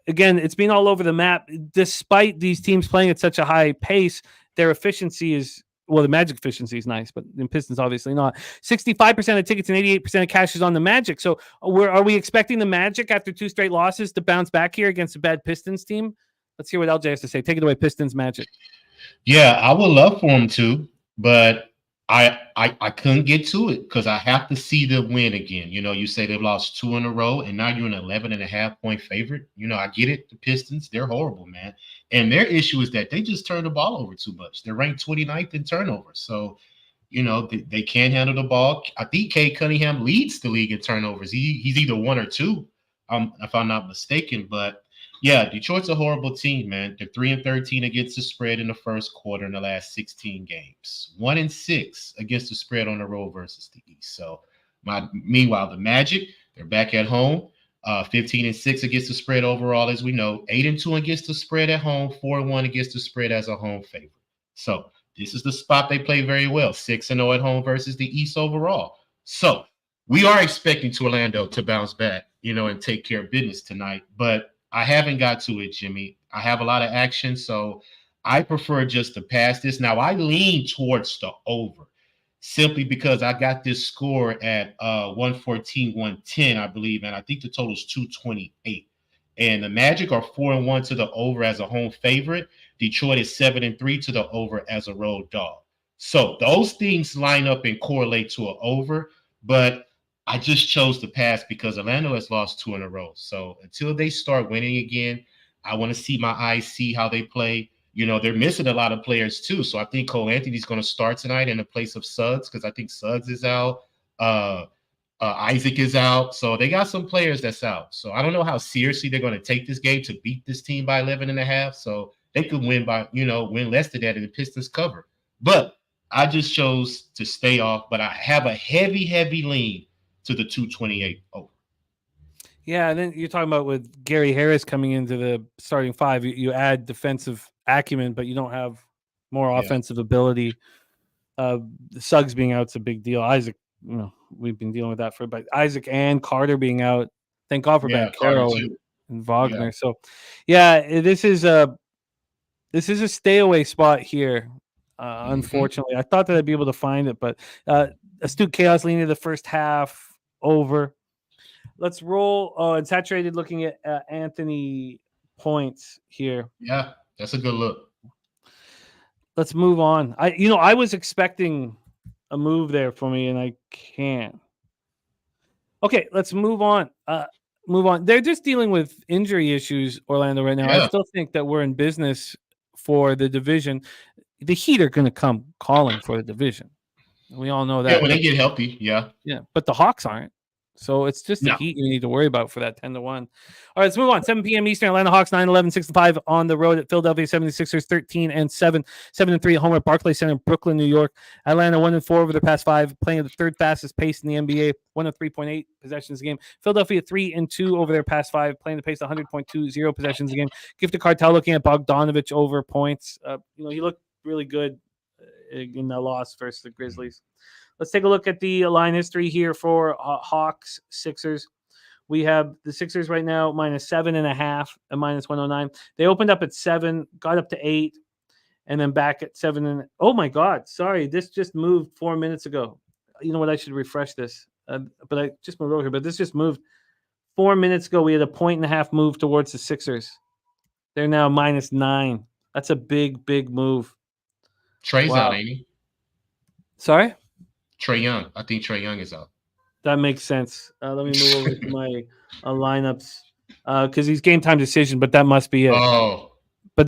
Speaker 2: Again, it's been all over the map. Despite these teams playing at such a high pace, their efficiency is... Well, the Magic efficiency is nice, but in Pistons, obviously not. 65% of tickets and 88% of cash is on the Magic. So are we expecting the Magic after 2 straight losses to bounce back here against a bad Pistons team? Let's hear what LJ has to say. Take it away, Pistons Magic.
Speaker 5: Yeah, I would love for him to, but I couldn't get to it because I have to see them win again. You say they've lost 2 in a row, and now you're an 11.5-point favorite. I get it. The Pistons, they're horrible, man. And their issue is that they just turn the ball over too much. They're ranked 29th in turnovers. So, they can't handle the ball. I think Cade Cunningham leads the league in turnovers. He's either 1 or 2, if I'm not mistaken. But, yeah, Detroit's a horrible team, man. They're 3-13 against the spread in the first quarter in the last 16 games. 1-6 against the spread on the road versus the East. So, meanwhile, the Magic, they're back at home. 15-6 against the spread overall, as we know. 8-2 against the spread at home. 4-1 against the spread as a home favorite. So this is the spot they play very well. 6-0 at home versus the East overall. So we are expecting Orlando to bounce back, and take care of business tonight. But I haven't got to it, Jimmy. I have a lot of action, so I prefer just to pass this. Now I lean towards the over, simply because I got this score at 114-110, I believe, and I think the total is 228. And the Magic are 4-1 to the over as a home favorite. Detroit is 7-3 to the over as a road dog. So those things line up and correlate to an over, but I just chose to pass because Orlando has lost 2 in a row. So until they start winning again, I want to see my eyes see how they play. They're missing a lot of players too. So I think Cole Anthony's going to start tonight in the place of Suggs because I think Suggs is out. Isaac is out. So they got some players that's out. So I don't know how seriously they're going to take this game to beat this team by 11.5. So they could win by, win less than that and the Pistons cover. But I just chose to stay off, but I have a heavy lean to the 228 over.
Speaker 2: Yeah, and then you're talking about with Gary Harris coming into the starting five, you add defensive acumen, but you don't have more offensive ability. Suggs being out's a big deal. Isaac, we've been dealing with that for, but Isaac and Carter being out. Thank God for Banchero and Wagner.
Speaker 5: Yeah.
Speaker 2: So, yeah, this is a stay away spot here. Unfortunately, I thought that I'd be able to find it, but Astute Chaos leaning to the first half over. Let's roll. It's saturated looking at Anthony points here.
Speaker 5: Yeah, that's a good look.
Speaker 2: Let's move on. I was expecting a move there for me, and I can't. Okay, let's move on. They're just dealing with injury issues, Orlando, right now.
Speaker 5: Yeah.
Speaker 2: I still think that we're in business for the division. The Heat are going to come calling for the division. We all know that.
Speaker 5: Yeah, when they get healthy, yeah.
Speaker 2: Yeah, but the Hawks aren't. So it's just the Heat you need to worry about for that 10-1. All right, let's move on. 7 p.m. Eastern, Atlanta Hawks 9-11, 6-5 on the road at Philadelphia 76ers 13-7, 7-3 at home at Barclays Center, Brooklyn, New York. Atlanta 1-4 over their past 5, playing at the third fastest pace in the NBA, 103.8 possessions a game. Philadelphia 3-2 over their past 5, playing the pace 100.20 possessions a game. Gift Cartel looking at Bogdanovich over points. He looked really good in the loss versus the Grizzlies. Let's take a look at the line history here for Hawks Sixers. We have the Sixers right now -7.5 and -109. They opened up at 7, got up to 8, and then back at 7. And oh my God, sorry, this just moved 4 minutes ago. You know what? I should refresh this, but I just moved over here. But this just moved 4 minutes ago. We had a 1.5 move towards the Sixers. They're now -9. That's a big move.
Speaker 5: Trey's out, ain't he?
Speaker 2: Sorry?
Speaker 5: Trae Young. I think Trae Young is out.
Speaker 2: That makes sense. Let me move over to my lineups because he's game time decision, but that must be it.
Speaker 5: Oh,
Speaker 2: but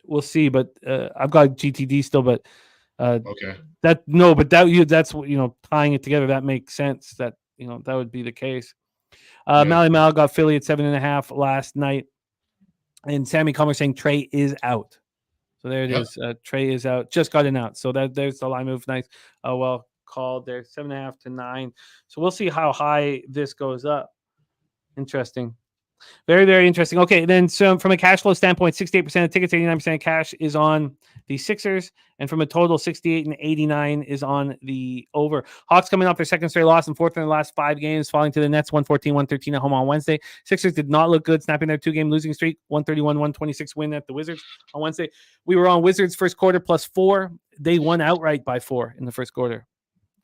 Speaker 2: we'll see. But I've got GTD still, but
Speaker 5: okay.
Speaker 2: That's tying it together. That makes sense. That that would be the case. Mally Mal got Philly at 7.5 last night, and Sammy Comer saying Trey is out. So there it is. Trey is out. Just got in out. So there's the line move. Nice. Well called there. 7.5 to 9. So we'll see how high this goes up. Interesting. Very, very interesting. Okay, then so from a cash flow standpoint, 68% of tickets, 89% of cash is on the Sixers, and from a total, 68 and 89 is on the over. Hawks coming off their second straight loss and fourth in their last 5 games, falling to the Nets 114-113 at home on Wednesday. Sixers did not look good, snapping their 2-game losing streak, 131-126 win at the Wizards on Wednesday. We were on Wizards first quarter +4. They won outright by 4 in the first quarter.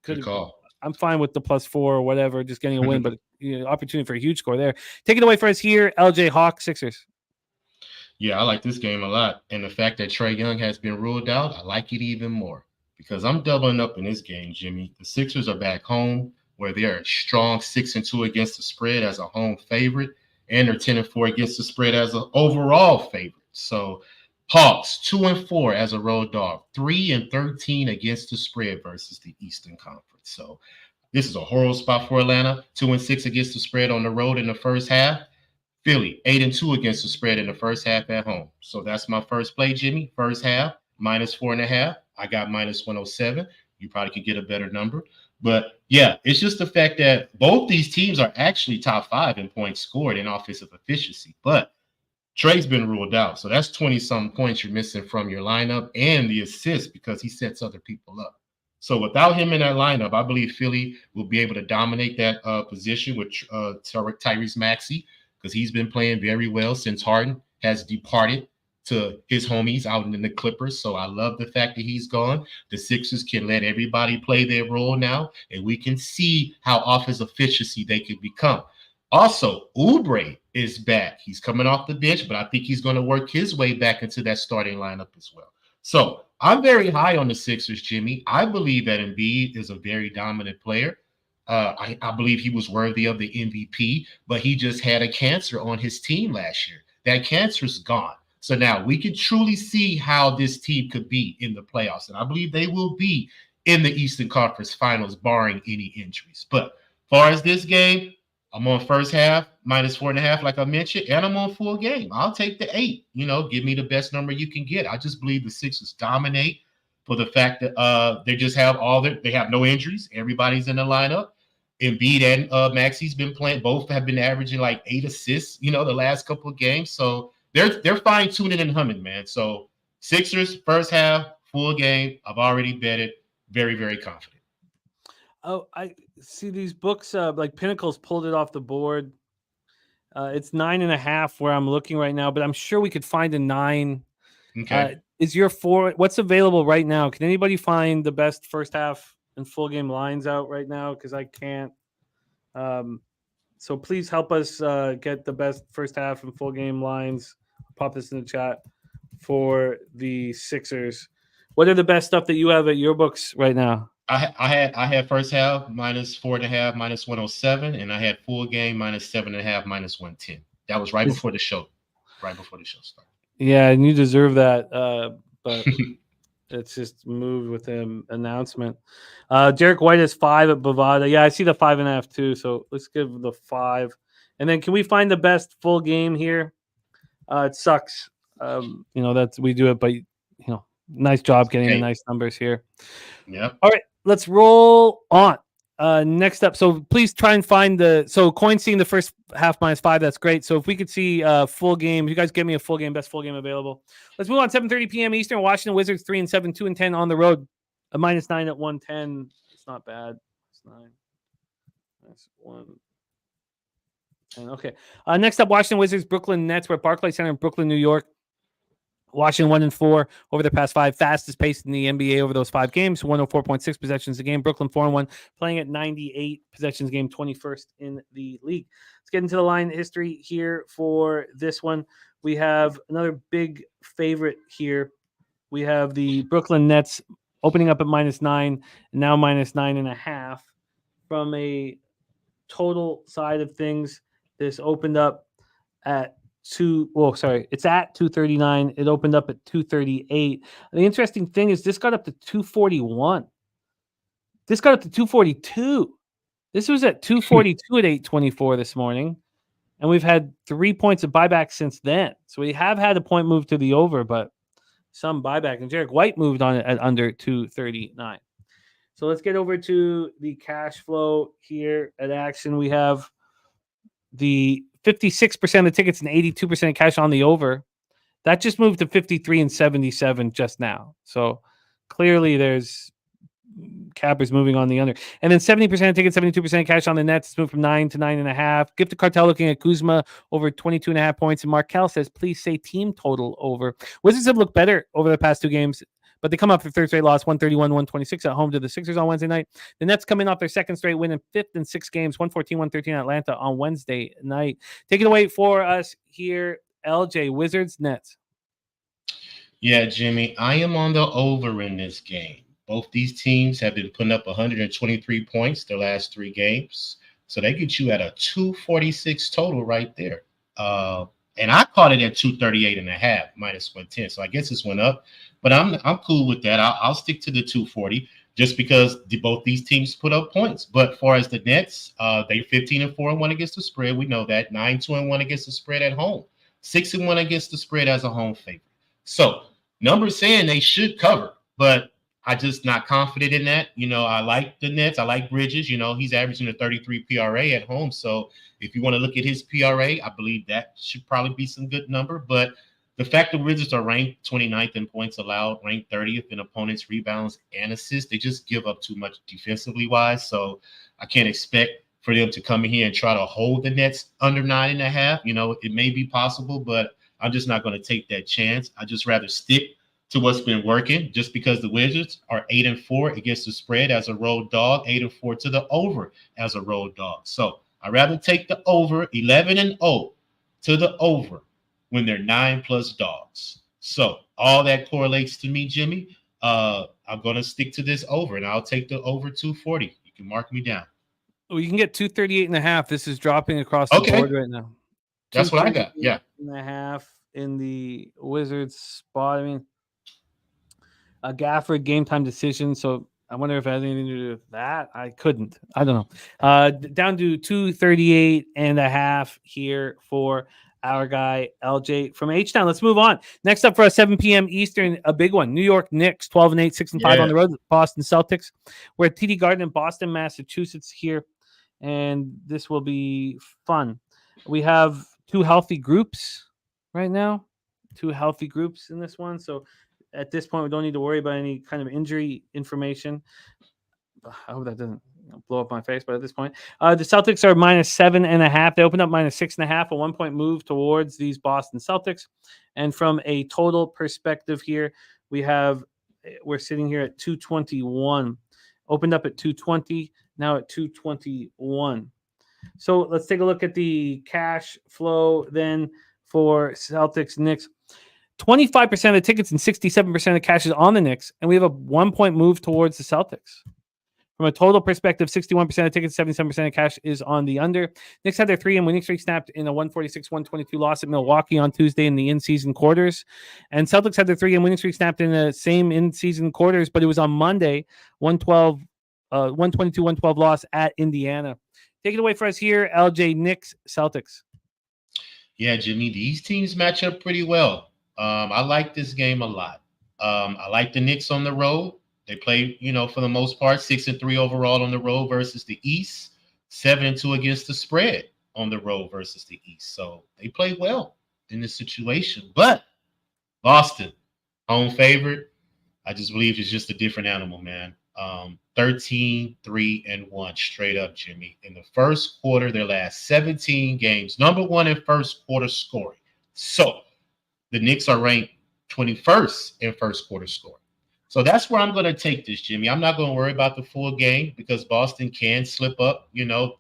Speaker 5: Good call.
Speaker 2: I'm fine with the +4 or whatever, just getting a win, but opportunity for a huge score there. Take it away for us here, LJ Hawks Sixers.
Speaker 5: Yeah, I like this game a lot. And the fact that Trae Young has been ruled out, I like it even more because I'm doubling up in this game, Jimmy. The Sixers are back home where they're strong 6-2 against the spread as a home favorite, and they're 10-4 against the spread as an overall favorite. So Hawks 2-4 as a road dog, 3-13 against the spread versus the Eastern Conference. So this is a horrible spot for Atlanta. 2-6 against the spread on the road in the first half. Philly 8-2 against the spread in the first half at home. So that's my first play, Jimmy. First half -4.5. I got -107. You probably could get a better number. But yeah, it's just the fact that both these teams are actually top 5 in points scored in offensive efficiency. But Trey's been ruled out. So that's 20-some points you're missing from your lineup and the assist because he sets other people up. So without him in that lineup, I believe Philly will be able to dominate that position with Tyrese Maxey because he's been playing very well since Harden has departed to his homies out in the Clippers. So I love the fact that he's gone. The Sixers can let everybody play their role now, and we can see how offensive efficiency they can become. Also, Oubre is back. He's coming off the bench, but I think he's going to work his way back into that starting lineup as well. So I'm very high on the Sixers, Jimmy. I believe that Embiid is a very dominant player. I believe he was worthy of the MVP, but he just had a cancer on his team last year. That cancer's gone. So now we can truly see how this team could be in the playoffs. And I believe they will be in the Eastern Conference Finals, barring any injuries. But as far as this game, I'm on first half, -4.5, like I mentioned, and I'm on full game. I'll take the 8. Give me the best number you can get. I just believe the Sixers dominate. for the fact that they just have they have no injuries. Everybody's in the lineup. Embiid and Maxi's been playing. Both have been averaging like 8 assists, the last couple of games. So they're fine tuning and humming, man. So Sixers first half, full game. I've already bet it. Very, very confident.
Speaker 2: Oh, I see these books. Like Pinnacle's pulled it off the board. It's 9.5 where I'm looking right now, but I'm sure we could find a 9.
Speaker 5: Okay.
Speaker 2: Is your 4? What's available right now? Can anybody find the best first half and full game lines out right now? Because I can't. So please help us get the best first half and full game lines. Pop this in the chat for the Sixers. What are the best stuff that you have at your books right now?
Speaker 5: I had first half minus 4.5, minus 107, and I had full game minus 7.5, minus 110. That was right before the show. Right before the show started. Yeah,
Speaker 2: and you deserve that. But it's just moved with the announcement. Derek White is 5 at Bovada. Yeah, I see the 5.5 too. So let's give the 5. And then can we find the best full game here? It sucks. That we do it, but nice job getting the nice numbers here.
Speaker 5: Yeah.
Speaker 2: All right, let's roll on. Next up, so please try and find Coin seeing the first half minus 5. That's great. So if we could see full game, if you guys get me a full game, best full game available. Let's move on. 7:30 p.m. Eastern. Washington Wizards 3-7, 2-10 on the road. A minus 9 at 110. It's not bad. It's 9. That's 1. And okay. Next up, Washington Wizards, Brooklyn Nets. We're at Barclays Center in Brooklyn, New York. Washington 1-4 over their past 5, fastest pace in the NBA over those 5 games, 104.6 possessions a game. Brooklyn 4-1, playing at 98 possessions a game, 21st in the league. Let's get into the line history here for this one. We have another big favorite here. We have the Brooklyn Nets opening up at minus 9 and now minus 9.5. From a total side of things, this opened up at it's at 239. It opened up at 238. The interesting thing is this got up to 241. This got up to 242. This was at 242 at 8:24 this morning. And we've had 3 points of buyback since then. So we have had a point move to the over, but some buyback. And Derek White moved on it at under 239. So let's get over to the cash flow here at Action. We have the 56% of the tickets and 82% cash on the over. That just moved to 53 and 77 just now. So clearly there's cappers moving on the under. And then 70% of tickets, 72% cash on the Nets. It's moved from 9 to 9.5. Gift the Cartel looking at Kuzma over 22.5 points. And Markel says, please say team total over. Wizards have looked better over the past 2 games, but they come up for third straight loss, 131-126 at home to the Sixers on Wednesday night. The Nets coming off their second straight win in 5th in 6 games, 114-113 at Atlanta on Wednesday night. Take it away for us here, LJ. Wizards, Nets.
Speaker 5: Yeah, Jimmy, I am on the over in this game. Both these teams have been putting up 123 points the last 3 games. So they get you at a 246 total right there. And I caught it at 238.5 minus 110. So I guess this went up. But I'm cool with that. I'll stick to the 240 just because both these teams put up points. But as far as the Nets, they're 15-4-1 against the spread. We know that. 9-2-1 against the spread at home. 6-1 against the spread as a home favorite. So numbers saying they should cover, but I'm just not confident in that. I like the Nets. I like Bridges. He's averaging a 33 PRA at home. So if you want to look at his PRA, I believe that should probably be some good number. But the fact that Wizards are ranked 29th in points allowed, ranked 30th in opponents' rebounds and assists, they just give up too much defensively wise. So I can't expect for them to come in here and try to hold the Nets under 9.5. It may be possible, but I'm just not going to take that chance. I just rather stick to what's been working, just because the Wizards are 8-4 against the spread as a road dog, 8-4 to the over as a road dog. So I'd rather take the over, 11-0 to the over when they're 9+ dogs. So all that correlates to me, Jimmy. I'm going to stick to this over, and I'll take the over 240. You can mark me down.
Speaker 2: Well, you can get 238.5. This is dropping across the board right now.
Speaker 5: That's what I got. Yeah.
Speaker 2: 238.5 in the Wizards spot. I mean, a Gafford game time decision. So I wonder if it has anything to do with that. I don't know. Down to 238.5 here for our guy LJ from HTown. Let's move on. Next up for a 7 p.m. Eastern, a big one. New York Knicks, 12-8, 6-5 on the road. Boston Celtics. We're at TD Garden in Boston, Massachusetts here, and this will be fun. We have two healthy groups right now. Two healthy groups in this one. So at this point, we don't need to worry about any kind of injury information. I hope that doesn't blow up my face, but at this point, the Celtics are -7.5. They opened up -6.5, a 1-point move towards these Boston Celtics. And from a total perspective here, we're sitting here at 221. Opened up at 220, now at 221. So let's take a look at the cash flow then for Celtics Knicks. 25% of the tickets and 67% of the cash is on the Knicks, and we have a 1-point move towards the Celtics. From a total perspective, 61% of tickets, 77% of cash is on the under. Knicks had their 3-game winning streak snapped in a 146-122 loss at Milwaukee on Tuesday in the in-season quarters. And Celtics had their 3-game winning streak snapped in the same in-season quarters, but it was on Monday, 122-112 loss at Indiana. Take it away for us here, LJ. Knicks, Celtics.
Speaker 5: Yeah, Jimmy, these teams match up pretty well. I like this game a lot. I like the Knicks on the road. They play, for the most part, 6-3 overall on the road versus the East, 7-2 against the spread on the road versus the East. So they play well in this situation. But Boston, home favorite, I just believe it's just a different animal, man. 13-3-1 straight up, Jimmy. In the first quarter, their last 17 games, number one in first quarter scoring. So the Knicks are ranked 21st in first quarter scoring. So that's where I'm going to take this, Jimmy. I'm not going to worry about the full game because Boston can slip up.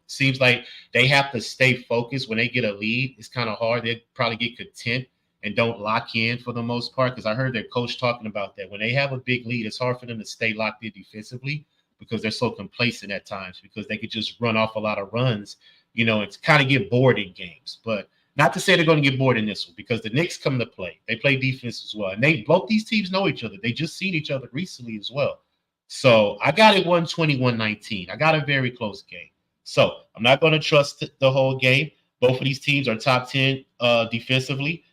Speaker 5: Seems like they have to stay focused when they get a lead. It's kind of hard. They probably get content and don't lock in for the most part because I heard their coach talking about that. When they have a big lead, it's hard for them to stay locked in defensively because they're so complacent at times because they could just run off a lot of runs, and kind of get bored in games. But not to say they're going to get bored in this one because the Knicks come to play. They play defense as well. And both these teams know each other. They just seen each other recently as well. So I got it 120-119. I got a very close game. So I'm not going to trust the whole game. Both of these teams are top 10 defensively.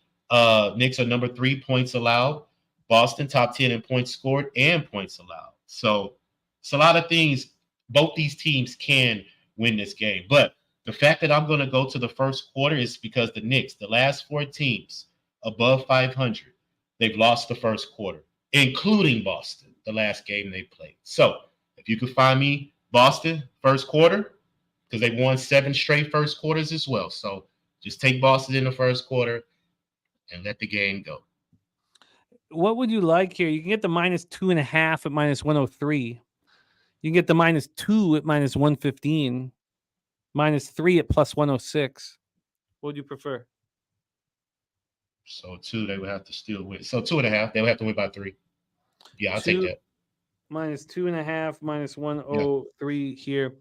Speaker 5: Knicks are number 3 points allowed. Boston top 10 in points scored and points allowed. So it's a lot of things. Both these teams can win this game. But the fact that I'm going to go to the first quarter is because the Knicks, the last 4 teams above 500, they've lost the first quarter, including Boston, the last game they played. So if you could find me Boston first quarter, because they won 7 straight first quarters as well. So just take Boston in the first quarter and let the game go.
Speaker 2: What would you like here? You can get the -2.5 at -103. You can get the -2 at -115. -3 at +106. What would you prefer?
Speaker 5: So 2, they would have to still win. So 2.5, they would have to win by 3. Yeah, I'll take that.
Speaker 2: -2.5, -103 here.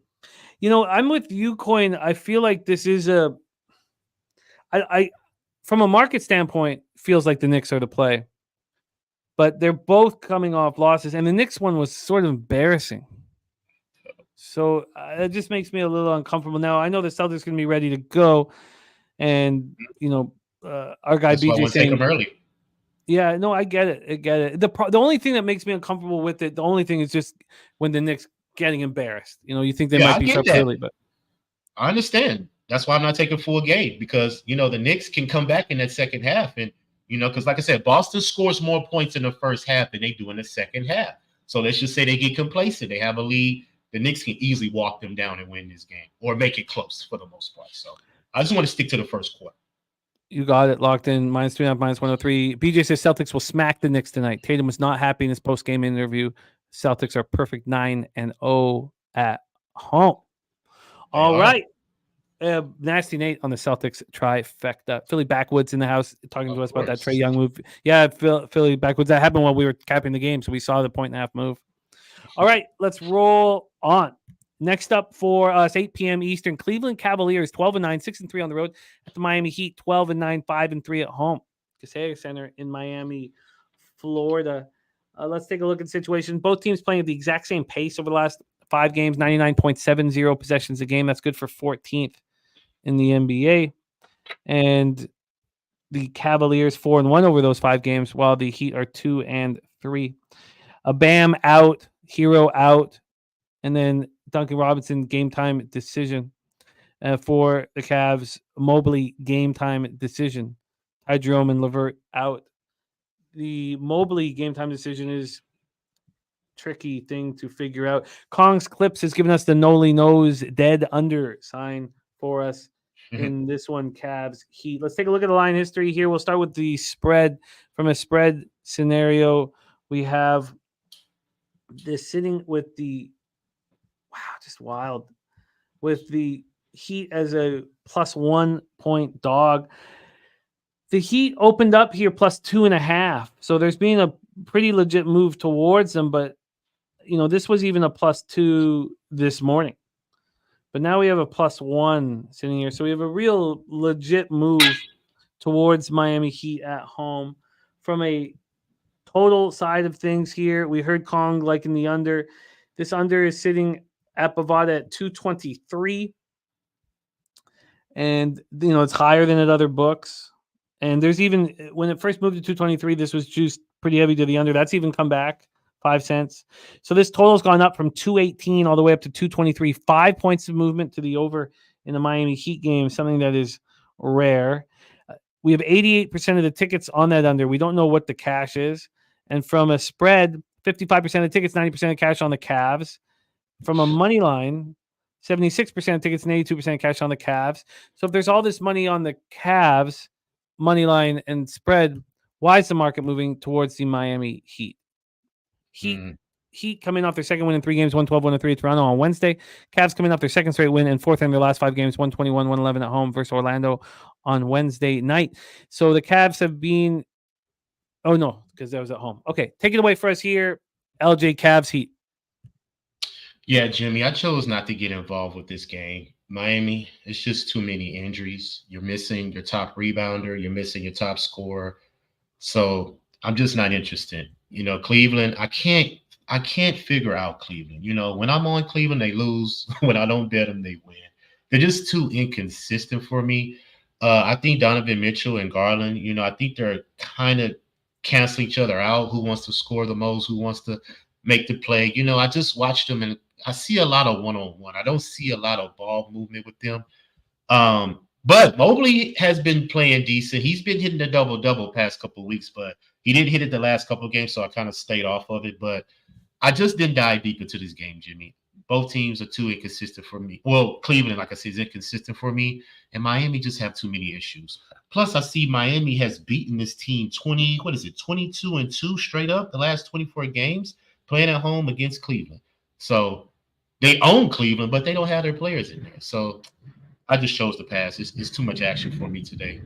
Speaker 2: I'm with you, Coin. I feel like this is I from a market standpoint, feels like the Knicks are to play. But they're both coming off losses, and the Knicks one was sort of embarrassing. So it just makes me a little uncomfortable. Now, I know the Celtics are going to be ready to go. And, our guy
Speaker 5: That's why I
Speaker 2: BJ
Speaker 5: want to take them early.
Speaker 2: Yeah, no, I get it. The only thing that makes me uncomfortable with it, the only thing is just when the Knicks getting embarrassed. You think they might be up early. But
Speaker 5: I understand. That's why I'm not taking full game because, the Knicks can come back in that second half. And, because like I said, Boston scores more points in the first half than they do in the second half. So let's just say they get complacent. They have a lead. The Knicks can easily walk them down and win this game or make it close for the most part. So I just want to stick to the first quarter.
Speaker 2: You got it locked in. -2.5, -103. BJ says Celtics will smack the Knicks tonight. Tatum was not happy in his post-game interview. Celtics are perfect 9-0 at home. All right. Nasty Nate on the Celtics trifecta. Philly Backwoods in the house talking to us about that Trae Young move. Yeah, Philly Backwoods. That happened while we were capping the game, so we saw the 1.5 move. All right, let's roll on. Next up for us, 8 p.m. Eastern, Cleveland Cavaliers, 12-9, 6-3 on the road at the Miami Heat, 12-9, 5-3 at home. Kaseya Center in Miami, Florida. Let's take a look at the situation. Both teams playing at the exact same pace over the last 5 games, 99.70 possessions a game. That's good for 14th in the NBA. And the Cavaliers 4-1 over those 5 games, while the Heat are 2-3. Bam out, Hero out, and then Duncan Robinson game time decision for the Cavs. Mobley game time decision. Ty Jerome and LeVert out. The Mobley game time decision is tricky thing to figure out. Kong's Clips has given us the Noli Knows dead under sign for us in this one, Cavs Heat. Let's take a look at the line history here. We'll start with the spread. From a spread scenario, we have this sitting with the just wild with the Heat as a +1 point dog. The Heat opened up here +2.5, so there's been a pretty legit move towards them, but this was even a +2 this morning. But now we have a +1 sitting here. So we have a real legit move towards Miami Heat at home. From a total side of things here, we heard Kong liking the under. This under is sitting at Bovada at 223. And, it's higher than at other books. And there's even, when it first moved to 223, this was juiced pretty heavy to the under. That's even come back 5 cents. So this total's gone up from 218 all the way up to 223. 5 points of movement to the over in the Miami Heat game, something that is rare. We have 88% of the tickets on that under. We don't know what the cash is. And from a spread, 55% of tickets, 90% of cash on the Cavs. From a money line, 76% of tickets and 82% cash on the Cavs. So if there's all this money on the Cavs, money line and spread, why is the market moving towards the Miami Heat? Heat coming off their second win in 3 games, 112-103 at Toronto on Wednesday. Cavs coming off their second straight win and fourth in their last 5 games, 121-111 at home versus Orlando on Wednesday night. So the Cavs have been – oh, no, because that was at home. Okay, take it away for us here, LJ Cavs Heat.
Speaker 5: Yeah, Jimmy, I chose not to get involved with this game. Miami, it's just too many injuries. You're missing your top rebounder. You're missing your top scorer. So I'm just not interested. Cleveland, I can't figure out Cleveland. When I'm on Cleveland, they lose. When I don't bet them, they win. They're just too inconsistent for me. I think Donovan Mitchell and Garland, I think they're kind of canceling each other out. Who wants to score the most? Who wants to make the play? I just watched them and I see a lot of one-on-one. I don't see a lot of ball movement with them. But Mobley has been playing decent. He's been hitting the double-double past couple of weeks, but he didn't hit it the last couple of games, so I kind of stayed off of it. But I just didn't dive deep into this game, Jimmy. Both teams are too inconsistent for me. Well, Cleveland, like I said, is inconsistent for me, and Miami just have too many issues. Plus, I see Miami has beaten this team 22-2 straight up the last 24 games, playing at home against Cleveland. So they own Cleveland, but they don't have their players in there. So I just chose to pass. It's too much action for me today.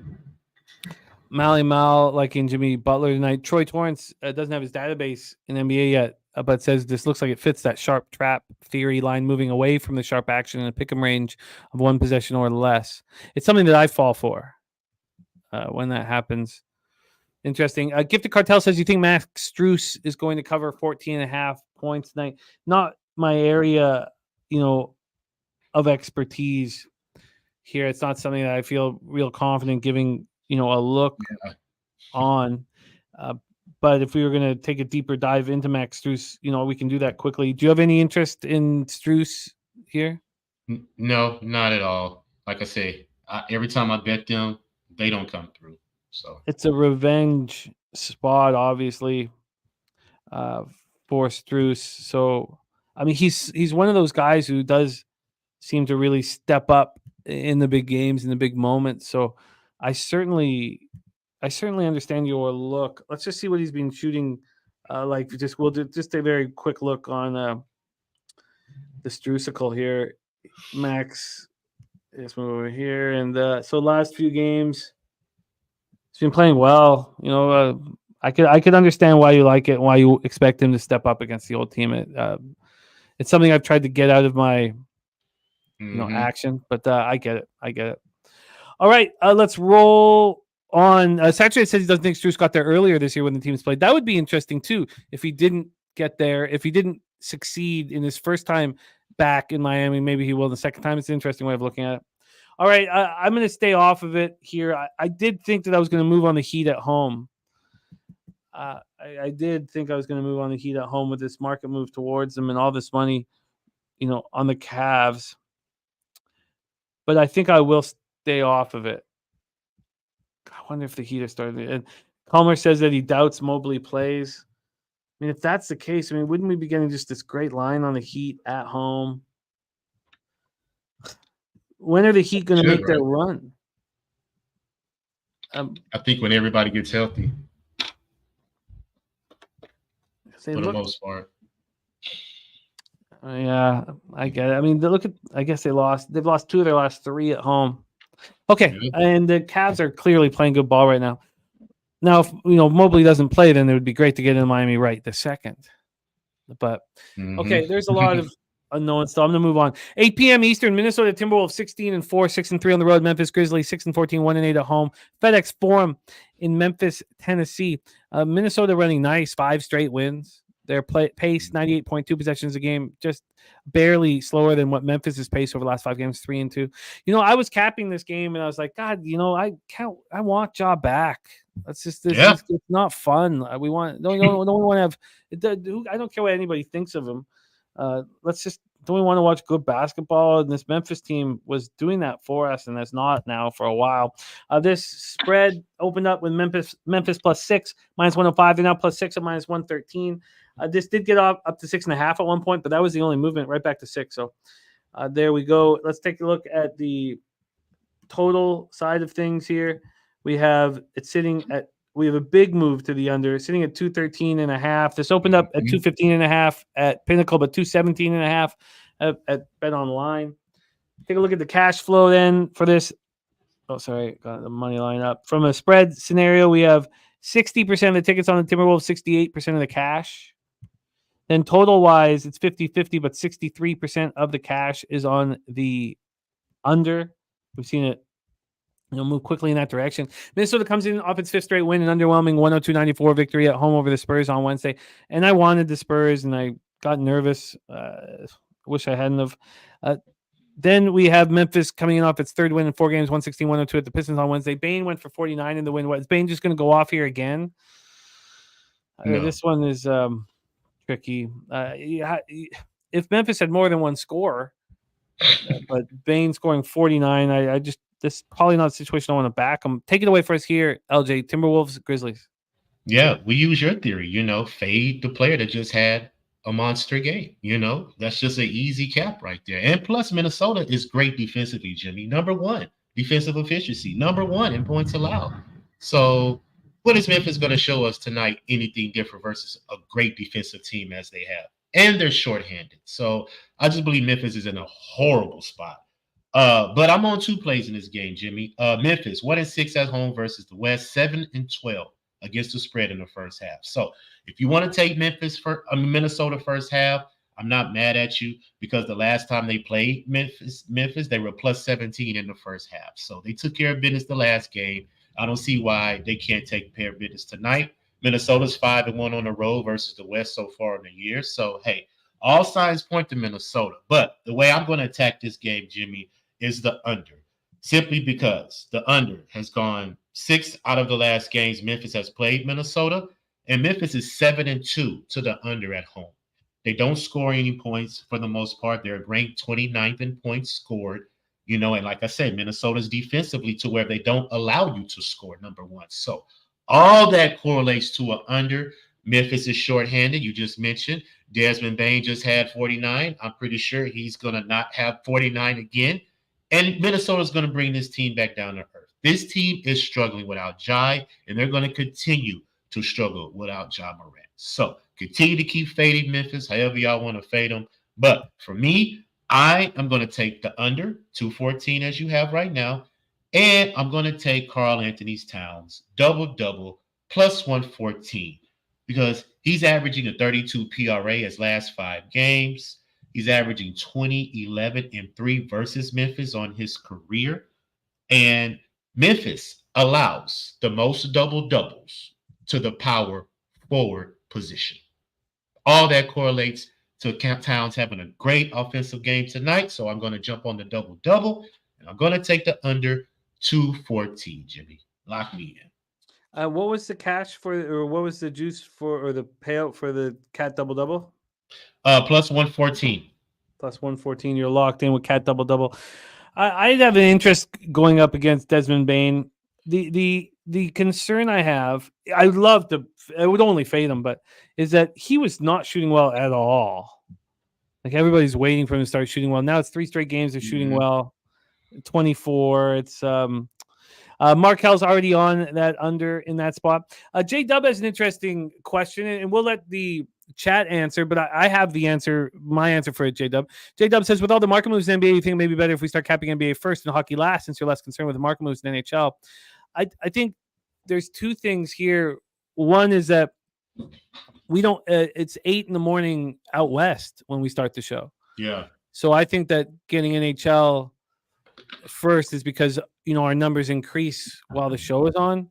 Speaker 2: Mally Mal liking Jimmy Butler tonight. Troy Torrance doesn't have his database in NBA yet, but says this looks like it fits that sharp trap theory line, moving away from the sharp action in a pick 'em range of 1 possession or less. It's something that I fall for when that happens. Interesting. Gifted Cartel says, you think Max Strus is going to cover 14.5 points tonight? Not my area, of expertise here. It's not something that I feel real confident giving, a look on. But if we were going to take a deeper dive into Max Strus, we can do that quickly. Do you have any interest in Strus here?
Speaker 5: No, not at all. Like I say, every time I bet them, they don't come through. So
Speaker 2: it's a revenge spot, obviously, for Strus. So, I mean, he's one of those guys who does seem to really step up in the big games, in the big moments. So I certainly understand your look. Let's just see what he's been shooting. We'll do just a very quick look on the Strusicle here. Max, let's move over here. And so last few games, he's been playing well. I could understand why you like it and why you expect him to step up against the old team. It's something I've tried to get out of my action, but I get it. All right, let's roll on. Saturday says he doesn't think Strus got there earlier this year when the teams played. That would be interesting too if he didn't get there. If he didn't succeed in his first time back in Miami, maybe he will the second time. It's an interesting way of looking at it. All right, I'm going to stay off of it here. I did think that I was going to move on the Heat at home. I did think I was going to move on the Heat at home with this market move towards them and all this money, on the Cavs. But I think I will stay off of it. I wonder if the Heat are starting. And Calmer says that he doubts Mobley plays. I mean, if that's the case, wouldn't we be getting just this great line on the Heat at home? When are the Heat going to make their run?
Speaker 5: I think when everybody gets healthy, for the most part.
Speaker 2: Yeah, I get it. I guess they've lost 2 of their last 3 at home. Okay, and the Cavs are clearly playing good ball right now. Now, if Mobley doesn't play, then it would be great to get in Miami right the second. But okay, there's a lot of unknowns. So I'm going to move on. 8 p.m. Eastern, Minnesota Timberwolves 16-4, 6-3 on the road. Memphis Grizzlies 6-14, 1-8 at home. FedEx Forum in Memphis, Tennessee. Minnesota running nice, 5 straight wins. Their pace 98.2 possessions a game, just barely slower than what Memphis has paced over the last 5 games, 3-2. I was capping this game and I was like, God, I want Ja back. That's just this. Yeah. It's not fun. We want don't want to have. I don't care what anybody thinks of him. Don't we want to watch good basketball? And this Memphis team was doing that for us, and that's not now for a while. This spread opened up with Memphis +6, -105. They're now +6 at -113. This did get up to 6.5 at one point, but that was the only movement, right back to 6. So there we go. Let's take a look at the total side of things here. We have a big move to the under, sitting at 213.5. This opened up at 215.5 at Pinnacle, but 217.5 at Bet Online. Take a look at the cash flow then for this. Oh, sorry, got the money line up. From a spread scenario, we have 60% of the tickets on the Timberwolves, 68% of the cash. Then total wise, it's 50-50, but 63% of the cash is on the under. We've seen it move quickly in that direction. Minnesota comes in off its 5th straight win, an underwhelming 102-94 victory at home over the Spurs on Wednesday. And I wanted the Spurs, and I got nervous. Wish I hadn't have. Then we have Memphis coming in off its 3rd win in 4 games, 116-102 at the Pistons on Wednesday. Bain went for 49 in the win. Is Bain just going to go off here again? No. This one is tricky. If Memphis had more than one score, but Bain scoring 49, this is probably not a situation I want to back them. Take it away for us here, LJ. Timberwolves, Grizzlies.
Speaker 5: Yeah, we use your theory, fade the player that just had a monster game. That's just an easy cap right there. And plus, Minnesota is great defensively, Jimmy. Number 1, defensive efficiency. Number 1 in points allowed. So what is Memphis going to show us tonight? Anything different versus a great defensive team as they have? And they're shorthanded. So I just believe Memphis is in a horrible spot. But I'm on 2 plays in this game, Jimmy. Memphis 1-6 at home versus the West, 7-12 against the spread in the first half. So if you want to take Minnesota first half, I'm not mad at you, because the last time they played Memphis, they were +17 in the first half. So they took care of business the last game. I don't see why they can't take care of business tonight. Minnesota's 5-1 on the road versus the West so far in the year. So, hey, all signs point to Minnesota. But the way I'm going to attack this game, Jimmy, is the under. Simply because the under has gone 6 out of the last games Memphis has played Minnesota, and Memphis is 7-2 to the under at home. They don't score any points for the most part. They're ranked 29th in points scored, and like I said, Minnesota's defensively to where they don't allow you to score, number 1. So all that correlates to an under. Memphis is shorthanded. You just mentioned Desmond Bain just had 49. I'm pretty sure he's going to not have 49 again. And Minnesota's going to bring this team back down to earth. This team is struggling without Ja, and they're going to continue to struggle without Ja Morant. So continue to keep fading Memphis, however y'all want to fade them. But for me, I am going to take the under 214 as you have right now, and I'm going to take Karl Anthony Towns double-double +114, because he's averaging a 32 PRA his last 5 games. He's averaging 20, 11, and 3 versus Memphis on his career. And Memphis allows the most double-doubles to the power forward position. All that correlates to Towns having a great offensive game tonight. So I'm going to jump on the double-double. And I'm going to take the under 214, Jimmy. Lock me in.
Speaker 2: What was the cash for, or what was the juice for, or the payout for the Cat double?
Speaker 5: Plus 114.
Speaker 2: Plus 114. You're locked in with Cat double. I'd have an interest going up against Desmond Bain. The concern I have, I would only fade him, but is that he was not shooting well at all. Like everybody's waiting for him to start shooting well. Now it's 3 straight games of shooting well. 24. It's Markel's already on that under in that spot. J Dub has an interesting question, and we'll let the chat answer, but I have the answer, my answer for it, J Dub. J Dub says, with all the market moves in NBA, you think it may be better if we start capping NBA first and hockey last, since you're less concerned with the market moves in NHL. I think there's 2 things here. One is that we don't, it's 8 a.m. out west when we start the show.
Speaker 5: Yeah.
Speaker 2: So I think that getting NHL first is because, our numbers increase while the show is on.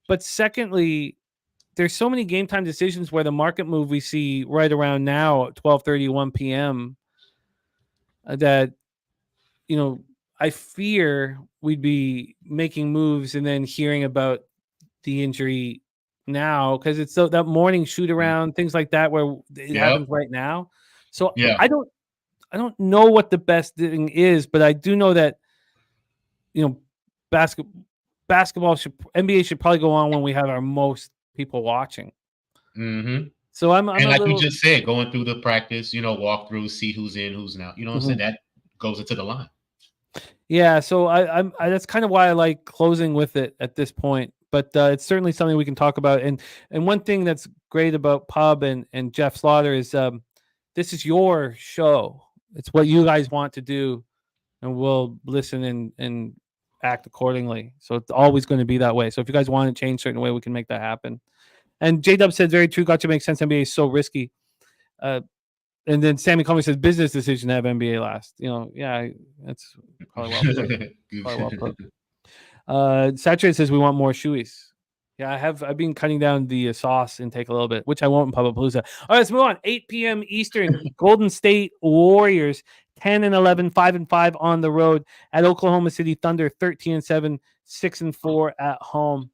Speaker 2: But secondly, there's so many game time decisions where the market move we see right around now at 12:30, 1 p.m. That, I fear we'd be making moves and then hearing about the injury now, because it's that morning shoot around, things like that, where it happens right now. So I don't know what the best thing is, but I do know that, basketball NBA should probably go on when we have our most people watching.
Speaker 5: Mm-hmm.
Speaker 2: So I'm
Speaker 5: you just said, going through the practice, walk through, see who's in, who's not. You know what I'm saying? That goes into the line. Yeah.
Speaker 2: So I that's kind of why I like closing with it at this point. But it's certainly something we can talk about. And one thing that's great about Pub and Jeff Slaughter is this is your show. It's what you guys want to do, and we'll listen and act accordingly. So it's always going to be that way. So if you guys want to change a certain way, we can make that happen. And J-Dub said, very true. Gotcha, makes sense. NBA is so risky. And then Sammy Comey says, business decision to have NBA last. That's probably well put. Saturate says we want more shoeies. Yeah, I've been cutting down the sauce intake a little bit, which I won't in Pubapalooza. All right, let's move on. 8 p.m. Eastern, Golden State Warriors 10-11, 5-5 on the road at Oklahoma City Thunder 13-7, 6-4 at home.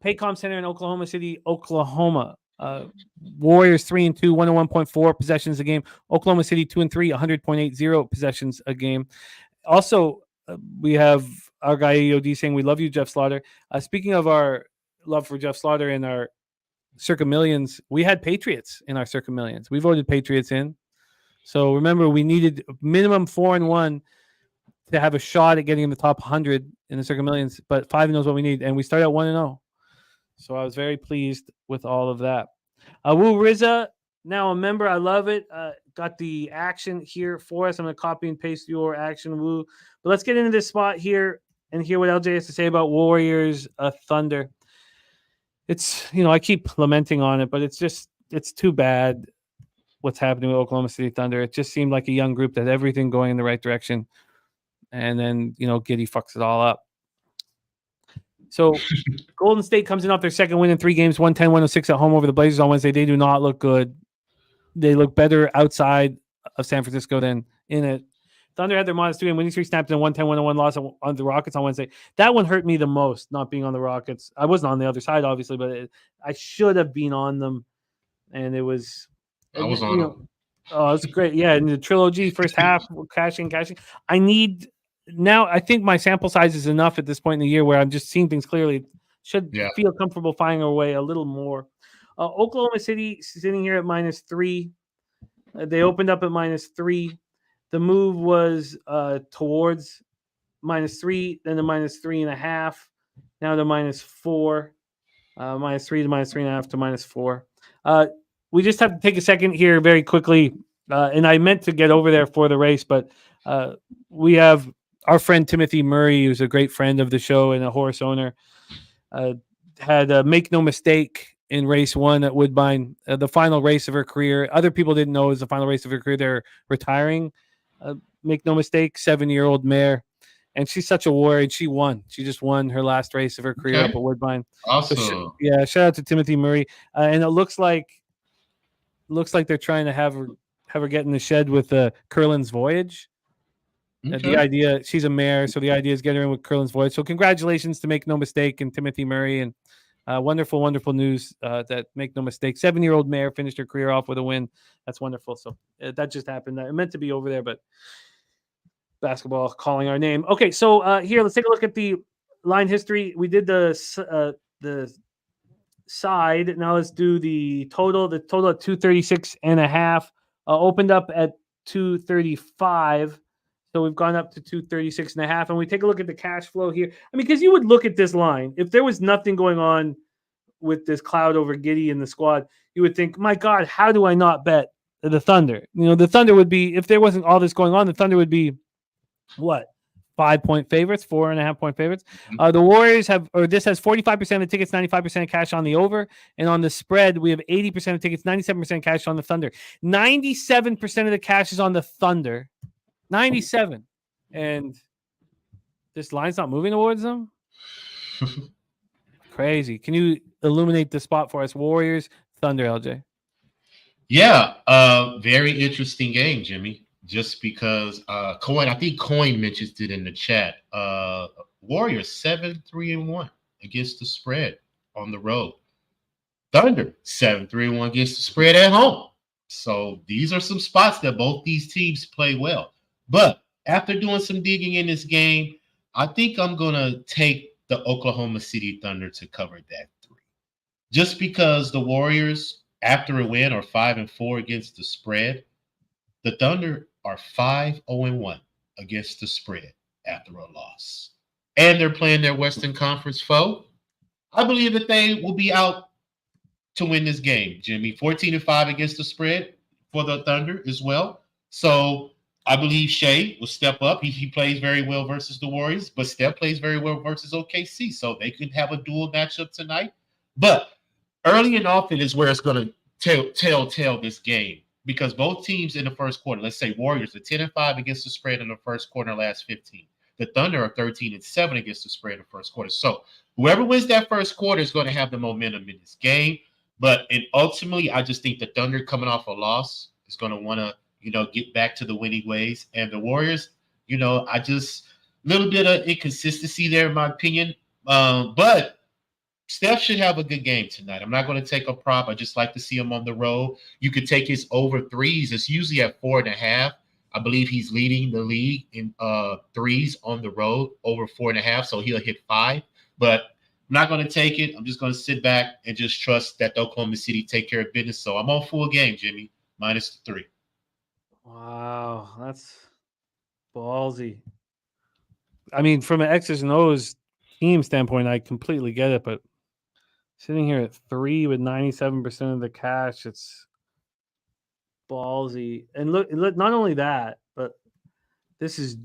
Speaker 2: Paycom Center in Oklahoma City, Oklahoma. Warriors 3-2, 101.4 possessions a game. Oklahoma City 2-3, 100.80 possessions a game. Also, we have our guy EOD saying we love you, Jeff Slaughter. Speaking of our love for Jeff Slaughter and our Circa Millions, we had Patriots in our Circa Millions. We voted Patriots in. So remember, we needed minimum 4-1 to have a shot at getting in the top 100 in the Circa Millions, but 5 is what we need, and we started at 1-0. So I was very pleased with all of that. Woo Rizza, now a member. I love it. Got the action here for us. I'm going to copy and paste your action, Woo. But let's get into this spot here and hear what LJ has to say about Warriors Thunder. It's, I keep lamenting on it, but it's too bad what's happening with Oklahoma City Thunder. It just seemed like a young group that had everything going in the right direction. And then, Giddy fucks it all up. So Golden State comes in off their second win in 3 games, 110-106 at home over the Blazers on Wednesday. They do not look good. They look better outside of San Francisco than in it. Thunder had their modest 3-game winning streak, snapped in a 110-101 loss on the Rockets on Wednesday. That one hurt me the most, not being on the Rockets. I wasn't on the other side, obviously, but I should have been on them. And it was...
Speaker 5: I was on them.
Speaker 2: Oh, it's great. Yeah, and the Trill OG first half, cashing. I need... Now, I think my sample size is enough at this point in the year where I'm just seeing things clearly. Should feel comfortable finding our way a little more. Oklahoma City sitting here at -3. They opened up at -3. The move was towards -3, then the -3.5. Now the -4. -3 to -3.5 to -4. We just have to take a second here very quickly. And I meant to get over there for the race, but we have our friend Timothy Murray, who's a great friend of the show and a horse owner, had a make no mistake in race 1 at Woodbine, the final race of her career. Other people didn't know it was the final race of her career. They're retiring. Make no mistake, 7-year-old mare. And she's such a warrior, and she won. She just won her last race of her career up at Woodbine.
Speaker 5: Awesome.
Speaker 2: So, shout out to Timothy Murray. And it looks like they're trying to have her get in the shed with Curlin's Voyage. The idea, she's a mayor, so the idea is get her in with Curlin's voice. So congratulations to Make No Mistake and Timothy Murray, and wonderful, wonderful news that Make No Mistake, 7-year-old mayor finished her career off with a win. That's wonderful. So that just happened. It meant to be over there, but basketball calling our name. Okay, so here, let's take a look at the line history. We did the side. Now let's do the total. The total at 236.5. Opened up at 235. So we've gone up to 236.5. And we take a look at the cash flow here. I mean, because you would look at this line. If there was nothing going on with this cloud over Giddey in the squad, you would think, my God, how do I not bet the Thunder? You know, the Thunder would be, if there wasn't all this going on, the Thunder would be what? 5-point favorites, 4.5-point favorites. The Warriors have, or this has 45% of the tickets, 95% cash on the over. And on the spread, we have 80% of tickets, 97% cash on the Thunder. 97% of the cash is on the Thunder. 97. And this line's not moving towards them? Crazy. Can you illuminate the spot for us? Warriors, Thunder, LJ.
Speaker 5: Yeah, very interesting game, Jimmy. Just because I think Coin mentions it in the chat. Warriors 7-3-1 against the spread on the road. Thunder 7-3-1 against the spread at home. So these are some spots that both these teams play well. But after doing some digging in this game, I think I'm gonna take the Oklahoma City Thunder to cover that 3. Just because the Warriors, after a win, are 5-4 against the spread. The Thunder are 5-0-1 against the spread after a loss. And they're playing their Western Conference foe. I believe that they will be out to win this game, Jimmy. 14-5 against the spread for the Thunder as well. So I believe Shea will step up. He plays very well versus the Warriors, but Steph plays very well versus OKC. So they could have a dual matchup tonight. But early and often is where it's going to tell this game. Because both teams in the first quarter, let's say Warriors are 10-5 against the spread in the first quarter, last 15. The Thunder are 13-7 against the spread in the first quarter. So whoever wins that first quarter is going to have the momentum in this game. But ultimately, I just think the Thunder coming off a loss is going to want to, get back to the winning ways. And the Warriors, I just little bit of inconsistency there in my opinion. But Steph should have a good game tonight. I'm not going to take a prop. I just like to see him on the road. You could take his over threes. It's usually at 4.5. I believe he's leading the league in threes on the road, over 4.5. So he'll hit 5. But I'm not going to take it. I'm just going to sit back and just trust that Oklahoma City take care of business. So I'm on full game, Jimmy, -3.
Speaker 2: Wow, that's ballsy. I mean, from an X's and O's team standpoint, I completely get it, but sitting here at 3 with 97% of the cash, it's ballsy. And look, not only that, but this is,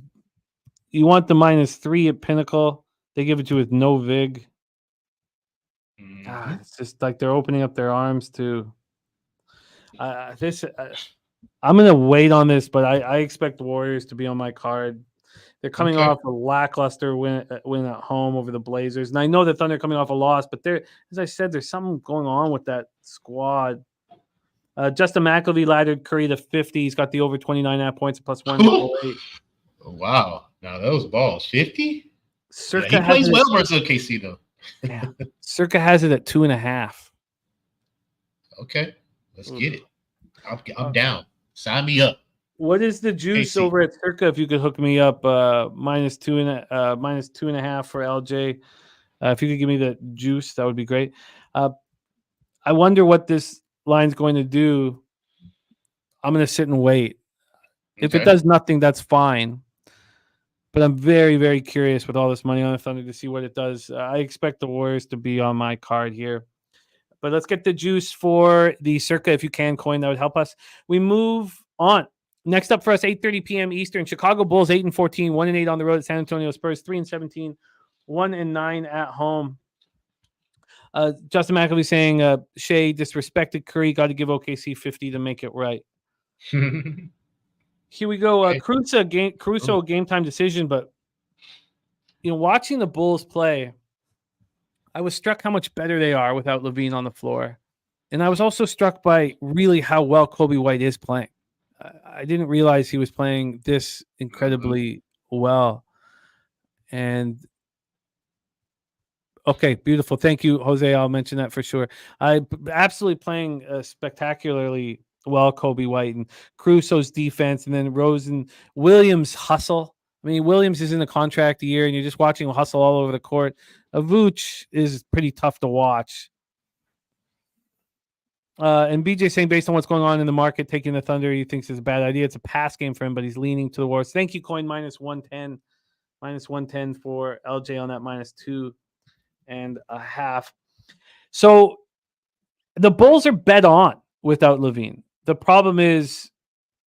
Speaker 2: you want the -3 at Pinnacle. They give it to you with no VIG. God, it's just like they're opening up their arms to this. I'm going to wait on this, but I expect the Warriors to be on my card. They're coming off a lackluster win at home over the Blazers. And I know the Thunder coming off a loss, but as I said, there's something going on with that squad. Justin McElvey laddered Curry to 50. He's got the over 29.5 points plus 108.
Speaker 5: Wow. Now those balls, 50?
Speaker 2: Circa
Speaker 5: he plays well versus OKC, though.
Speaker 2: Yeah. Circa has it at 2.5.
Speaker 5: Okay. Let's get it. I'm down. Sign me up.
Speaker 2: What is the juice over at Circa? If you could hook me up, -2.5 for LJ. If you could give me the juice, that would be great. I wonder what this line's going to do. I'm going to sit and wait. If it does nothing, that's fine. But I'm very, very curious with all this money on the Thunder to see what it does. I expect the Warriors to be on my card here. But let's get the juice for the Circa, if you can, coin. That would help us. We move on. Next up for us, 8:30 p.m. Eastern. Chicago Bulls 8-14, 1-8 on the road at San Antonio Spurs, 3-17, 1-9 at home. Justin McElvey saying Shea disrespected Curry. Got to give OKC 50 to make it right. Here we go. Caruso game time decision, but watching the Bulls play, I was struck how much better they are without Levine on the floor, and I was also struck by really how well Kobe White is playing. I didn't realize he was playing this incredibly well. And okay, beautiful. Thank you, Jose. I'll mention that for sure. Absolutely playing spectacularly well, Kobe White and Crusoe's defense, and then Williams' hustle. I mean, Williams is in the contract year, and you're just watching him hustle all over the court. Vooch is pretty tough to watch. And BJ saying, based on what's going on in the market, taking the Thunder, he thinks it's a bad idea. It's a pass game for him, but he's leaning to the Warriors. Thank you, Coin, minus 110. Minus 110 for LJ on that minus 2.5. So the Bulls are bet on without Levine. The problem is,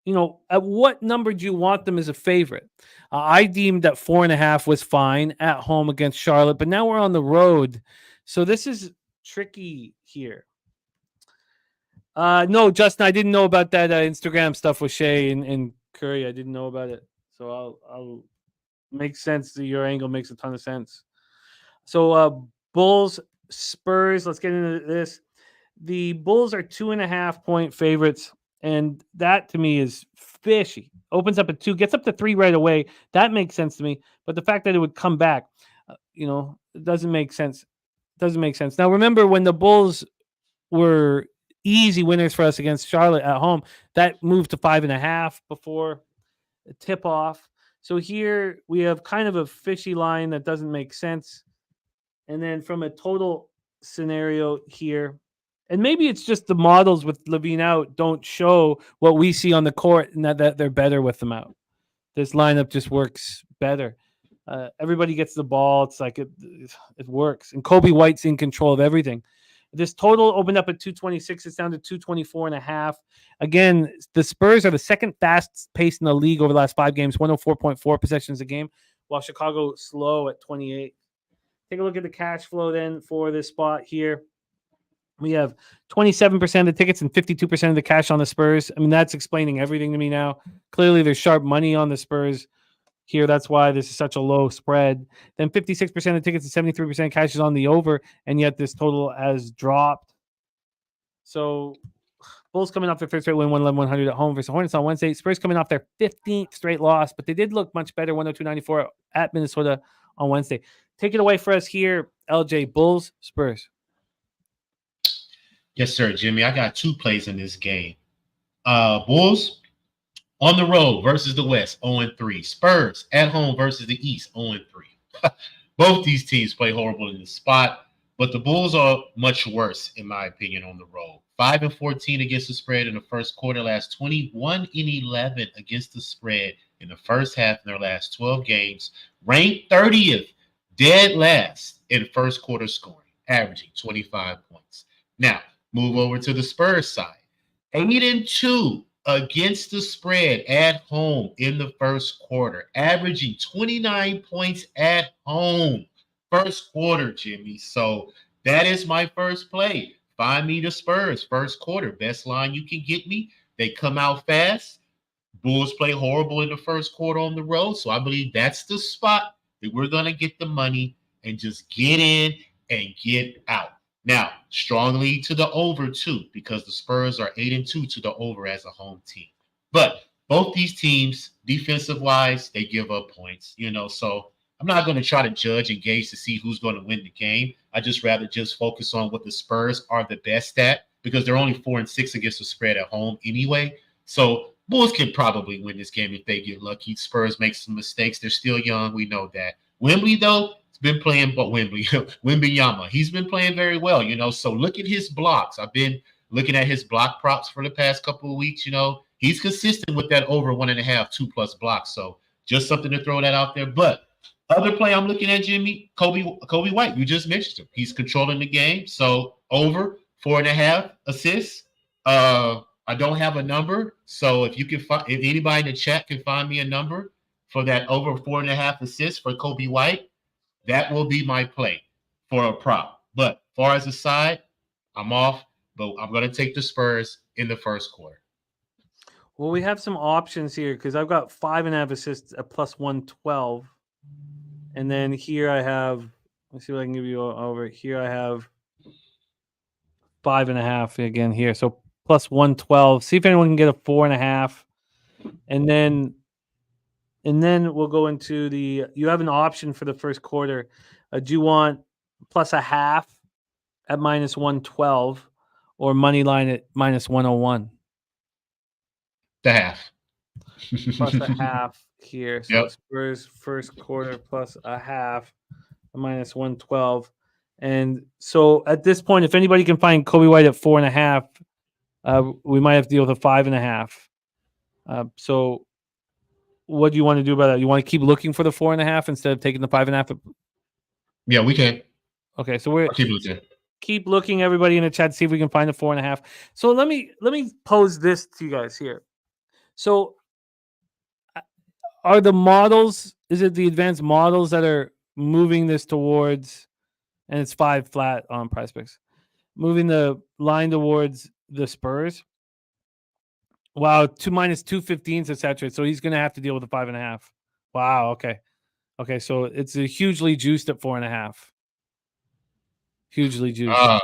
Speaker 2: at what number do you want them as a favorite? I deemed that 4.5 was fine at home against Charlotte, but now we're on the road. So this is tricky here. No, Justin, I didn't know about that Instagram stuff with Shea and Curry. I didn't know about it. So I'll makes sense. Your angle makes a ton of sense. So Bulls, Spurs, let's get into this. The Bulls are 2.5-point favorites, and that to me is fishy. Opens up at 2, gets up to 3 right away. That makes sense to me. But the fact that it would come back, it doesn't make sense. Now, remember when the Bulls were easy winners for us against Charlotte at home, that moved to 5.5 before a tip-off. So here we have kind of a fishy line that doesn't make sense. And then from a total scenario here, and maybe it's just the models with Levine out don't show what we see on the court, and that they're better with them out. This lineup just works better. Everybody gets the ball. It's like it works. And Kobe White's in control of everything. This total opened up at 226. It's down to 224.5. Again, the Spurs are the second fastest pace in the league over the last 5 games, 104.4 possessions a game, while Chicago slow at 28. Take a look at the cash flow then for this spot here. We have 27% of the tickets and 52% of the cash on the Spurs. I mean, that's explaining everything to me now. Clearly, there's sharp money on the Spurs here. That's why this is such a low spread. Then 56% of the tickets and 73% cash is on the over, and yet this total has dropped. So Bulls coming off their third straight win, 111-100 at home versus Hornets on Wednesday. Spurs coming off their 15th straight loss, but they did look much better, 102-94 at Minnesota on Wednesday. Take it away for us here, LJ. Bulls, Spurs.
Speaker 5: Yes, sir, Jimmy. I got 2 plays in this game. Bulls on the road versus the West, 0-3. Spurs at home versus the East, 0-3. Both these teams play horrible in the spot, but the Bulls are much worse, in my opinion, on the road. 5-14 against the spread in the first quarter, last 21-11 against the spread in the first half in their last 12 games, ranked 30th, dead last in first quarter scoring, averaging 25 points. Now, move over to the Spurs side. 8-2 against the spread at home in the first quarter, averaging 29 points at home. First quarter, Jimmy. So that is my first play. Find me the Spurs first quarter. Best line you can get me. They come out fast. Bulls play horrible in the first quarter on the road. So I believe that's the spot that we're going to get the money and just get in and get out. Now, strongly to the over too, because the Spurs are 8-2 to the over as a home team. But both these teams, defensive-wise, they give up points, so I'm not going to try to judge and gauge to see who's going to win the game. I just rather just focus on what the Spurs are the best at, because they're only 4-6 against the spread at home anyway. So Bulls can probably win this game if they get lucky. Spurs make some mistakes. They're still young. We know that. Wembley, though, been playing, but Wembyama, he's been playing very well, so look at his blocks. I've been looking at his block props for the past couple of weeks. He's consistent with that over 1.5, 2+ blocks. So just something to throw that out there. But other play I'm looking at, Jimmy, Kobe White, you just mentioned him. He's controlling the game. So over 4.5 assists. I don't have a number. So if anybody in the chat can find me a number for that over 4.5 assists for Kobe White, that will be my play for a prop. But as far as the side, I'm off, but I'm going to take the Spurs in the first quarter.
Speaker 2: Well, we have some options here because I've got 5.5 assists at plus 112. And then here I have, let's see what I can give you over. Here I have 5.5 again here. So plus 112. See if anyone can get a 4.5. And then And then we'll go into you have an option for the first quarter. Do you want plus a half at minus 112 or money line at minus 101?
Speaker 5: The half.
Speaker 2: Plus a half here. So
Speaker 5: Yep.
Speaker 2: Spurs first quarter plus a half, minus 112. And so at this point, if anybody can find Kobe White at 4.5, we might have to deal with a 5.5. So what do you want to do about that? You want to keep looking for the 4.5 instead of taking the 5.5?
Speaker 5: Yeah, we can.
Speaker 2: Okay, so we're
Speaker 5: I'll keep looking.
Speaker 2: keep looking, everybody in the chat, see if we can find a 4.5. So let me pose this to you guys here. So are the models, is it the advanced models that are moving this towards, and it's 5 flat on Prize Picks, moving the line towards the Spurs? Wow, minus 215s, etc. So he's going to have to deal with a 5.5. Wow, okay. Okay, so it's a hugely juiced at 4.5. Hugely juiced.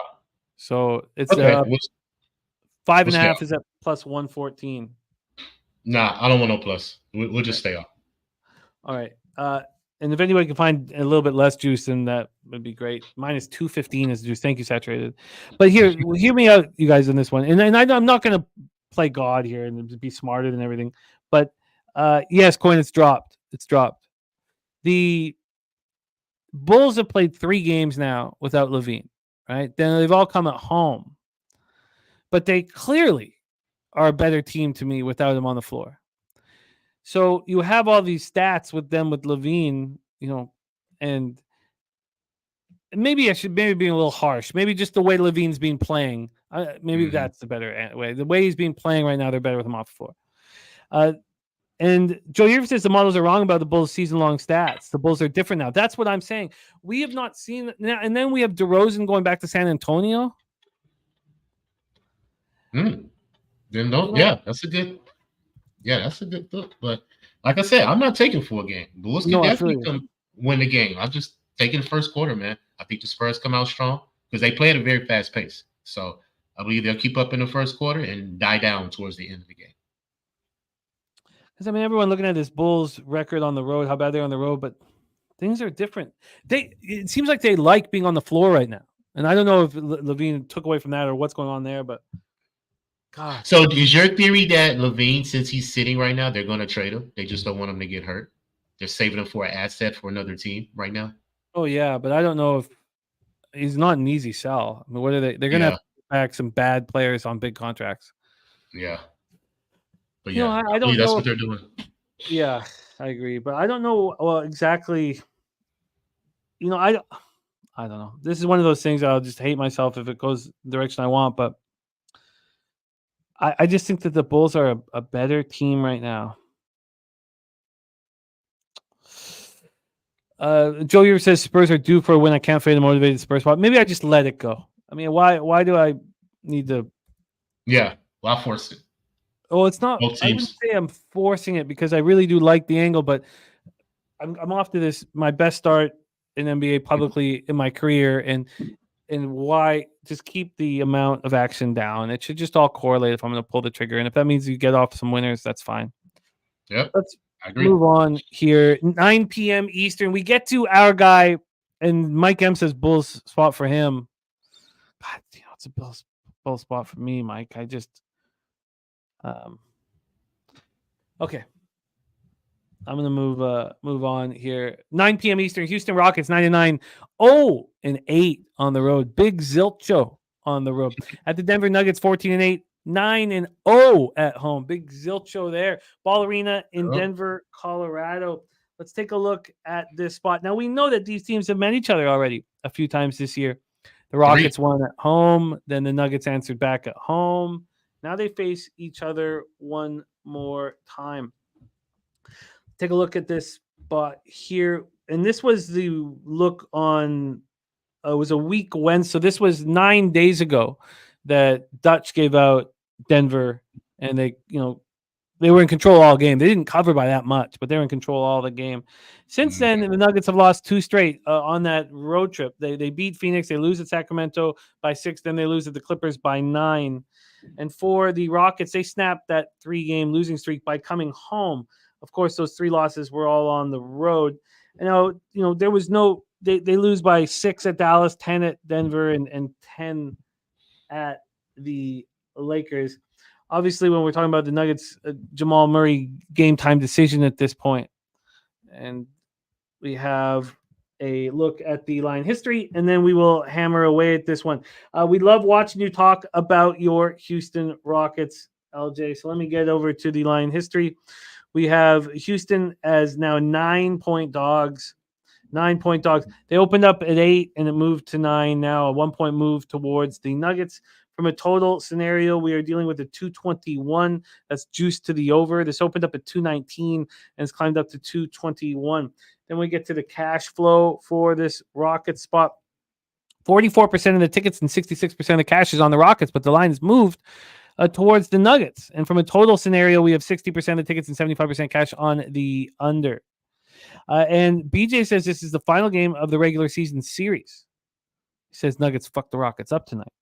Speaker 2: So it's
Speaker 5: Okay.
Speaker 2: 5.5 is at plus 114.
Speaker 5: Nah, I don't want no plus. We'll just stay off.
Speaker 2: All right. And if anybody can find a little bit less juice, then that would be great. Minus 215 is juice. Thank you, Saturated. But hear me out, you guys, in this one. And I'm not going to play God here and be smarter than everything. But yes, coin, it's dropped. It's dropped. The Bulls have played 3 games now without Levine, right? Then they've all come at home. But they clearly are a better team to me without him on the floor. So you have all these stats with them with Levine, and maybe I should be a little harsh. Maybe just the way Levine's been playing. Maybe that's the better way. The way he's been playing right now, they're better with him off the floor. And Joe Irvin says the models are wrong about the Bulls' season-long stats. The Bulls are different now. That's what I'm saying. We have not seen now, and then we have DeRozan going back to San Antonio.
Speaker 5: Then don't. Yeah, that's a good. Yeah, that's a good thought. But like I said, I'm not taking 4 games. Bulls can definitely win the game. I'm just taking the first quarter, man. I think the Spurs come out strong because they play at a very fast pace. So I believe they'll keep up in the first quarter and die down towards the end of the game.
Speaker 2: Because, everyone looking at this Bulls record on the road, how bad they're on the road, but things are different. It seems like they like being on the floor right now. And I don't know if Levine took away from that or what's going on there, but God.
Speaker 5: So is your theory that Levine, since he's sitting right now, they're going to trade him? They just don't want him to get hurt? They're saving him for an asset for another team right now?
Speaker 2: Oh, yeah, but I don't know if he's not an easy sell. What are they? They're going to have to back some bad players on big contracts.
Speaker 5: Yeah. But
Speaker 2: I don't know.
Speaker 5: That's what they're doing.
Speaker 2: Yeah, I agree. But I don't know exactly. I don't know. This is one of those things I'll just hate myself if it goes the direction I want. But I just think that the Bulls are a better team right now. Joe Ewer says Spurs are due for a win. I can't fade a motivated Spurs spot. Maybe I just let it go. Why do I need to?
Speaker 5: Yeah, well, I forced it.
Speaker 2: Oh, it's not. I wouldn't say I'm forcing it because I really do like the angle, but I'm off to this my best start in NBA publicly in my career, and why just keep the amount of action down. It should just all correlate if I'm going to pull the trigger, and if that means you get off some winners, that's fine.
Speaker 5: Yep,
Speaker 2: let's
Speaker 5: I agree.
Speaker 2: Move on here. 9 p.m. Eastern. We get to our guy, and Mike M says Bulls spot for him. God, it's a Bulls spot for me, Mike. I just. Okay. I'm gonna move on here. 9 p.m. Eastern. Houston Rockets 9-9, 0-8 on the road. Big Zilcho on the road. At the Denver Nuggets 14-8, 9-0 at home. Big Zilcho there. Ball Arena in Denver, Colorado. Let's take a look at this spot. Now we know that these teams have met each other already a few times this year. The Rockets won at home, then the Nuggets answered back at home. Now they face each other one more time. Take a look at this spot here. And this was the look on, it was a week when, so this was 9 days ago that Dutch gave out Denver, and they were in control all game. They didn't cover by that much, but they were in control all the game. Since then, the Nuggets have lost 2 straight on that road trip. They beat Phoenix. They lose at Sacramento by 6. Then they lose at the Clippers by 9. And for the Rockets, they snapped that 3-game losing streak by coming home. Of course, those 3 losses were all on the road. And there was no they lose by 6 at Dallas, 10 at Denver, and 10 at the Lakers. Obviously, when we're talking about the Nuggets, Jamal Murray game time decision at this point. And we have a look at the line history, and then we will hammer away at this one. We love watching you talk about your Houston Rockets, LJ. So let me get over to the line history. We have Houston as now 9-point dogs. 9-point dogs. They opened up at 8 and it moved to 9. Now a 1-point move towards the Nuggets. From a total scenario, we are dealing with a 221. That's juiced to the over. This opened up at 219 and has climbed up to 221. Then we get to the cash flow for this Rockets spot. 44% of the tickets and 66% of the cash is on the Rockets, but the line is moved towards the Nuggets. And from a total scenario, we have 60% of tickets and 75% cash on the under. And BJ says this is the final game of the regular season series. He says Nuggets fuck the Rockets up tonight.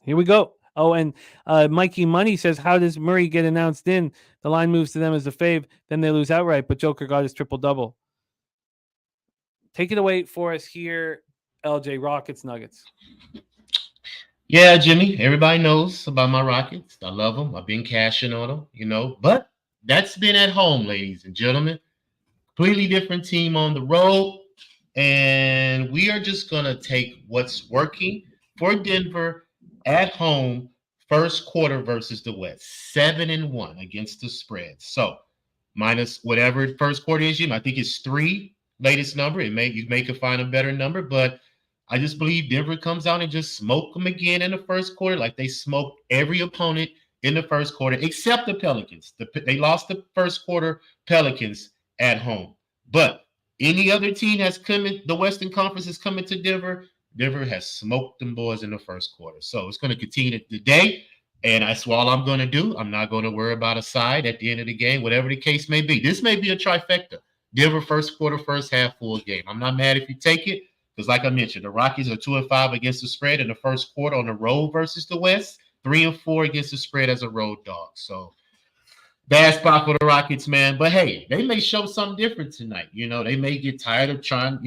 Speaker 2: Here we go. Oh, and Mikey Money says, how does Murray get announced in? The line moves to them as a fave, then they lose outright, but Joker got his triple-double. Take it away for us here, LJ. Rockets, Nuggets.
Speaker 5: Yeah, Jimmy, everybody knows about my Rockets. I love them. I've been cashing on them, but that's been at home, ladies and gentlemen. Completely different team on the road, and we are just going to take what's working for Denver at home, first quarter versus the West, 7-1 against the spread. So minus whatever first quarter is, I think it's 3, latest number. You may could find a better number, but I just believe Denver comes out and just smoke them again in the first quarter, like they smoked every opponent in the first quarter, except the Pelicans. They lost the first quarter Pelicans at home. But any other team that's coming, the Western Conference is coming to Denver, Denver has smoked them boys in the first quarter. So it's going to continue today, and that's all I'm going to do. I'm not going to worry about a side at the end of the game, whatever the case may be. This may be a trifecta. Denver first quarter, first half, full game. I'm not mad if you take it because, like I mentioned, the Rockies are 2-5 against the spread in the first quarter on the road versus the West, 3-4 against the spread as a road dog. So bad spot for the Rockets, man. But, hey, they may show something different tonight. They may get tired of trying,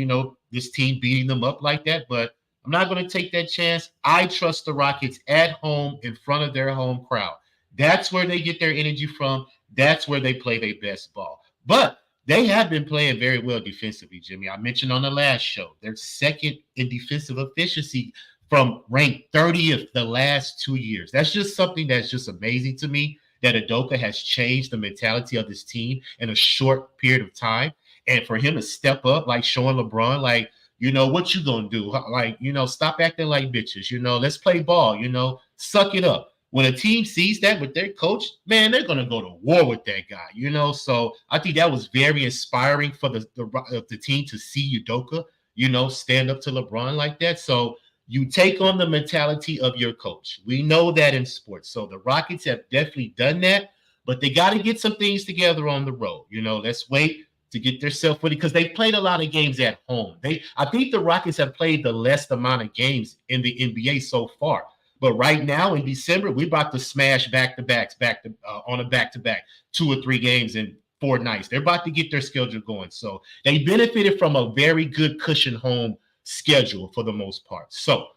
Speaker 5: this team beating them up like that. But I'm not going to take that chance. I trust the Rockets at home in front of their home crowd. That's where they get their energy from. That's where they play their best ball. But they have been playing very well defensively, Jimmy. I mentioned on the last show, they're second in defensive efficiency from ranked 30th the last 2 years. That's just something that's just amazing to me, that Udoka has changed the mentality of this team in a short period of time. And for him to step up, like showing LeBron, like, what you gonna do? Like, stop acting like bitches. Let's play ball. Suck it up. When a team sees that with their coach, man, they're gonna go to war with that guy. So I think that was very inspiring for the team to see Udoka, stand up to LeBron like that. So you take on the mentality of your coach. We know that in sports. So the Rockets have definitely done that, but they got to get some things together on the road. Let's wait to get their self-ready because they played a lot of games at home. I think the Rockets have played the least amount of games in the NBA so far. But right now in December, we're about to smash back-to-backs on a back-to-back 2 or 3 games in 4 nights. They're about to get their schedule going. So they benefited from a very good cushion home schedule for the most part. So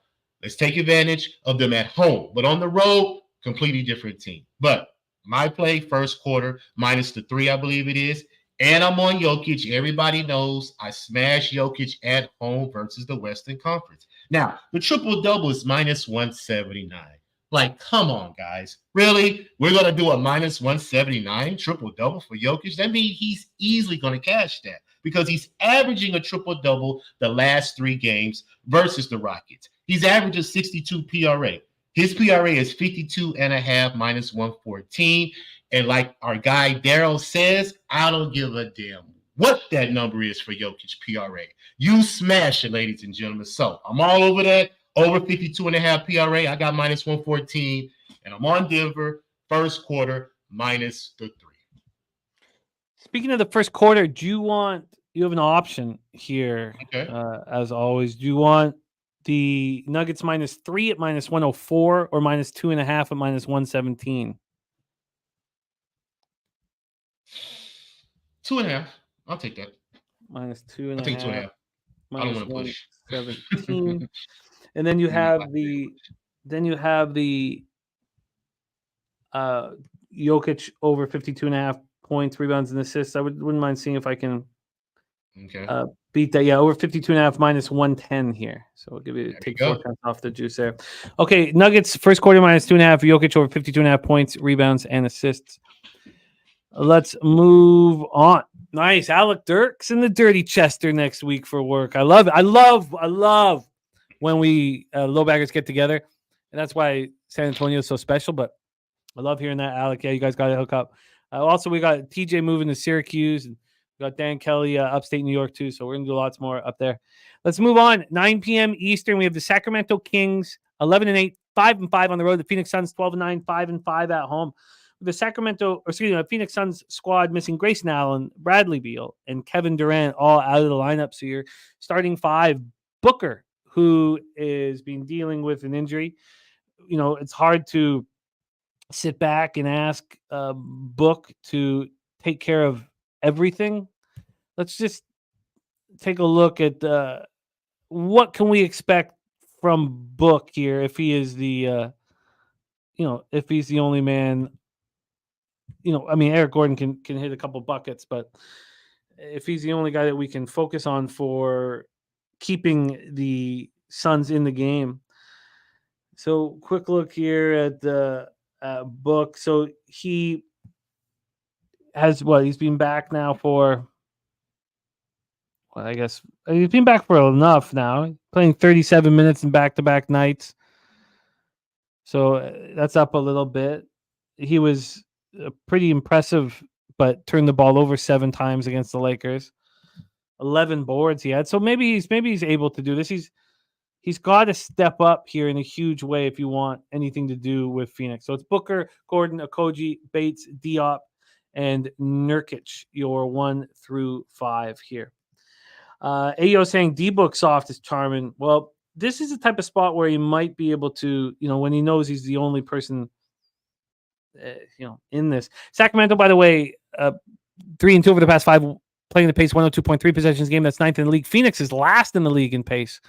Speaker 5: let's take advantage of them at home. But on the road, completely different team. But my play, first quarter, minus the 3, I believe it is. And I'm on Jokic. Everybody knows I smash Jokic at home versus the Western Conference. Now, the triple-double is minus 179. Like, come on, guys. Really? We're going to do a minus 179 triple-double for Jokic? That means he's easily going to cash that because he's averaging a triple-double the last 3 games versus the Rockets. He's averaging 62 PRA. His PRA is 52.5 minus 114. And like our guy Daryl says, I don't give a damn what that number is for Jokic PRA. You smash it, ladies and gentlemen. So I'm all over that. Over 52.5 PRA. I got minus 114. And I'm on Denver, first quarter, minus the 3.
Speaker 2: Speaking of the first quarter, you have an option here,
Speaker 5: Okay.
Speaker 2: as always. Do you want the Nuggets minus 3 at minus 104 or minus 2.5 at minus 117?
Speaker 5: 2.5. I'll take that.
Speaker 2: Minus 2.5.
Speaker 5: I'll take 2.5. I don't want to push.
Speaker 2: 117. And then you have the Jokic over 52.5 points, rebounds, and assists. I wouldn't mind seeing if I can beat that. Yeah, over 52.5 minus 110 here. So we'll give you take 4 cents off the juice there. Okay, Nuggets first quarter minus 2.5. Jokic over 52.5 points, rebounds, and assists. Let's move on. Nice. Alec Dirks in the Dirty Chester next week for work. I love it. I love when we low baggers get together. And that's why San Antonio is so special. But I love hearing that, Alec. Yeah, you guys got to hook up. Also, we got TJ moving to Syracuse. And we got Dan Kelly upstate New York, too. So we're going to do lots more up there. Let's move on. 9 p.m. Eastern. We have the Sacramento Kings, 11-8, 5-5 on the road. The Phoenix Suns, 12-9, 5-5 at home. The Phoenix Suns squad missing Grayson Allen, Bradley Beal, and Kevin Durant all out of the lineup. So you're starting 5. Booker, who is been dealing with an injury. You know, it's hard to sit back and ask Book to take care of everything. Let's just take a look at what can we expect from Book here if he is the, if he's the only man. Eric Gordon can hit a couple buckets, but if he's the only guy that we can focus on for keeping the Suns in the game. So quick look here at the Book. So he has he's been back now for, I guess he's been back for enough now, playing 37 minutes in back-to-back nights. So that's up a little bit. He was pretty impressive, but turned the ball over 7 times against the Lakers. 11 boards he had. So maybe he's able to do this. He's got to step up here in a huge way if you want anything to do with Phoenix. So it's Booker, Gordon, Okogie, Bates, Diop, and Nurkic, your 1 through 5 here. Ayo saying D-Book soft is charming. Well, this is the type of spot where he might be able to, when he knows he's the only person in this. Sacramento, by the way, 3-2 over the past 5, playing the pace, 102.3 possessions a game. That's 9th in the league. Phoenix is last in the league in pace,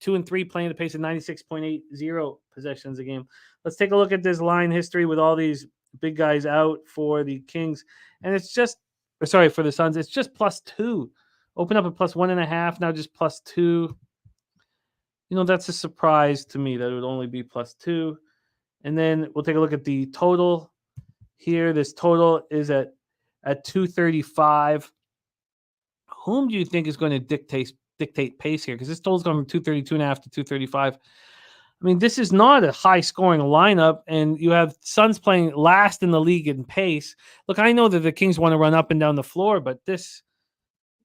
Speaker 2: 2-3, playing the pace at 96.80 possessions a game. Let's take a look at this line history with all these big guys out for the Kings, and for the Suns, it's just +2. Open up at +1.5, now just +2. That's a surprise to me that it would only be +2. And then we'll take a look at the total here. This total is at 235. Whom do you think is going to dictate pace here? Because this total is going from 232.5 to 235. This is not a high-scoring lineup, and you have Suns playing last in the league in pace. Look, I know that the Kings want to run up and down the floor, but this,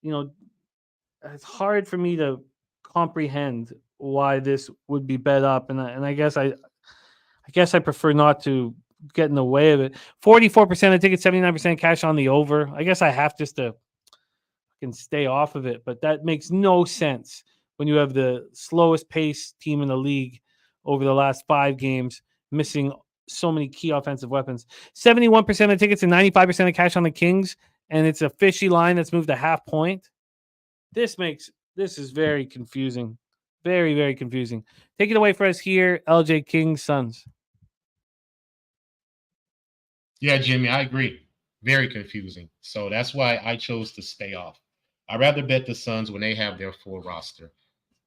Speaker 2: it's hard for me to comprehend why this would be bet up, and I guess I prefer not to get in the way of it. 44% of tickets, 79% cash on the over. I guess I have just to fucking stay off of it, but that makes no sense when you have the slowest pace team in the league over the last 5 games, missing so many key offensive weapons. 71% of tickets and 95% of cash on the Kings, and it's a fishy line that's moved a half point. This is very confusing. Very, very confusing. Take it away for us here, LJ, Kings, Suns.
Speaker 5: Yeah, Jimmy, I agree. Very confusing. So that's why I chose to stay off. I'd rather bet the Suns when they have their full roster.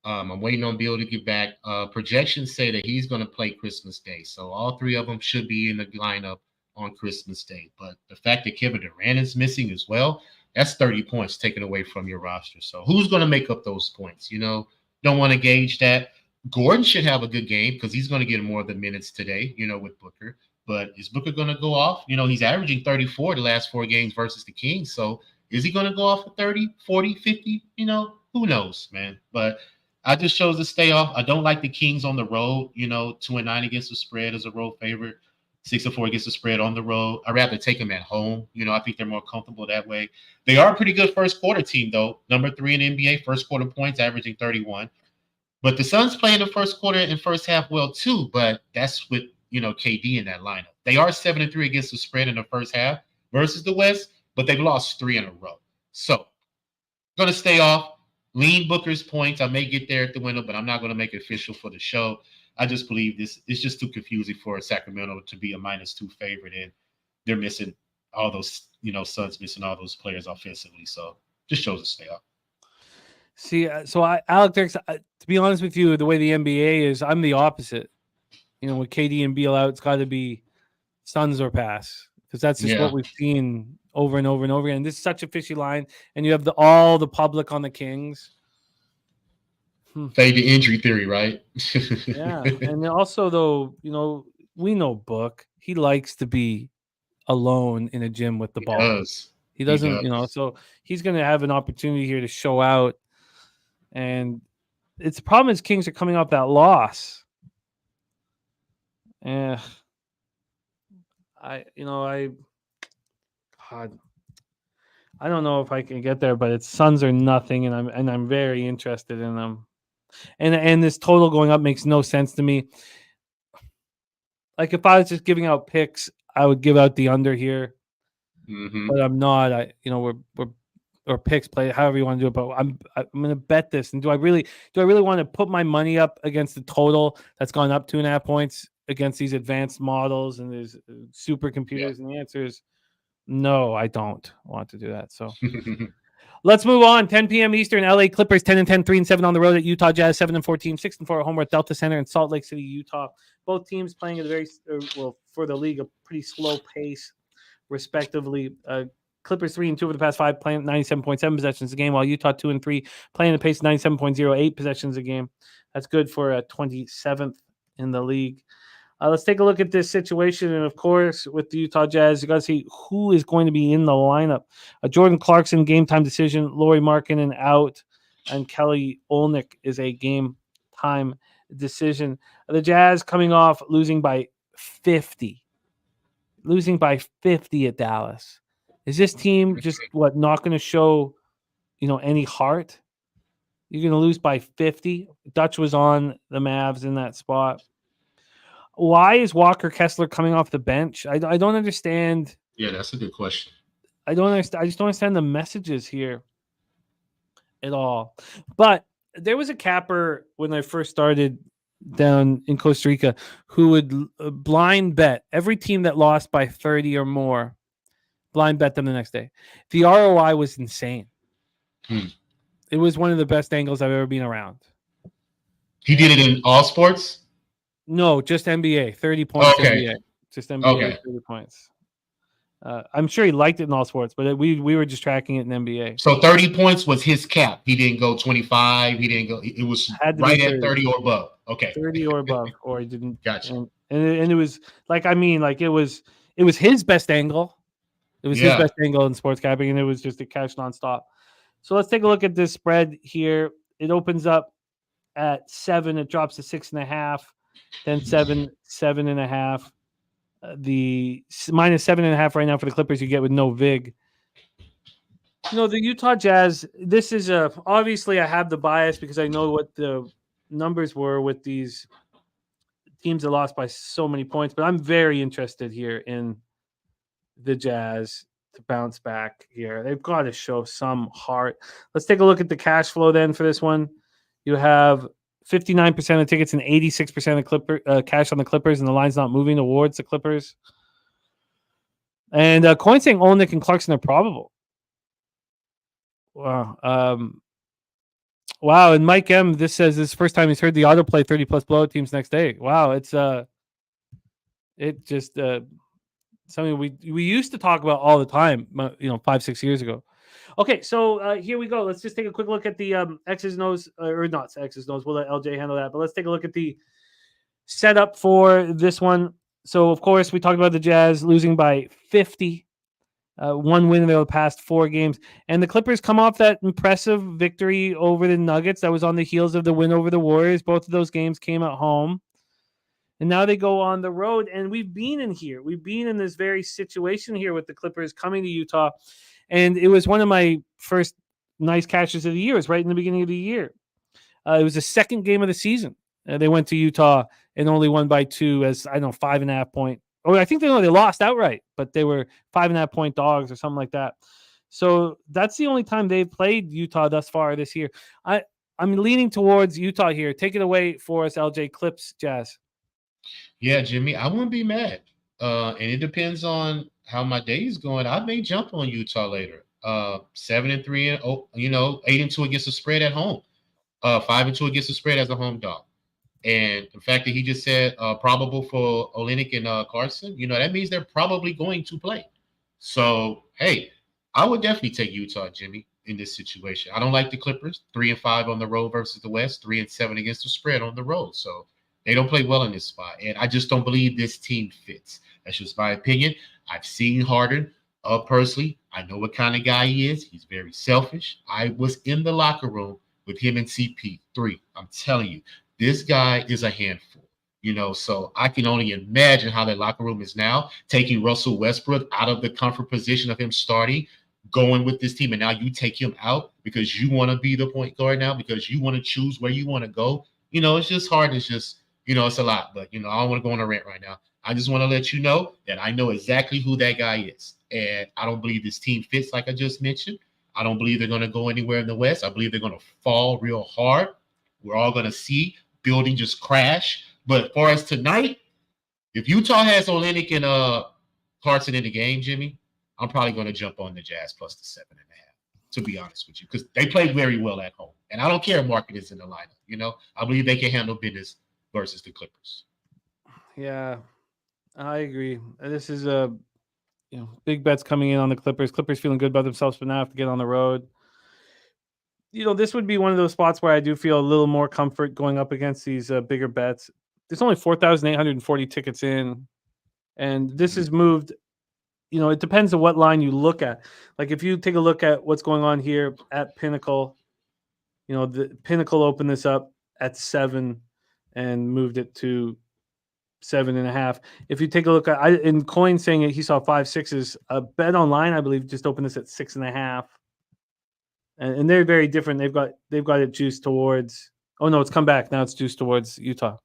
Speaker 5: I'm waiting on Bill to get back. Projections say that he's going to play Christmas Day. So all 3 of them should be in the lineup on Christmas Day. But the fact that Kevin Durant is missing as well, that's 30 points taken away from your roster. So who's going to make up those points? Don't want to gauge that. Gordon should have a good game because he's going to get more of the minutes today, with Booker. But is Booker going to go off? He's averaging 34 the last 4 games versus the Kings. So is he going to go off at 30, 40, 50? Who knows, man. But I just chose to stay off. I don't like the Kings on the road. 2-9 against the spread as a road favorite. 6-4 against the spread on the road. I'd rather take them at home. I think they're more comfortable that way. They are a pretty good first quarter team, though. Number 3 in NBA, first quarter points, averaging 31. But the Suns play in the first quarter and first half well, too. But that's with, KD in that lineup. They are 7-3 against the spread in the first half versus the West, but they've lost 3 in a row. So, going to stay off. Lean Booker's points. I may get there at the window, but I'm not going to make it official for the show. I just believe this is just too confusing for Sacramento to be a -2 favorite, and they're missing all those, Suns missing all those players offensively. So, just chose to stay off.
Speaker 2: See, so Alec Dirks, to be honest with you, the way the NBA is, I'm the opposite. With KD and Beal out, it's got to be Suns or pass, because that's just what we've seen over and over and over again. This is such a fishy line, and you have all the public on the Kings.
Speaker 5: Fade the injury theory, right?
Speaker 2: Yeah, and also though, we know Book. He likes to be alone in a gym with the ball. He doesn't, so he's going to have an opportunity here to show out. And it's the problem is Kings are coming off that loss. I don't know if I can get there, but it's Suns or nothing, and I'm very interested in them. And this total going up makes no sense to me. Like if I was just giving out picks, I would give out the under here. Mm-hmm. But I'm not. We're picks, play however you want to do it. But I'm going to bet this. And do I really want to put my money up against the total that's gone up 2.5 points against these advanced models and these supercomputers? And the answer is no. I don't want to do that. So let's move on. 10 p.m. Eastern. LA Clippers 10-10, 3-7 on the road at Utah Jazz 7-14, 6-4 at home at Delta Center in Salt Lake City, Utah. Both teams playing at a very for the league, a pretty slow pace, respectively. Clippers 3-2 over the past 5, playing 97.7 possessions a game, while Utah 2-3 playing the pace 97.08 possessions a game. That's good for 27th in the league. Let's take a look at this situation, and of course, with the Utah Jazz, you got to see who is going to be in the lineup. Jordan Clarkson, game time decision. Lauri Markkanen out, and Kelly Olynyk is a game time decision. The Jazz coming off losing by 50 at Dallas. Is this team just not going to show, any heart? You're going to lose by 50. Dutch was on the Mavs in that spot. Why is Walker Kessler coming off the bench? I don't understand.
Speaker 5: Yeah, that's a good question.
Speaker 2: I don't understand. I just don't understand the messages here at all. But there was a capper when I first started down in Costa Rica who would blind bet every team that lost by 30 or more. Blind bet them the next day. The ROI was insane. It was one of the best angles I've ever been around.
Speaker 5: He did it in all sports?
Speaker 2: No, just NBA. 30 points.
Speaker 5: Okay.
Speaker 2: NBA. Just NBA. 30 points. I'm sure he liked it in all sports, but we were just tracking it in NBA.
Speaker 5: So 30 points was his cap. He didn't go 25. He didn't go. It was right at 30 or above. Okay.
Speaker 2: 30 or above, or he didn't.
Speaker 5: Gotcha.
Speaker 2: And it was it was his best angle. It was his best angle in sports capping, and it was just a cash nonstop. So let's take a look at this spread here. It opens up at 7. It drops to 6.5, then 7.5. The -7.5 right now for the Clippers you get with no Vig. The Utah Jazz, this is obviously I have the bias because I know what the numbers were with these teams that lost by so many points, but I'm very interested here in the Jazz to bounce back here. They've got to show some heart. Let's take a look at the cash flow then for this one. You have 59% of tickets and 86% of cash on the Clippers, and the line's not moving towards the Clippers. And coin saying Olynyk and Clarkson are probable. Wow. Wow. And Mike M, this says this is the first time he's heard the autoplay 30+ blowout teams next day. Wow. It's something we used to talk about all the time, 5-6 years ago. Okay, so here we go. Let's just take a quick look at the X's and O's, or not X's and O's. We'll let LJ handle that. But let's take a look at the setup for this one. So, of course, we talked about the Jazz losing by 50. One win in the past 4 games. And the Clippers come off that impressive victory over the Nuggets that was on the heels of the win over the Warriors. Both of those games came at home. And now they go on the road. And we've been in here. We've been in this very situation here with the Clippers coming to Utah. And it was one of my first nice catches of the year. It was right in the beginning of the year. It was the second game of the season. They went to Utah and only won by 2 as, 5.5 point. Or I think they lost outright, but they were 5.5 point dogs or something like that. So that's the only time they've played Utah thus far this year. I'm leaning towards Utah here. Take it away for us, LJ. Clips, Jazz.
Speaker 5: Yeah, Jimmy, I wouldn't be mad. And it depends on how my day is going. I may jump on Utah later. 7-3 and 8-2 against the spread at home. 5-2 against the spread as a home dog. And the fact that he just said probable for Olynyk and Carson, that means they're probably going to play. So, hey, I would definitely take Utah, Jimmy, in this situation. I don't like the Clippers. 3-5 on the road versus the West. 3-7 against the spread on the road. So they don't play well in this spot. And I just don't believe this team fits. That's just my opinion. I've seen Harden personally. I know what kind of guy he is. He's very selfish. I was in the locker room with him and CP3. I'm telling you, this guy is a handful, so I can only imagine how that locker room is now, taking Russell Westbrook out of the comfort position of him starting, going with this team, and now you take him out because you want to be the point guard now, because you want to choose where you want to go. It's just hard. It's just, it's a lot, but, I don't want to go on a rant right now. I just want to let you know that I know exactly who that guy is, and I don't believe this team fits like I just mentioned. I don't believe they're going to go anywhere in the West. I believe they're going to fall real hard. We're all going to see building just crash. But for us tonight, if Utah has Olynyk and Carson in the game, Jimmy, I'm probably going to jump on the Jazz plus the 7.5, to be honest with you, because they play very well at home. And I don't care if Market is in the lineup. I believe they can handle business versus the Clippers.
Speaker 2: Yeah, I agree. This is big bets coming in on the Clippers. Clippers feeling good about themselves, but now have to get on the road. This would be one of those spots where I do feel a little more comfort going up against these bigger bets. There's only 4,840 tickets in, and this has moved. It depends on what line you look at. Like if you take a look at what's going on here at Pinnacle, the Pinnacle opened this up at 7 and moved it to 7.5. If you take a look at in Coin saying he saw 5 6s, Bet Online, I believe, just opened this at 6.5. And they're very different. They've got it juiced towards. Oh no, it's come back now. It's juiced towards Utah.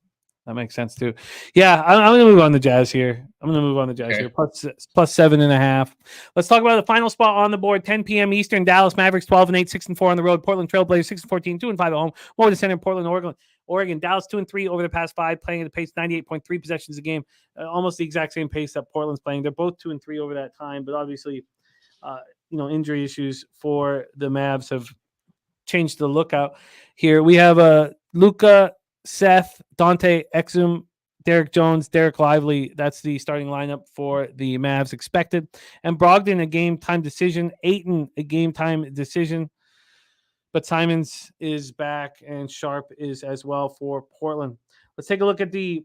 Speaker 2: That makes sense too. Yeah, I'm going to move on the Jazz here. Here. Plus 7.5. Let's talk about the final spot on the board. 10 p.m. Eastern. Dallas Mavericks 12-8, 6-4 on the road. Portland Trailblazers 6-14, 2-5 at home. More to center. Portland, Oregon. Dallas 2-3 over the past 5, playing at a pace 98.3 possessions a game. Almost the exact same pace that Portland's playing. They're both 2-3 over that time, but obviously. Injury issues for the Mavs have changed the lookout here. We have Luka, Seth, Dante Exum, Derek Jones, Derek Lively. That's the starting lineup for the Mavs expected. And Brogdon, a game-time decision. Ayton, a game-time decision. But Simons is back, and Sharp is as well for Portland. Let's take a look at the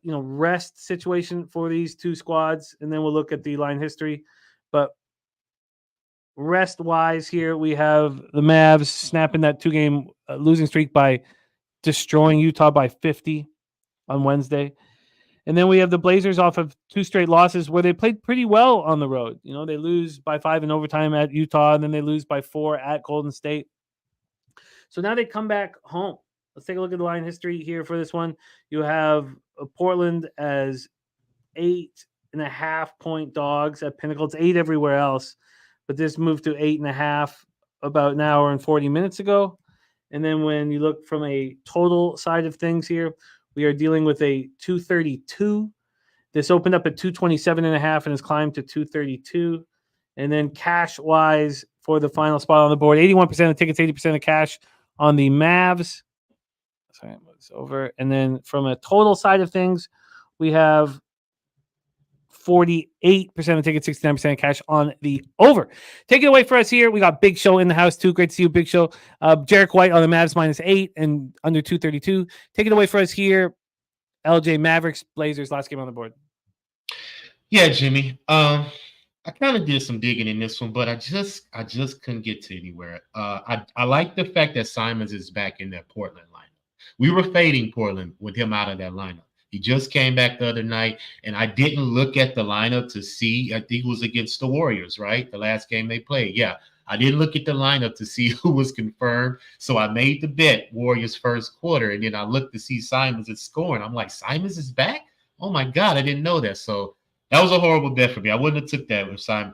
Speaker 2: rest situation for these two squads, and then we'll look at the line history. But rest-wise here, we have the Mavs snapping that 2-game losing streak by destroying Utah by 50 on Wednesday. And then we have the Blazers off of 2 straight losses where they played pretty well on the road. They lose by 5 in overtime at Utah, and then they lose by 4 at Golden State. So now they come back home. Let's take a look at the line history here for this one. You have Portland as 8.5-point dogs at Pinnacle. It's 8 everywhere else. But this moved to 8.5 about an hour and 40 minutes ago. And then when you look from a total side of things here, we are dealing with a 232. This opened up at 227.5 and has climbed to 232. And then cash-wise for the final spot on the board, 81% of tickets, 80% of cash on the Mavs. Sorry, it's over. And then from a total side of things, we have 48% of tickets, 69% cash on the over. Take it away for us here. We got Big Show in the house too. Great to see you, Big Show. Jarek White on the Mavs -8 and under 232. Take it away for us here. LJ, Mavericks, Blazers, last game on the board.
Speaker 5: Yeah, Jimmy. I kind of did some digging in this one, but I just couldn't get to anywhere. I like the fact that Simons is back in that Portland lineup. We were fading Portland with him out of that lineup. He just came back the other night, and I didn't look at the lineup to see. I think it was against the Warriors, right? The last game they played. Yeah, I didn't look at the lineup to see who was confirmed. So I made the bet Warriors first quarter, and then I looked to see Simons is scoring. I'm like, Simons is back? Oh, my God, I didn't know that. So That was a horrible bet for me. I wouldn't have took that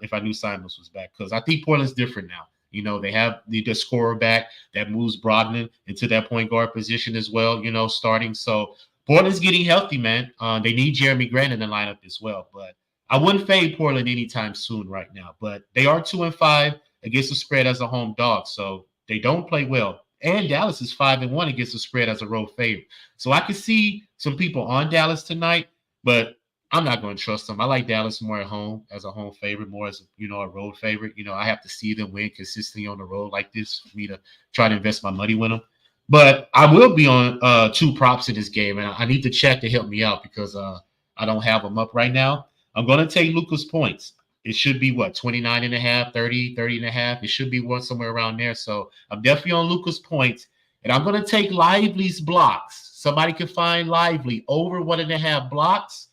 Speaker 5: if I knew Simons was back, because I think Portland's different now. You know, they have the scorer back that moves Brogdon into that point guard position as well, you know, starting. So Portland's getting healthy, man. They need Jeremy Grant in the lineup as well. But I wouldn't fade Portland anytime soon right now. But they are 2-5 against the spread as a home dog. So they don't play well. And Dallas is 5-1 against the spread as a road favorite. So I could see some people on Dallas tonight, but I'm not going to trust them. I like Dallas more at home as a home favorite, more as a road favorite. You know, I have to see them win consistently on the road like this for me to try to invest my money with them. But I will be on 2 props in this game, and I need to check to help me out because I don't have them up right now. I'm going to take Luka's points. It should be 29.5, 30.5. It should be somewhere around there. So I'm definitely on Luka's points, and I'm going to take Lively's blocks. Somebody can find Lively over 1.5 blocks.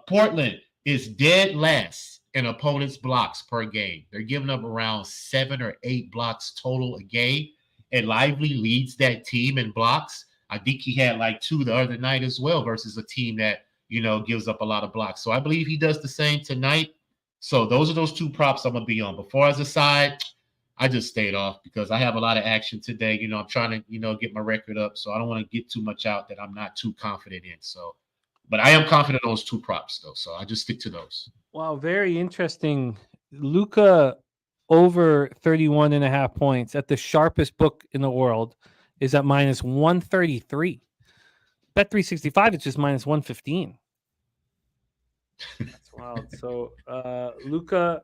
Speaker 5: Portland is dead last in opponents' blocks per game. They're giving up around 7 or 8 blocks total a game, and Lively leads that team in blocks. I think he had like 2 the other night as well versus a team that, gives up a lot of blocks. So I believe he does the same tonight. So those are those 2 props I'm going to be on. Before as a side, I just stayed off because I have a lot of action today. I'm trying to, get my record up. So I don't want to get too much out that I'm not too confident in. So, but I am confident in those 2 props though. So I just stick to those.
Speaker 2: Wow. Very interesting. Luka over 31.5 points at the sharpest book in the world is at minus 133. Bet 365, it's just minus 115. That's wild. So Luka,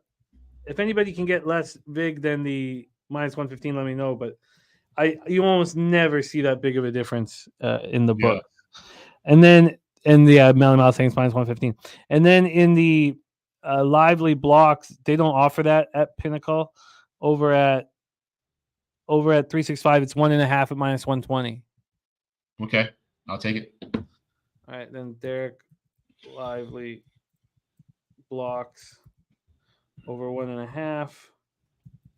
Speaker 2: if anybody can get less big than the minus 115, let me know. But you almost never see that big of a difference in the book. And then in the Melon Mouth things minus 115. And then in the Lively blocks, they don't offer that at Pinnacle. Over at 365, it's 1.5 at minus 120.
Speaker 5: Okay, I'll take it.
Speaker 2: All right, then Derek Lively blocks over 1.5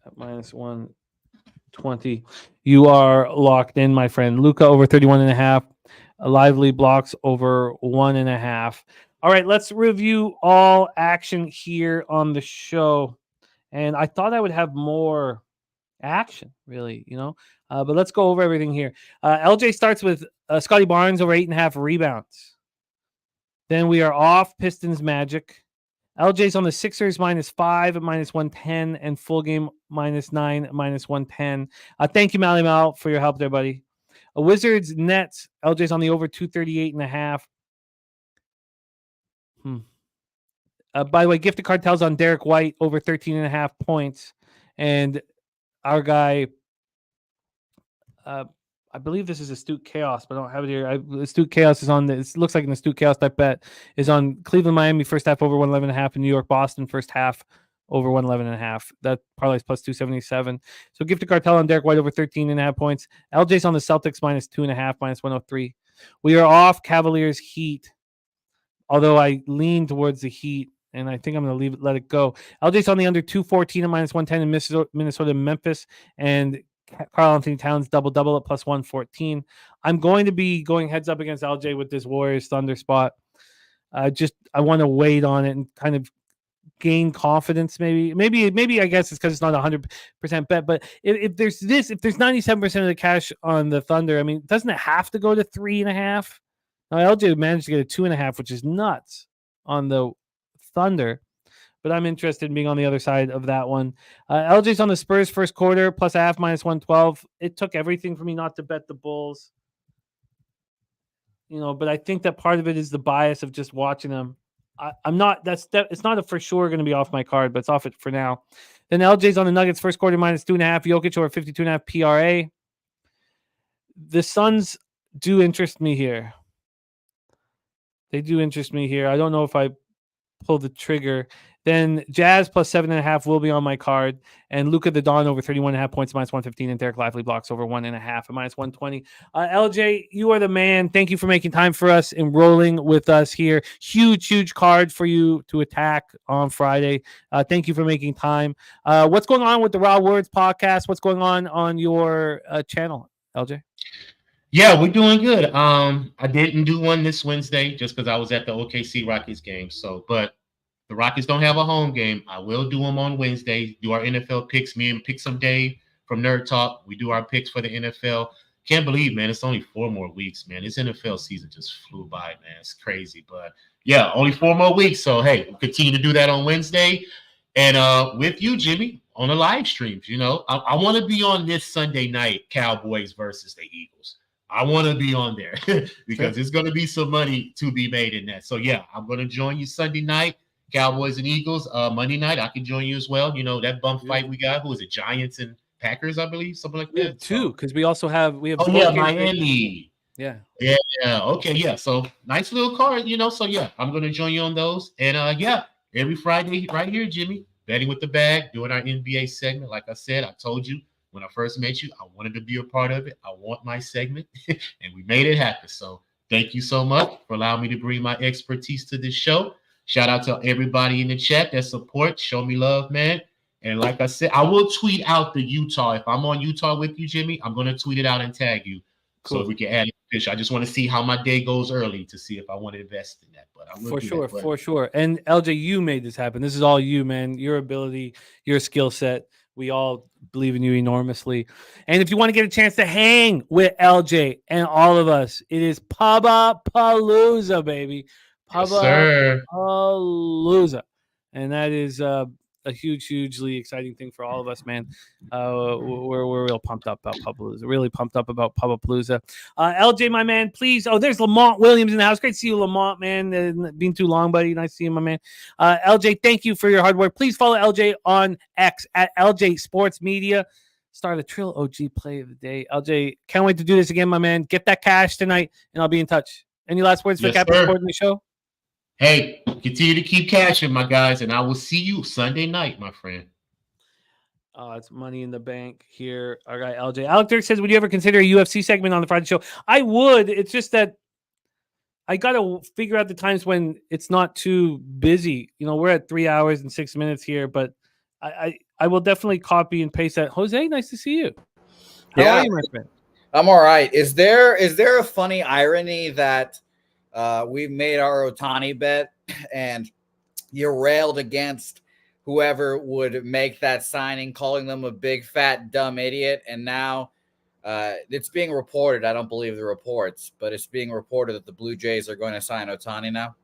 Speaker 2: at minus 120. You are locked in, my friend. Luka over 31.5. Lively blocks over 1.5. All right, let's review all action here on the show. And I thought I would have more action, really, but let's go over everything here. LJ starts with Scotty Barnes over 8.5 rebounds. Then we are off Pistons Magic. LJ's on the Sixers -5 at minus 110 and full game -9 at minus 110. Thank you, Mally Mal, for your help there, buddy. Wizards Nets. LJ's on the over 238.5. By the way, Gifted Cartel's on Derek White over 13.5 points. And our guy, I believe this is Astute Chaos, but I don't have it here. Astute Chaos is on it looks like an Astute Chaos type bet is on Cleveland, Miami first half over 111.5 and New York, Boston first half over 111.5. That parlays plus 277. So Gifted Cartel on Derek White over 13.5 points. LJ's on the Celtics -2.5, minus 103. We are off Cavaliers Heat, although I lean towards the Heat. And I think I'm going to let it go. LJ's on the under 214 at minus 110 in Minnesota, Memphis, and Karl Anthony Towns double at plus 114. I'm going to be going heads up against LJ with this Warriors Thunder spot. I want to wait on it and kind of gain confidence. Maybe I guess it's because it's not 100% bet. But if there's 97% of the cash on the Thunder, I mean, doesn't it have to go to 3.5? Now LJ managed to get a 2.5, which is nuts on the Thunder, but I'm interested in being on the other side of that one. LJ's on the Spurs first quarter +1/2 minus 112. It took everything for me not to bet the Bulls, but I think that part of it is the bias of just watching them. It's not a for sure going to be off my card, but it's off it for now. Then LJ's on the Nuggets first quarter -2.5. Jokic over 52.5 PRA. The Suns do interest me here. They do interest me here. I don't know if I pull the trigger. Then Jazz +7.5 will be on my card, and Luka the Don over 31.5 points minus 115, and Derek Lively blocks over 1.5 at minus 120. LJ, you are the man. Thank you for making time for us and rolling with us here. Huge card for you to attack on Friday. Thank you for making time. What's going on with the Raw Words podcast? What's going on your channel, LJ?
Speaker 5: Yeah, we're doing good. I didn't do one this Wednesday just because I was at the OKC Rockets game. So, but the Rockets don't have a home game. I will do them on Wednesday. Do our NFL picks. Me and Pick Some Dave from Nerd Talk. We do our picks for the NFL. Can't believe, man, it's only 4 more weeks, man. This NFL season just flew by, man. It's crazy. But yeah, only 4 more weeks. So hey, we'll continue to do that on Wednesday. And with you, Jimmy, on the live streams. I want to be on this Sunday night, Cowboys versus the Eagles. I want to be on there because there's going to be some money to be made in that. So yeah, I'm going to join you Sunday night. Cowboys and Eagles. Monday night, I can join you as well. That bump fight we got. Who is it? Giants and Packers, I believe, something like that.
Speaker 2: Two, because we have.
Speaker 5: Oh yeah, Miami.
Speaker 2: Yeah.
Speaker 5: Okay, yeah. So nice little card, So yeah, I'm gonna join you on those. And yeah, every Friday right here, Jimmy, betting with the bag, doing our NBA segment. Like I said, I told you when I first met you, I wanted to be a part of it. I want my segment, and we made it happen. So thank you so much for allowing me to bring my expertise to this show. Shout out to everybody in the chat that supports. Show me love, man. And like I said, I will tweet out the Utah. If I'm on Utah with you, Jimmy, I'm going to tweet it out and tag you. Cool. So we can add a picture. I just want to see how my day goes early to see if I want to invest in that. But I will
Speaker 2: for sure. And LJ, you made this happen. This is all you, man. Your ability, your skill set. We all believe in you enormously. And if you want to get a chance to hang with LJ and all of us, it is Pubapalooza, baby. Pubapalooza. And that is a hugely exciting thing for all of us, man. We're real pumped up about Pubapalooza. Really pumped up about Pubapalooza. LJ, my man, please. Oh, there's Lamont Williams in the house. Great to see you, Lamont, man. Been too long, buddy. Nice to see you, my man. LJ, thank you for your hard work. Please follow LJ on X at LJ Sports Media. Start the Trill OG play of the day. LJ, can't wait to do this again, my man. Get that cash tonight, and I'll be in touch. Any last words for Captain Sport in the show?
Speaker 5: Hey, continue to keep cashing, my guys, and I will see you Sunday night, my friend.
Speaker 2: It's money in the bank here. All right, LJ. Alec Dirk says, would you ever consider a UFC segment on the Friday show? I would. It's just that I got to figure out the times when it's not too busy. We're at 3 hours and 6 minutes here, but I will definitely copy and paste that. Jose, nice to see you. How are you, my friend?
Speaker 6: I'm all right. Is there a funny irony that we made our Ohtani bet and you railed against whoever would make that signing, calling them a big, fat, dumb idiot. And now it's being reported. I don't believe the reports, but it's being reported that the Blue Jays are going to sign Ohtani now.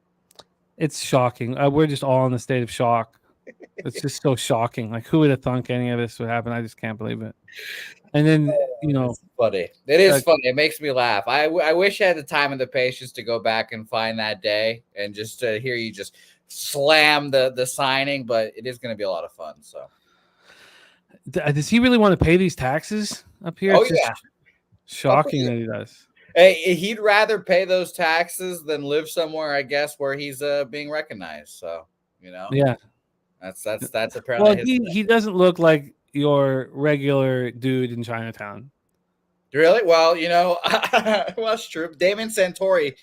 Speaker 2: It's shocking. We're just all in a state of shock. It's just so shocking. Like, who would have thunk any of this would happen? I just can't believe it. And then,
Speaker 6: it's funny. It is funny. It makes me laugh. I wish I had the time and the patience to go back and find that day and just to hear you just slam the signing, but it is going to be a lot of fun. So,
Speaker 2: does he really want to pay these taxes up here?
Speaker 6: Oh, yeah.
Speaker 2: Shocking that he does.
Speaker 6: Hey, he'd rather pay those taxes than live somewhere, I guess, where he's being recognized. So,
Speaker 2: yeah,
Speaker 6: that's apparently.
Speaker 2: Well, he doesn't look like your regular dude in Chinatown.
Speaker 6: Really? Well, well, that's true. Damon Santori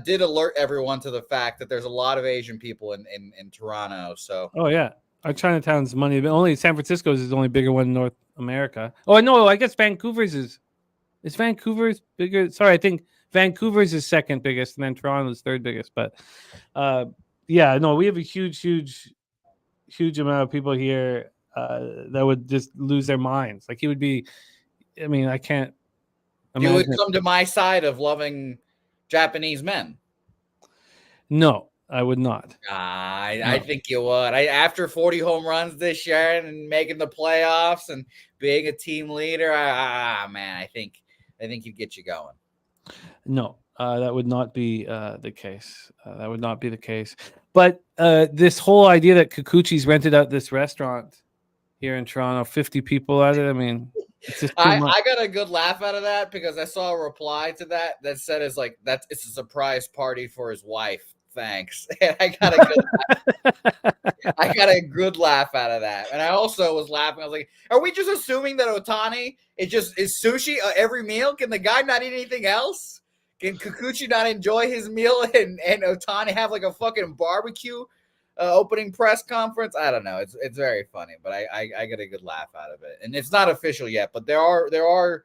Speaker 6: did alert everyone to the fact that there's a lot of Asian people in Toronto. So.
Speaker 2: Oh yeah, our Chinatown's money, but only San Francisco's is the only bigger one in North America. Oh no, I guess Vancouver's is Vancouver's bigger. Sorry, I think Vancouver's is second biggest, and then Toronto's third biggest. But yeah, no, we have a huge amount of people here that would just lose their minds. Like he would be. I mean, I can't.
Speaker 6: You would come to my side of loving Japanese men.
Speaker 2: No, I would not.
Speaker 6: I think you would. After 40 home runs this year and making the playoffs and being a team leader, man, I think he'd get you going.
Speaker 2: No, that would not be the case. That would not be the case. But this whole idea that Kikuchi's rented out this restaurant here in Toronto, 50 people at it. I mean, it's just too much.
Speaker 6: I got a good laugh out of that because I saw a reply to that said it's a surprise party for his wife. Thanks. And I got a good laugh out of that. And I also was laughing. I was like, are we just assuming that Ohtani is sushi every meal? Can the guy not eat anything else? Can Kikuchi not enjoy his meal and Ohtani have like a fucking barbecue opening press conference? I don't know. It's very funny, but I get a good laugh out of it. And it's not official yet, but there are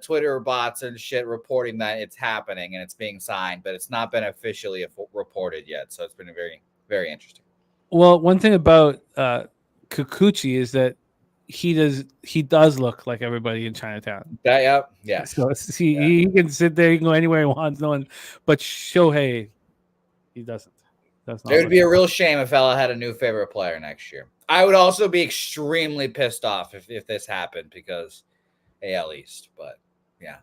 Speaker 6: Twitter bots and shit reporting that it's happening and it's being signed, but it's not been officially reported yet. So it's been very, very interesting.
Speaker 2: Well, one thing about Kikuchi is that he does look like everybody in Chinatown.
Speaker 6: Yeah.
Speaker 2: So he can sit there, he can go anywhere he wants, no one. But Shohei, he doesn't. It
Speaker 6: would be a real shame if Ella had a new favorite player next year. I would also be extremely pissed off if this happened because AL East. But yeah.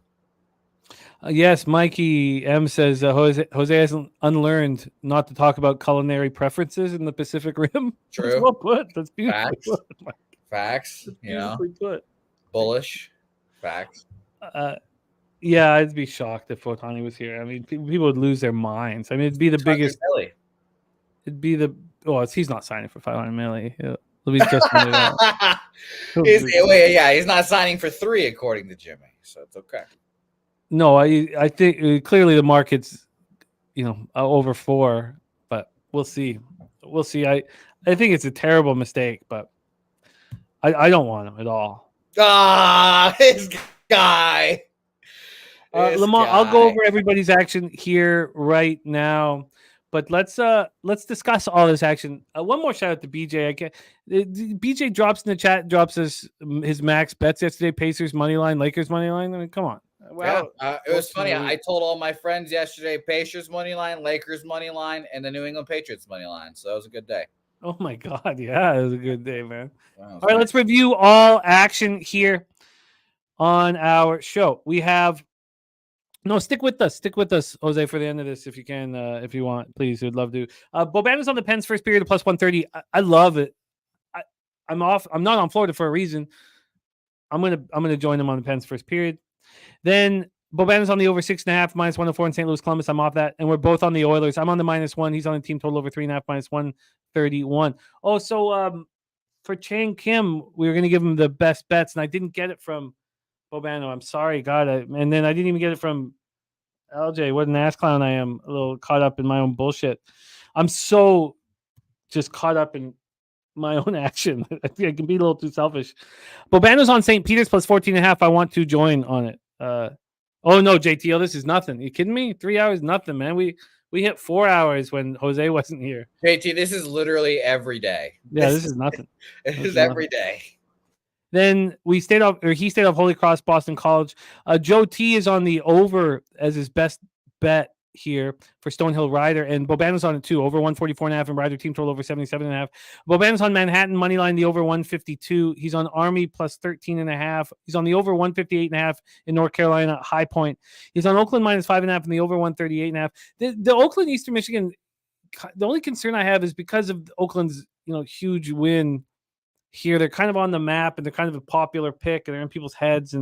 Speaker 2: Yes, Mikey M says Jose hasn't unlearned not to talk about culinary preferences in the Pacific Rim.
Speaker 6: True.
Speaker 2: That's well put. That's beautifully put.
Speaker 6: Facts.
Speaker 2: That's beautifully put.
Speaker 6: Bullish. Facts.
Speaker 2: Yeah, I'd be shocked if Otani was here. I mean, people would lose their minds. I mean, it'd be the biggest. It'd be the. Oh, he's not signing for $500 million. He's just
Speaker 6: he's not signing for 3 according to Jimmy, so it's okay.
Speaker 2: No, I think clearly the market's over 4, but we'll see. I think it's a terrible mistake, but I don't want him at all.
Speaker 6: His guy.
Speaker 2: Lamar, I'll go over everybody's action here right now. But let's discuss all this action. One more shout out to BJ. BJ drops in the chat, drops his max bets yesterday. Pacers money line, Lakers money line. I mean, come on.
Speaker 6: Wow. It was funny. I told all my friends yesterday: Pacers money line, Lakers money line, and the New England Patriots money line. So it was a good day.
Speaker 2: Oh my God, yeah, it was a good day, man. All right, let's review all action here on our show. We have. No, stick with us, Jose, for the end of this, if you can, if you want, please. We'd love to. Bobano's on the Pens first period of plus 130. I love it. I'm off. I'm not on Florida for a reason. I'm gonna join them on the Pens first period. Then Bobano's on the over 6.5 minus 104 in St. Louis Columbus. I'm off that, and we're both on the Oilers. I'm on the -1. He's on the team total over 3.5 minus 131. Oh, so for Chang Kim, we were gonna give him the best bets, and I didn't get it from Bobano. I'm sorry, God. And then I didn't even get it from LJ. What an ass clown I am. A little caught up in my own bullshit. I'm so just caught up in my own action. I think I can be a little too selfish. Bobano's on St. Peter's plus 14.5. I want to join on it. Oh no, JTL, this is nothing. Are you kidding me? 3 hours, nothing, man. We hit 4 hours when Jose wasn't here.
Speaker 6: JT, this is literally every day.
Speaker 2: Yeah, this is nothing.
Speaker 6: It is every day.
Speaker 2: Then he stayed off Holy Cross Boston College. Joe T is on the over as his best bet here for Stonehill Rider, and Bobano's on it too, over 144.5, and Rider team total over 77.5. Bobano's on Manhattan money line, the over 152. He's on Army plus 13.5. He's on the over 158.5 in North Carolina High Point. He's on Oakland minus 5.5 and the over 138.5. The Oakland Eastern Michigan. The only concern I have is because of Oakland's huge win here. They're kind of on the map and they're kind of a popular pick and they're in people's heads.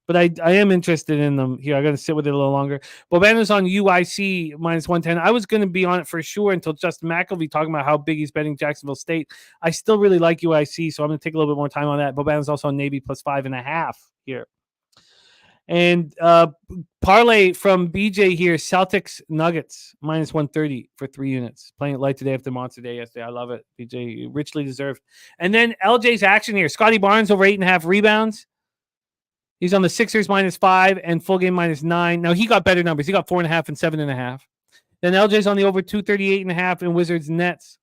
Speaker 2: But I am interested in them here. I got to sit with it a little longer. Bobano's on UIC minus 110. I was going to be on it for sure until Justin McElvey talking about how big he's betting Jacksonville State. I still really like UIC, so I'm going to take a little bit more time on that. Bobano's also on Navy plus 5.5 here. And parlay from BJ here, Celtics Nuggets minus 130 for 3 units. Playing it light today after Monster Day yesterday. I love it. BJ richly deserved. And then LJ's action here. Scotty Barnes over 8.5 rebounds. He's on the Sixers minus 5 and full game minus 9. Now he got better numbers. He got 4.5 and 7.5. Then LJ's on the over 238.5 and Wizards Nets.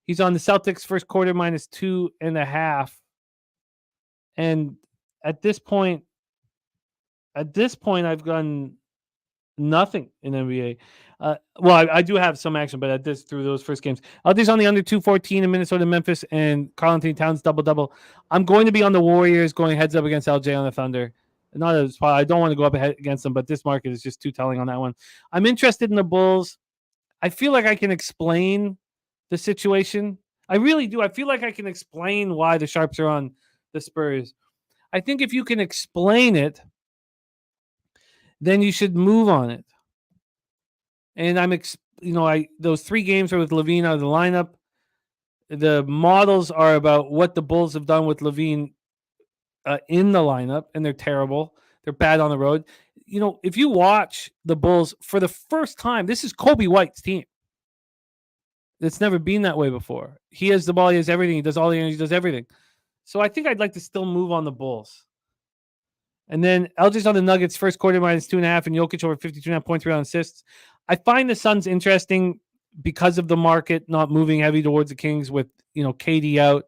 Speaker 2: He's on the Celtics first quarter minus 2.5. And at this point, I've done nothing in NBA. I do have some action, but through those first games. LJ's on the under 214 in Minnesota, Memphis, and Karl-Anthony Towns double-double. I'm going to be on the Warriors going heads up against LJ on the Thunder. I don't want to go up ahead against them, but this market is just too telling on that one. I'm interested in the Bulls. I feel like I can explain the situation. I really do. I feel like I can explain why the Sharps are on the Spurs. I think if you can explain it, then you should move on it. And those 3 games are with Levine out of the lineup. The models are about what the Bulls have done with Levine in the lineup, and they're terrible. They're bad on the road. If you watch the Bulls for the first time, this is Kobe White's team. It's never been that way before. He has the ball. He has everything. He does all the energy. He does everything. So I think I'd like to still move on the Bulls. And then LJ's on the Nuggets first quarter -2.5, and Jokic over 52.5 points, 3 assists. I find the Suns interesting because of the market not moving heavy towards the Kings with KD out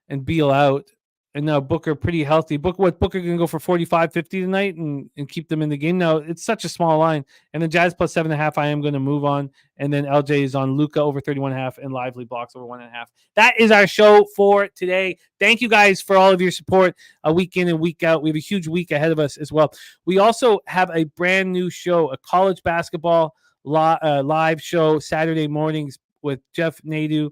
Speaker 2: and Beal out, and now Booker pretty healthy. Booker can go for 45, 50 tonight and keep them in the game. Now it's such a small line, and the Jazz plus 7.5. I am going to move on, and then LJ is on Luka over 31.5 and Lively blocks over 1.5. That is our show for today. Thank you guys for all of your support, week in and week out. We have a huge week ahead of us as well. We also have a brand new show, a college basketball live show Saturday mornings with Jeff Nadeau.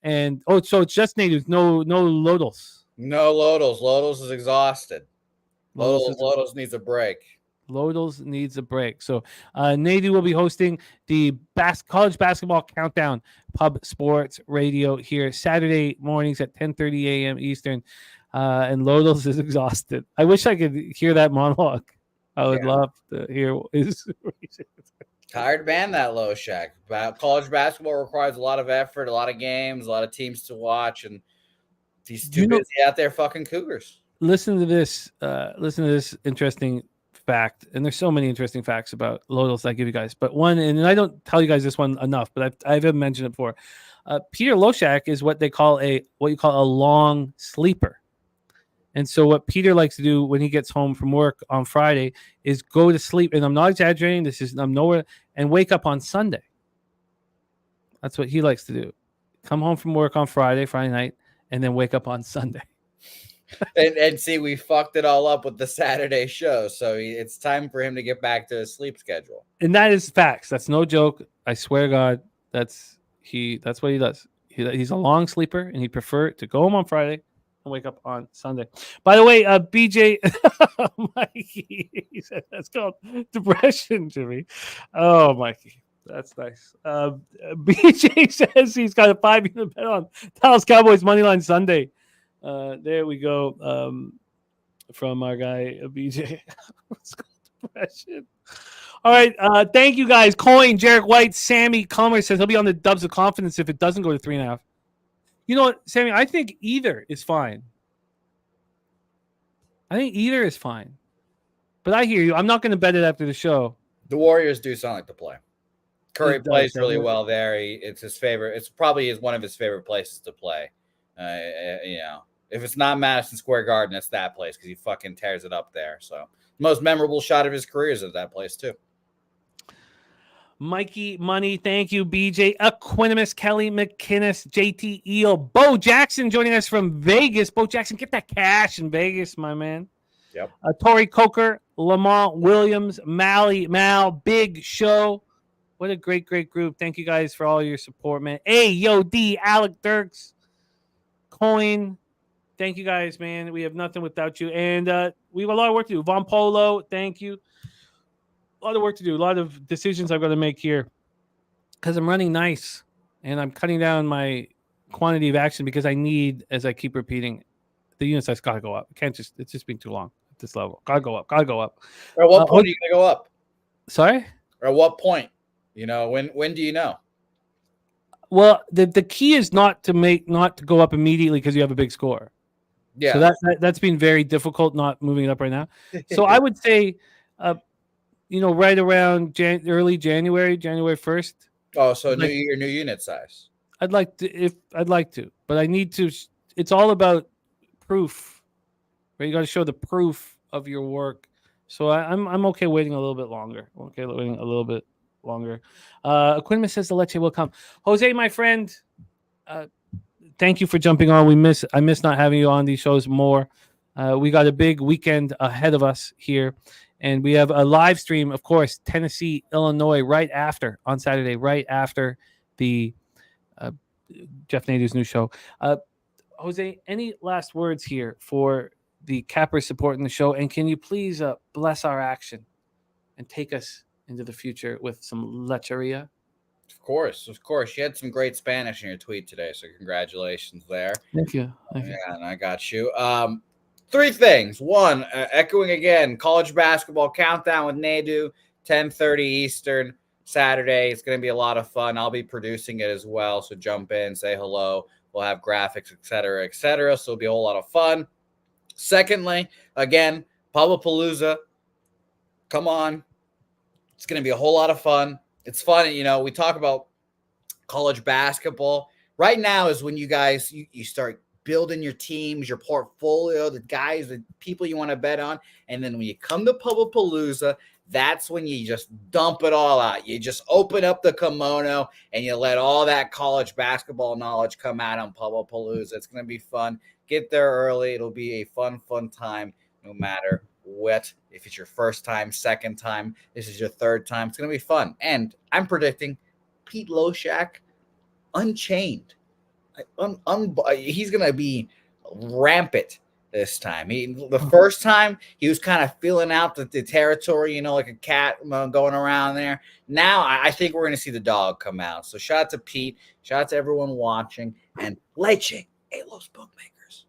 Speaker 2: And so it's just Nadeau, no Lodels.
Speaker 6: No Lodels. Lodels is exhausted. Lodels needs a break.
Speaker 2: Lodels needs a break. So Nadeau will be hosting the college basketball countdown Pub Sports Radio here Saturday mornings at 10:30 a.m. Eastern. And Lodels is exhausted. I wish I could hear that monologue. I would love to hear his reason.
Speaker 6: Tired man, that low shack. College basketball requires a lot of effort, a lot of games, a lot of teams to watch, and he's too busy out there fucking Cougars. Listen to this interesting fact, and there's so many interesting facts about Lodels I give you guys. But one, and I don't tell you guys this one enough, but I've mentioned it before. Peter Loshak is what you call a long sleeper. And so what Peter likes to do when he gets home from work on Friday is go to sleep. And I'm not exaggerating. I'm nowhere, and wake up on Sunday. That's what he likes to do. Come home from work on Friday night, and then wake up on Sunday. and see, we fucked it all up with the Saturday show. So it's time for him to get back to his sleep schedule.
Speaker 2: And that is facts. That's no joke. I swear to God, that's what he does. He's a long sleeper, and he'd prefer to go home on Friday and wake up on Sunday. By the way, BJ, Mikey, he said that's called depression, Jimmy. Oh, Mikey, that's nice. BJ says he's got a 5-unit bet on Dallas Cowboys moneyline Sunday. There we go. From our guy BJ. It's called depression. All right. Thank you guys. Coin, Jarek White, Sammy Comer says he'll be on the Dubs of confidence if it doesn't go to 3.5. You know what, Sammy? I think either is fine. But I hear you. I'm not going to bet it after the show.
Speaker 6: The Warriors do sound like the play. Curry plays really well there. It's his favorite. It's probably one of his favorite places to play. If it's not Madison Square Garden, it's that place because he fucking tears it up there. So most memorable shot of his career is at that place too. Mikey Money, thank you, BJ Equanimus, Kelly McKinnis, JT Eel, Bo Jackson joining us from Vegas. Bo Jackson, get that cash in Vegas, my man.
Speaker 7: Yep.
Speaker 6: Tori Coker, Lamont Williams, Mal, Big Show. What a great group. Thank you guys for all your support, man. A-Yo-D, Alec Dirks, Coin. Thank you guys, man. We have nothing without you. And we have a lot of work to do. Von Polo, thank you. A lot of work to do. A lot of decisions I've got to make here because I'm running nice and I'm cutting down my quantity of action because I need, as I keep repeating, the unit size got to go up. It's just being too long at this level. Got to go up. At what point are you going to go up? Sorry? Or at what point? When do you know? Well, the key is not to go up immediately because you have a big score. Yeah. So that's been very difficult not moving it up right now. So I would say right around early January 1st. Oh, so new unit size. I'd like to, but I need to. It's all about proof. Right? You got to show the proof of your work. So I'm okay waiting a little bit longer. Quinman says the Leche will come. Jose, my friend, thank you for jumping on. I miss not having you on these shows more. We got a big weekend ahead of us here. And we have a live stream, of course, Tennessee, Illinois, on Saturday, right after the Jeff Nadeau's new show. Jose, any last words here for the Cappers supporting the show? And can you please bless our action and take us into the future with some lecheria? Of course. You had some great Spanish in your tweet today, so congratulations there. Thank you. And I got you. 3 things. 1, echoing again, college basketball countdown with Nadeau, 10:30 Eastern, Saturday. It's going to be a lot of fun. I'll be producing it as well, so jump in, say hello. We'll have graphics, et cetera, et cetera. So it'll be a whole lot of fun. Secondly, again, Pubapalooza, come on. It's going to be a whole lot of fun. It's fun. We talk about college basketball. Right now is when you guys, you start building your teams, your portfolio, the guys, the people you want to bet on. And then when you come to Pubapalooza, that's when you just dump it all out. You just open up the kimono and you let all that college basketball knowledge come out on Pubapalooza. It's going to be fun. Get there early. It'll be a fun time, no matter what. If it's your first time, second time, this is your third time, it's going to be fun. And I'm predicting Pete Loshak unchained. He's going to be rampant this time. The first time he was kind of filling out the territory, like a cat going around there. Now I think we're going to see the dog come out. So shout out to Pete. Shout out to everyone watching. And leche, los bookmakers.